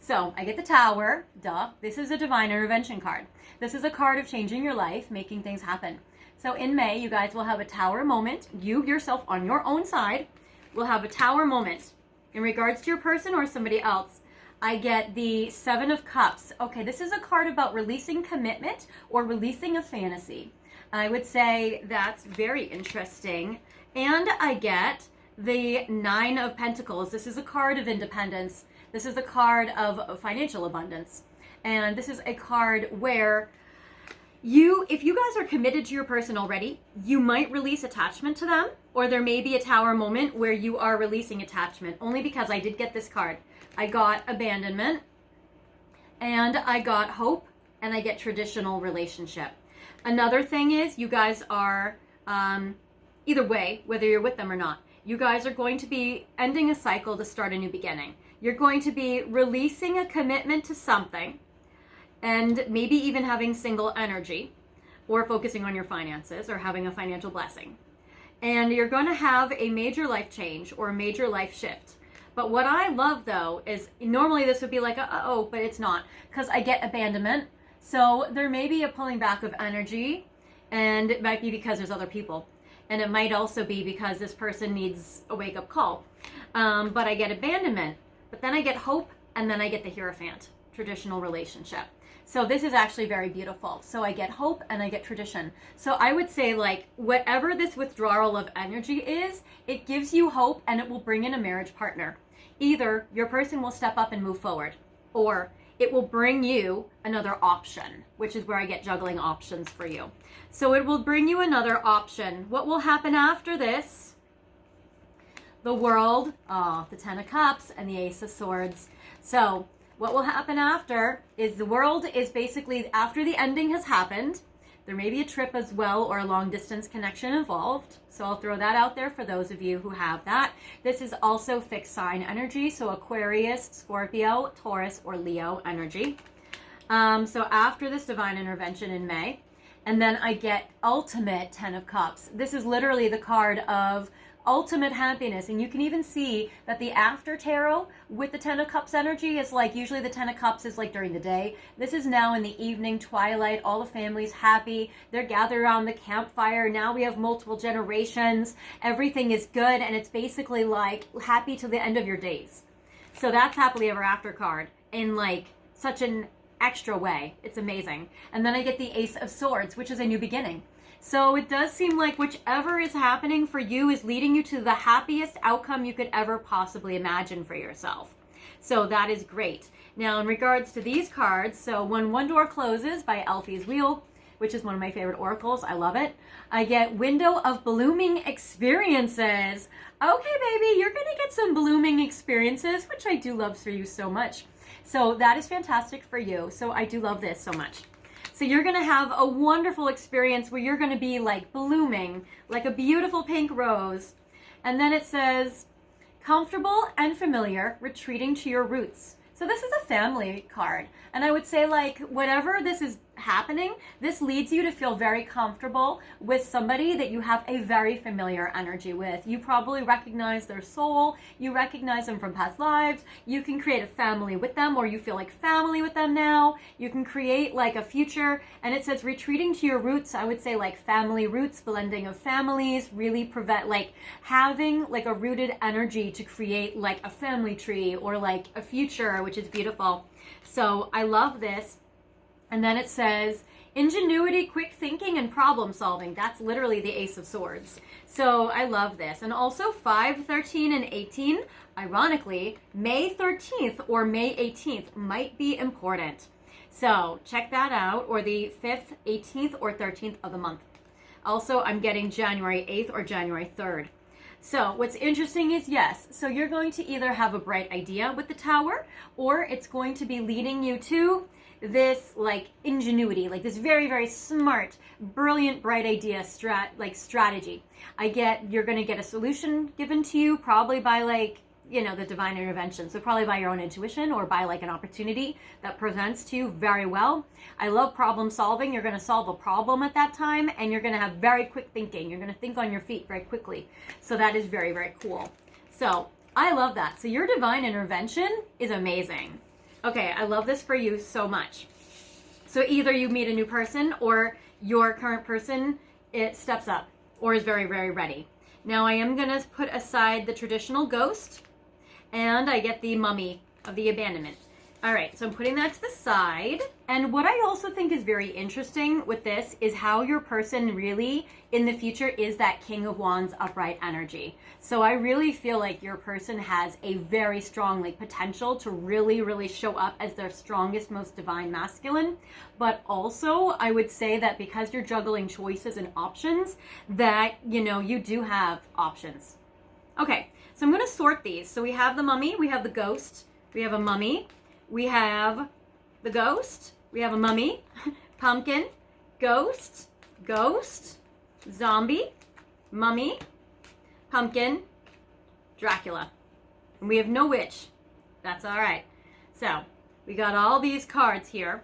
So I get the Tower, duh. This is a divine intervention card. This is a card of changing your life, making things happen. So in May, you guys will have a Tower moment. You yourself on your own side will have a Tower moment. In regards to your person or somebody else, I get the Seven of Cups. Okay, this is a card about releasing commitment or releasing a fantasy. I would say that's very interesting. And I get the Nine of Pentacles. This is a card of independence. This is a card of financial abundance. And this is a card where if you guys are committed to your person already, you might release attachment to them, or there may be a Tower moment where you are releasing attachment, only because I did get this card. I got abandonment, and I got hope, and I get traditional relationship. Another thing is you guys are, either way, whether you're with them or not, you guys are going to be ending a cycle to start a new beginning. You're going to be releasing a commitment to something, and maybe even having single energy, or focusing on your finances, or having a financial blessing. And you're going to have a major life change or a major life shift. But what I love though is normally this would be like, oh, but it's not, because I get abandonment. So there may be a pulling back of energy, and it might be because there's other people. And it might also be because this person needs a wake-up call. But I get abandonment, but then I get hope, and then I get the Hierophant, traditional relationship. So this is actually very beautiful. So I get hope and I get tradition. So I would say, like, whatever this withdrawal of energy is, it gives you hope and it will bring in a marriage partner. Either your person will step up and move forward, or it will bring you another option, which is where I get juggling options for you. So it will bring you another option. What will happen after this? The World, the Ten of Cups, and the Ace of Swords. So what will happen after is the World is basically after the ending has happened. There may be a trip as well, or a long distance connection involved. So I'll throw that out there for those of you who have that. This is also fixed sign energy. So Aquarius, Scorpio, Taurus, or Leo energy. So after this divine intervention in May, and then I get ultimate Ten of Cups. This is literally the card of ultimate happiness, and you can even see that the after tarot with the Ten of Cups energy is like, usually the Ten of Cups is like during the day. This is now in the evening, twilight, all the family's happy, they're gathered around the campfire. Now we have multiple generations, everything is good, and it's basically like happy to the end of your days. So that's happily ever after card in like such an extra way. It's amazing. And then I get the Ace of Swords, which is a new beginning. So it does seem like whichever is happening for you is leading you to the happiest outcome you could ever possibly imagine for yourself. So that is great. Now in regards to these cards, so when one door closes by Alfie's Wheel, which is one of my favorite oracles, I love it, I get Window of Blooming Experiences. Okay, baby, you're going to get some blooming experiences, which I do love for you so much. So that is fantastic for you. So I do love this so much. So you're going to have a wonderful experience where you're going to be like blooming, like a beautiful pink rose. And then it says, comfortable and familiar, retreating to your roots. So this is a family card. And I would say, like, whatever this is happening, this leads you to feel very comfortable with somebody that you have a very familiar energy with. You probably recognize their soul. You recognize them from past lives. You can create a family with them, or you feel like family with them now. You can create like a future. And it says retreating to your roots. I would say like family roots, blending of families, really prevent like having like a rooted energy to create like a family tree or like a future, which is beautiful. So I love this. And then it says ingenuity, quick thinking, and problem solving. That's literally the Ace of Swords. So I love this. And also 5, 13, and 18, ironically, May 13th or May 18th might be important. So check that out, or the 5th, 18th, or 13th of the month. Also, I'm getting January 8th or January 3rd. So what's interesting is, yes, so you're going to either have a bright idea with the Tower, or it's going to be leading you to this like ingenuity, like this very, very smart, brilliant, bright idea strategy. You're going to get a solution given to you probably by like, you know, the divine intervention. So probably by your own intuition or by like an opportunity that presents to you very well. I love problem solving. You're going to solve a problem at that time, and you're going to have very quick thinking. You're going to think on your feet very quickly. So that is very, very cool. So I love that. So your divine intervention is amazing. Okay, I love this for you so much. So either you meet a new person or your current person, it steps up or is very, very ready. Now I am going to put aside the traditional ghost and I get the mummy of the abandonment. All right, so I'm putting that to the side. And what I also think is very interesting with this is how your person really in the future is that King of Wands upright energy. So I really feel like your person has a very strong potential to really, really show up as their strongest, most divine masculine. But also I would say that because you're juggling choices and options, that, you do have options. Okay, so I'm going to sort these. So we have the mummy, we have the ghost, we have a mummy, we have the ghost, we have a mummy, pumpkin, ghost, zombie, mummy, pumpkin, Dracula. And we have no witch. That's all right. So we got all these cards here.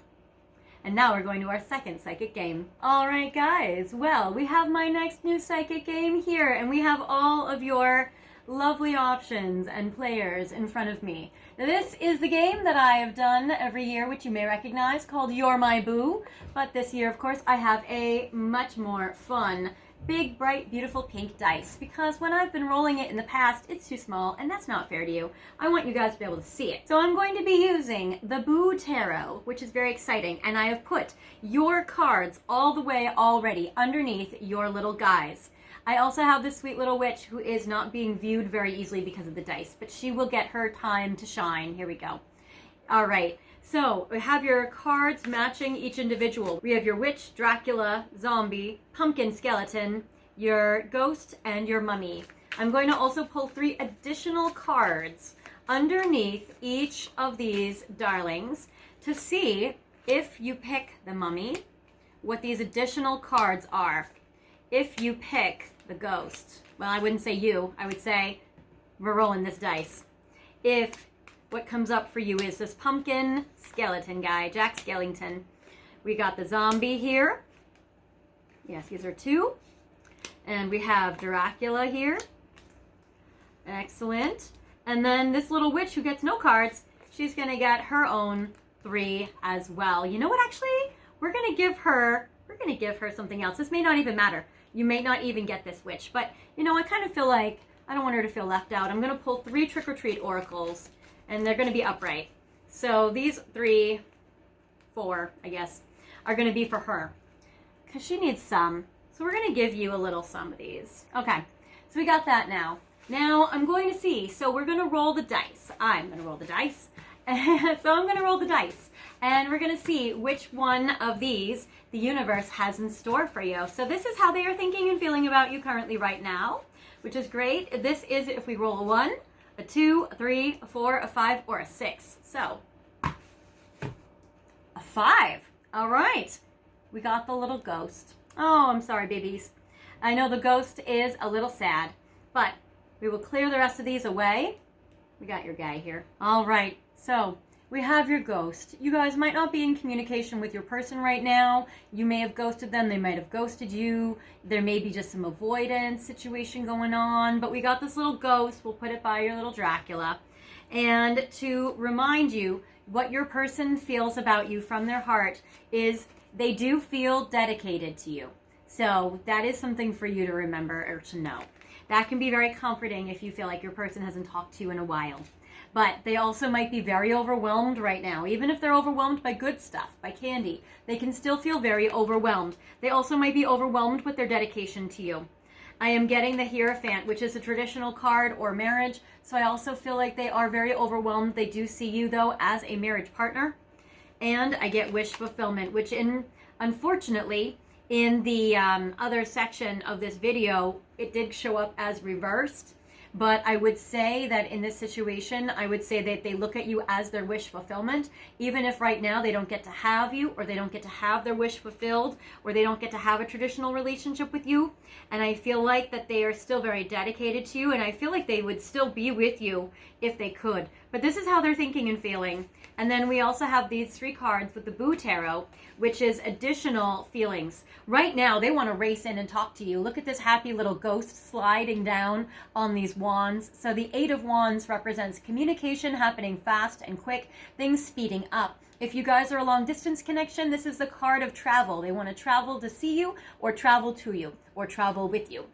And now we're going to our second psychic game. All right, guys. Well, we have my next new psychic game here, and we have all of your lovely options and players in front of me. Now, this is the game that I have done every year, which you may recognize, called You're My Boo. But this year, of course, I have a much more fun, big, bright, beautiful pink dice, because when I've been rolling it in the past, it's too small, and that's not fair to you. I want you guys to be able to see it. So I'm going to be using the Boo Tarot, which is very exciting, and I have put your cards all the way already underneath your little guys. I also have this sweet little witch who is not being viewed very easily because of the dice, but she will get her time to shine. Here we go. All right, so we have your cards matching each individual. We have your witch, Dracula, zombie, pumpkin, skeleton, your ghost, and your mummy. I'm going to also pull 3 additional cards underneath each of these darlings to see if you pick the mummy, what these additional cards are. If you pick the ghost, well, I wouldn't say you, I would say we're rolling this dice. If what comes up for you is this pumpkin skeleton guy, Jack Skellington, we got the zombie here. Yes, these are 2. And we have Dracula here. Excellent. And then this little witch who gets no cards, she's going to get her own 3 as well. You know what, actually, we're going to give her something else. This may not even matter. You may not even get this witch, but I kind of feel like I don't want her to feel left out. I'm going to pull 3 Trick or Treat oracles, and they're going to be upright. So these 3, 4, I guess, are going to be for her because she needs some. So we're going to give you a little some of these. Okay, so we got that now. Now I'm going to see. So we're going to roll the dice. I'm going to roll the dice. So I'm going to roll the dice, and we're going to see which one of these the universe has in store for you. So this is how they are thinking and feeling about you currently right now, which is great. This is if we roll a 1, a 2, a 3, a 4, a 5, or a 6. So a 5. All right. We got the little ghost. Oh, I'm sorry, babies. I know the ghost is a little sad, but we will clear the rest of these away. We got your guy here. All right. So we have your ghost. You guys might not be in communication with your person right now. You may have ghosted them. They might have ghosted you. There may be just some avoidance situation going on. But we got this little ghost. We'll put it by your little Dracula. And to remind you, what your person feels about you from their heart is they do feel dedicated to you. So that is something for you to remember or to know. That can be very comforting if you feel like your person hasn't talked to you in a while. But they also might be very overwhelmed right now. Even if they're overwhelmed by good stuff, by candy, they can still feel very overwhelmed. They also might be overwhelmed with their dedication to you. I am getting the Hierophant, which is a traditional card or marriage. So I also feel like they are very overwhelmed. They do see you, though, as a marriage partner. And I get wish fulfillment, which unfortunately, in the other section of this video, it did show up as reversed. But I would say that in this situation, I would say that they look at you as their wish fulfillment, even if right now they don't get to have you, or they don't get to have their wish fulfilled, or they don't get to have a traditional relationship with you. And I feel like that they are still very dedicated to you, and I feel like they would still be with you if they could. But this is how they're thinking and feeling. And then we also have these 3 cards with the Boo Tarot, which is additional feelings. Right now, they want to race in and talk to you. Look at this happy little ghost sliding down on these wands. So the Eight of Wands represents communication happening fast and quick, things speeding up. If you guys are a long distance connection, this is the card of travel. They want to travel to see you, or travel to you, or travel with you.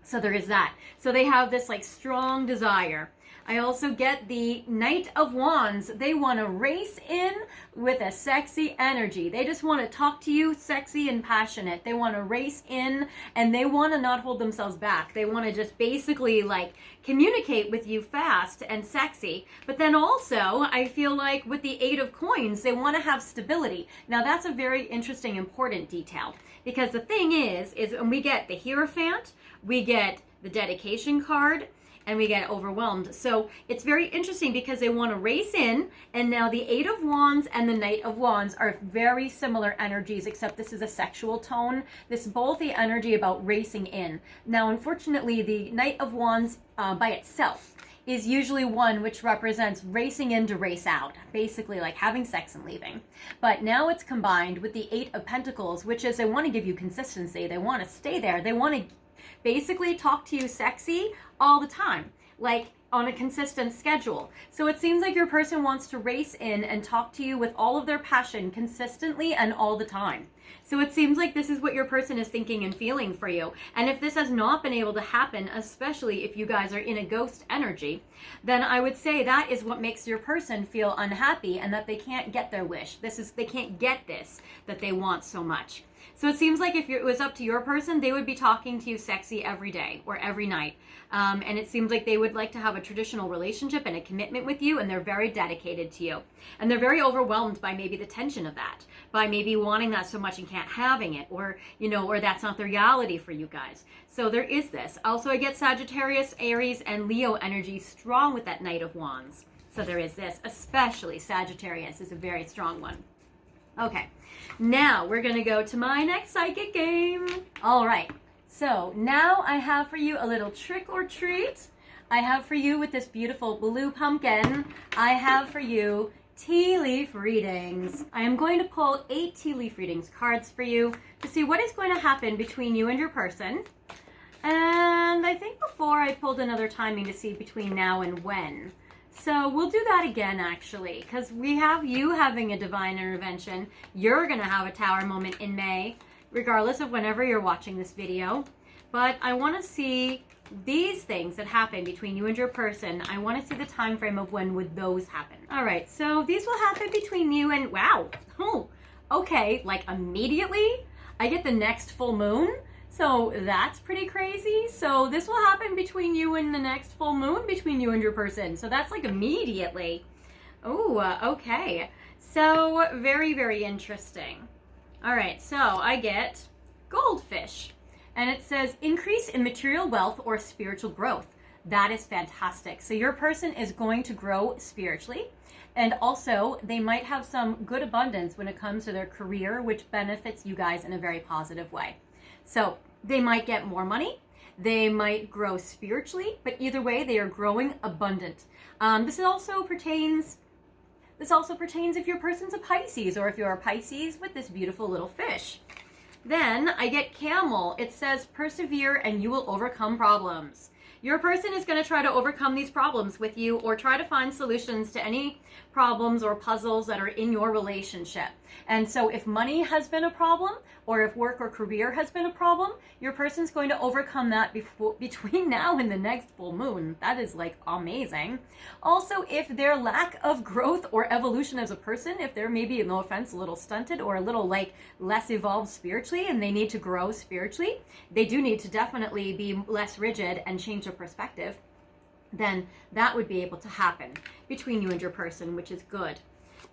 So there is that. So they have this like strong desire. I also get the Knight of Wands. They want to race in with a sexy energy. They just want to talk to you sexy and passionate. They want to race in, and they want to not hold themselves back. They want to just basically like communicate with you fast and sexy. But then also, I feel like with the Eight of Coins, they want to have stability. Now that's a very interesting, important detail, because the thing is when we get the Hierophant, we get the dedication card, and we get overwhelmed. So it's very interesting because they want to race in, and now the Eight of Wands and the Knight of Wands are very similar energies, except this is a sexual tone. This is both the energy about racing in. Now, unfortunately, the Knight of Wands by itself is usually one which represents racing in to race out, basically like having sex and leaving. But now it's combined with the Eight of Pentacles, which is they want to give you consistency. They want to stay there. They want to basically talk to you sexy all the time, like on a consistent schedule. So it seems like your person wants to race in and talk to you with all of their passion consistently and all the time. So it seems like this is what your person is thinking and feeling for you. And if this has not been able to happen, especially if you guys are in a ghost energy, then I would say that is what makes your person feel unhappy and that they can't get their wish. They can't get this that they want so much. So it seems like if it was up to your person, they would be talking to you sexy every day or every night. And it seems like they would like to have a traditional relationship and a commitment with you, and they're very dedicated to you. And they're very overwhelmed by maybe the tension of that, by maybe wanting that so much and can't having it, or, or that's not the reality for you guys. So there is this. Also, I get Sagittarius, Aries, and Leo energy strong with that Knight of Wands. So there is this, especially Sagittarius is a very strong one. Okay, now we're going to go to my next psychic game. All right, so now I have for you a little trick or treat. I have for you with this beautiful blue pumpkin, I have for you tea leaf readings. I am going to pull 8 tea leaf readings cards for you to see what is going to happen between you and your person. And I think before I pulled another timing to see between now and when. So we'll do that again, actually, because we have you having a divine intervention. You're going to have a tower moment in May, regardless of whenever you're watching this video. But I want to see these things that happen between you and your person. I want to see the time frame of when would those happen. All right, so these will happen between you and, wow, okay, like immediately I get the next full moon. So that's pretty crazy. So this will happen between you and the next full moon, between you and your person. So that's like immediately. Oh, okay. So very, very interesting. All right, so I get goldfish. And it says increase in material wealth or spiritual growth. That is fantastic. So your person is going to grow spiritually. And also, they might have some good abundance when it comes to their career, which benefits you guys in a very positive way. So they might get more money, they might grow spiritually, but either way, they are growing abundant. This also pertains if your person's a Pisces, or if you're a Pisces with this beautiful little fish. Then I get camel. It says persevere and you will overcome problems. Your person is going to try to overcome these problems with you, or try to find solutions to any problems or puzzles that are in your relationship. And so if money has been a problem, or if work or career has been a problem, your person's going to overcome that between now and the next full moon. That is like amazing. Also, if their lack of growth or evolution as a person, if they're maybe, no offense, a little stunted or a little like less evolved spiritually and they need to grow spiritually, they do need to definitely be less rigid and change their perspective, then that would be able to happen between you and your person, which is good.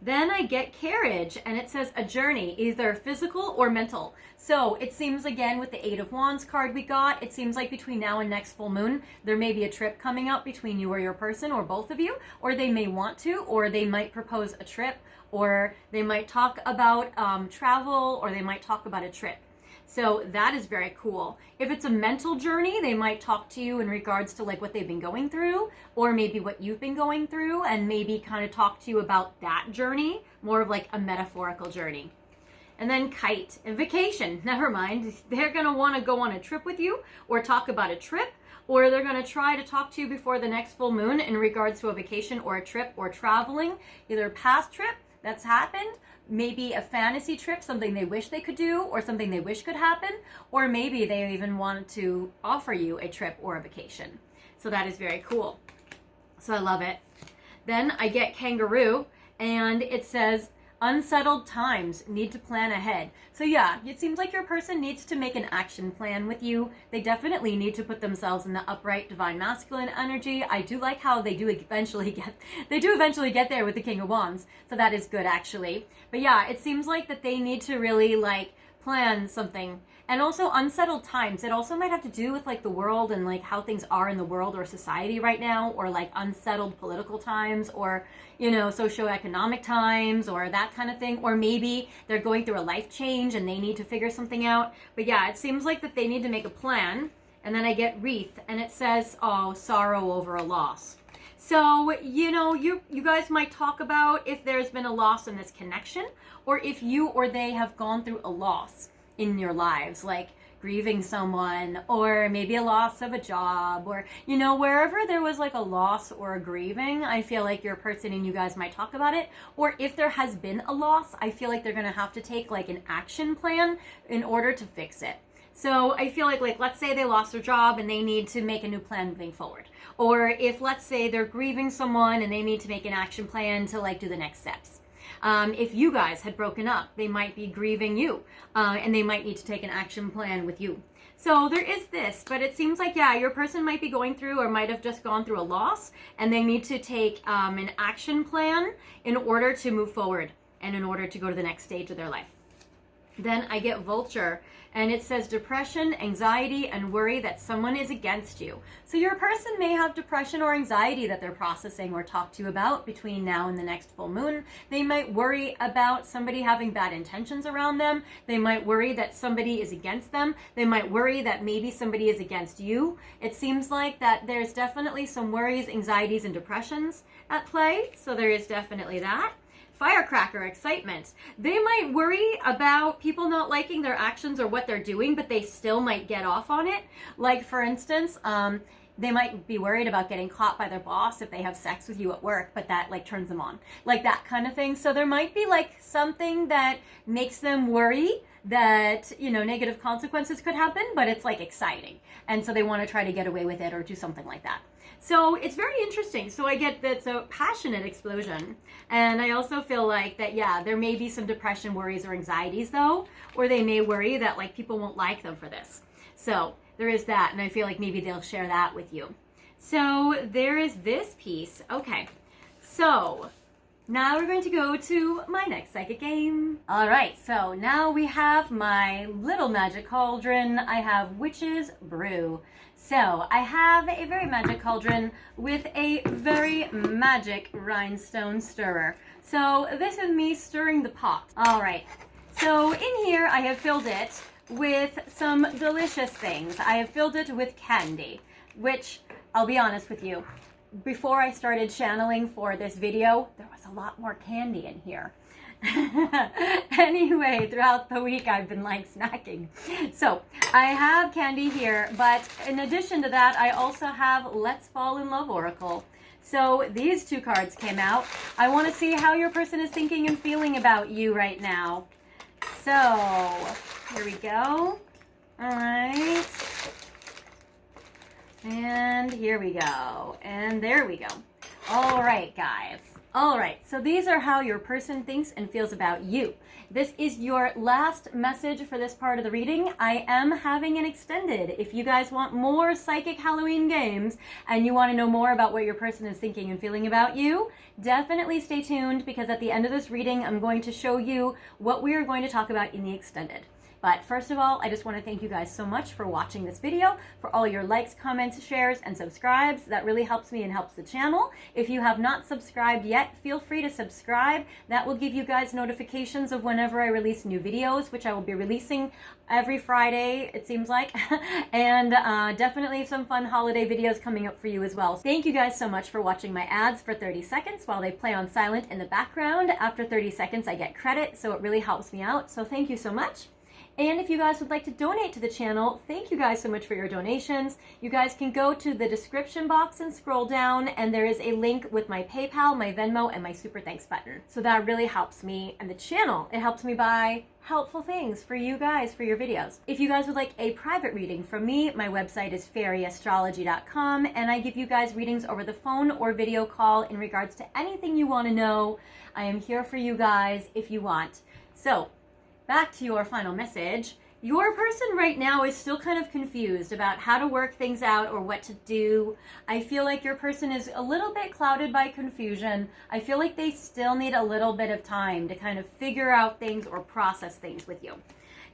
Then I get carriage, and it says a journey, either physical or mental. So it seems, again, with the Eight of Wands card we got, it seems like between now and next full moon, there may be a trip coming up between you or your person, or both of you, or they may want to, or they might propose a trip, or they might talk about travel, or they might talk about a trip. So that is very cool. If it's a mental journey, they might talk to you in regards to like what they've been going through, or maybe what you've been going through, and maybe kind of talk to you about that journey, more of like a metaphorical journey. And then kite and vacation, never mind. They're gonna wanna go on a trip with you, or talk about a trip, or they're going to try to talk to you before the next full moon in regards to a vacation or a trip or traveling, either a past trip that's happened, maybe a fantasy trip, something they wish they could do or something they wish could happen, or maybe they even want to offer you a trip or a vacation. So that is very cool. So I love it. Then I get kangaroo, and it says, unsettled times, need to plan ahead. So yeah, it seems like your person needs to make an action plan with you. They definitely need to put themselves in the upright divine masculine energy. I do like how they do eventually get there with the King of Wands. So that is good, actually. But yeah, it seems like that they need to really like plan something. And also unsettled times. It also might have to do with like the world and like how things are in the world or society right now, or like unsettled political times, or, you know, socioeconomic times, or that kind of thing. Or maybe they're going through a life change and they need to figure something out. But yeah, it seems like that they need to make a plan. And then I get wreath, and it says, oh, sorrow over a loss. So, you know, you guys might talk about if there's been a loss in this connection, or if you or they have gone through a loss in your lives, like grieving someone, or maybe a loss of a job, or, you know, wherever there was like a loss or a grieving, I feel like your person and you guys might talk about it. Or if there has been a loss, I feel like they're going to have to take like an action plan in order to fix it. So I feel like let's say they lost their job and they need to make a new plan moving forward. Or if, let's say, they're grieving someone and they need to make an action plan to like do the next steps. If you guys had broken up, they might be grieving you, and they might need to take an action plan with you. So there is this, but it seems like, yeah, your person might be going through or might have just gone through a loss, and they need to take an action plan in order to move forward and in order to go to the next stage of their life. Then I get vulture, and it says depression, anxiety, and worry that someone is against you. So your person may have depression or anxiety that they're processing or talk to you about between now and the next full moon. They might worry about somebody having bad intentions around them. They might worry that somebody is against them. They might worry that maybe somebody is against you. It seems like that there's definitely some worries, anxieties, and depressions at play. So there is definitely that. Firecracker, excitement. They might worry about people not liking their actions or what they're doing, but they still might get off on it. Like, for instance, they might be worried about getting caught by their boss if they have sex with you at work, but that like turns them on. Like that kind of thing. So there might be like something that makes them worry that, you know, negative consequences could happen, but it's like exciting. And so they want to try to get away with it or do something like that. So it's very interesting. So I get that it's a passionate explosion. And I also feel like that, yeah, there may be some depression, worries, or anxieties though, or they may worry that like people won't like them for this. So there is that. And I feel like maybe they'll share that with you. So there is this piece. Okay. So now we're going to go to my next psychic game. All right, so now we have my little magic cauldron. I have Witch's Brew. So I have a very magic cauldron with a very magic rhinestone stirrer. So this is me stirring the pot. All right, so in here I have filled it with some delicious things. I have filled it with candy, which I'll be honest with you, before I started channeling for this video, there was a lot more candy in here. Anyway, throughout the week I've been like snacking. So I have candy here, but in addition to that, I also have Let's Fall in Love Oracle. So these two cards came out. I want to see how your person is thinking and feeling about you right now. So here we go. All right. And here we go. And there we go. All right, guys. All right, so these are how your person thinks and feels about you. This is your last message for this part of the reading. I am having an extended. If you guys want more psychic Halloween games and you want to know more about what your person is thinking and feeling about you, definitely stay tuned, because at the end of this reading, I'm going to show you what we are going to talk about in the extended. But first of all, I just want to thank you guys so much for watching this video, for all your likes, comments, shares, and subscribes. That really helps me and helps the channel. If you have not subscribed yet, feel free to subscribe. That will give you guys notifications of whenever I release new videos, which I will be releasing every Friday, it seems like. And definitely some fun holiday videos coming up for you as well. Thank you guys so much for watching my ads for 30 seconds while they play on silent in the background. After 30 seconds, I get credit, so it really helps me out. So thank you so much. And if you guys would like to donate to the channel, thank you guys so much for your donations. You guys can go to the description box and scroll down, and there is a link with my PayPal, my Venmo, and my super thanks button. So that really helps me and the channel. It helps me buy helpful things for you guys for your videos. If you guys would like a private reading from me, my website is fairyastrology.com, and I give you guys readings over the phone or video call in regards to anything you want to know. I am here for you guys if you want. So, back to your final message. Your person right now is still kind of confused about how to work things out or what to do. I feel like your person is a little bit clouded by confusion. I feel like they still need a little bit of time to kind of figure out things or process things with you.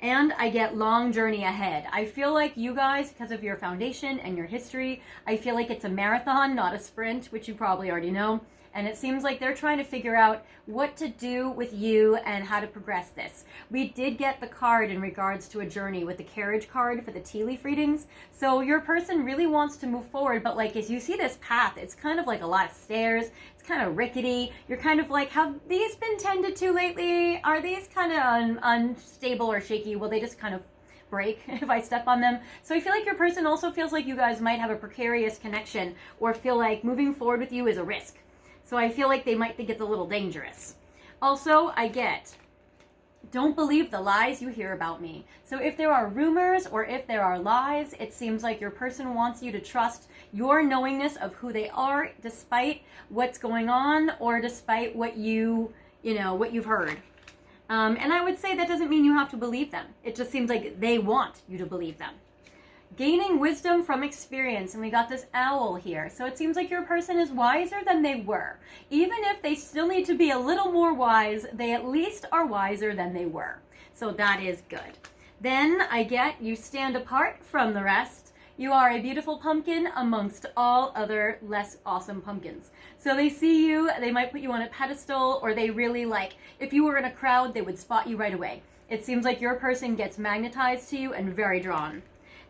And I get long journey ahead. I feel like you guys, because of your foundation and your history, I feel like it's a marathon, not a sprint, which you probably already know. And it seems like they're trying to figure out what to do with you and how to progress this. We did get the card in regards to a journey with the carriage card for the tea leaf readings. So your person really wants to move forward, but like as you see this path, it's kind of like a lot of stairs. It's kind of rickety. You're kind of like, have these been tended to lately? Are these kind of unstable or shaky? Will they just kind of break if I step on them? So I feel like your person also feels like you guys might have a precarious connection or feel like moving forward with you is a risk. So I feel like they might think it's a little dangerous. Also, I get, don't believe the lies you hear about me. So if there are rumors or if there are lies, it seems like your person wants you to trust your knowingness of who they are, despite what's going on or despite what what you've heard. And I would say that doesn't mean you have to believe them. It just seems like they want you to believe them. Gaining wisdom from experience, and we got this owl here. So it seems like your person is wiser than they were. Even if they still need to be a little more wise, they at least are wiser than they were. So that is good. Then I get you stand apart from the rest. You are a beautiful pumpkin amongst all other less awesome pumpkins. So they see you, they might put you on a pedestal, or they really like, if you were in a crowd, they would spot you right away. It seems like your person gets magnetized to you and very drawn.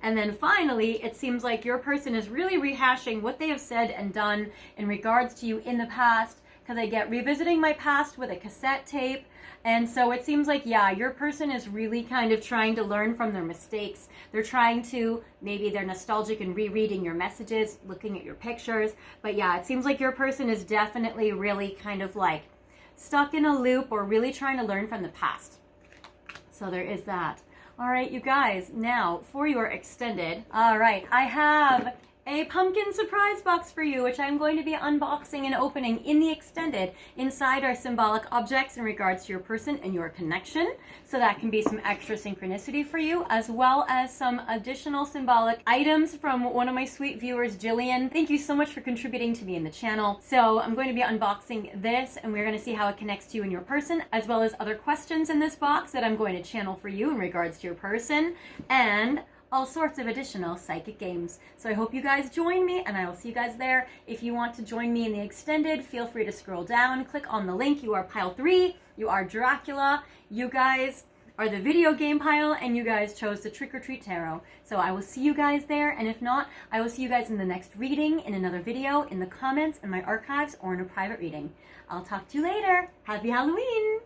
And then finally, it seems like your person is really rehashing what they have said and done in regards to you in the past, because I get revisiting my past with a cassette tape. And so it seems like, yeah, your person is really kind of trying to learn from their mistakes. They're trying to, maybe they're nostalgic and rereading your messages, looking at your pictures. But yeah, it seems like your person is definitely really kind of like stuck in a loop or really trying to learn from the past. So there is that. All right, you guys, now for your extended. All right, I have a pumpkin surprise box for you, which I'm going to be unboxing and opening in the extended. Inside are symbolic objects in regards to your person and your connection. So that can be some extra synchronicity for you, as well as some additional symbolic items from one of my sweet viewers, Jillian. Thank you so much for contributing to me in the channel. So I'm going to be unboxing this, and we're going to see how it connects to you and your person, as well as other questions in this box that I'm going to channel for you in regards to your person, and all sorts of additional psychic games. So I hope you guys join me, and I will see you guys there. If you want to join me in the extended, feel free to scroll down, click on the link. You are pile 3, you are Dracula, you guys are the video game pile, and you guys chose the Trick or Treat Tarot. So I will see you guys there, and if not, I will see you guys in the next reading, in another video, in the comments, in my archives, or in a private reading. I'll talk to you later. Happy Halloween!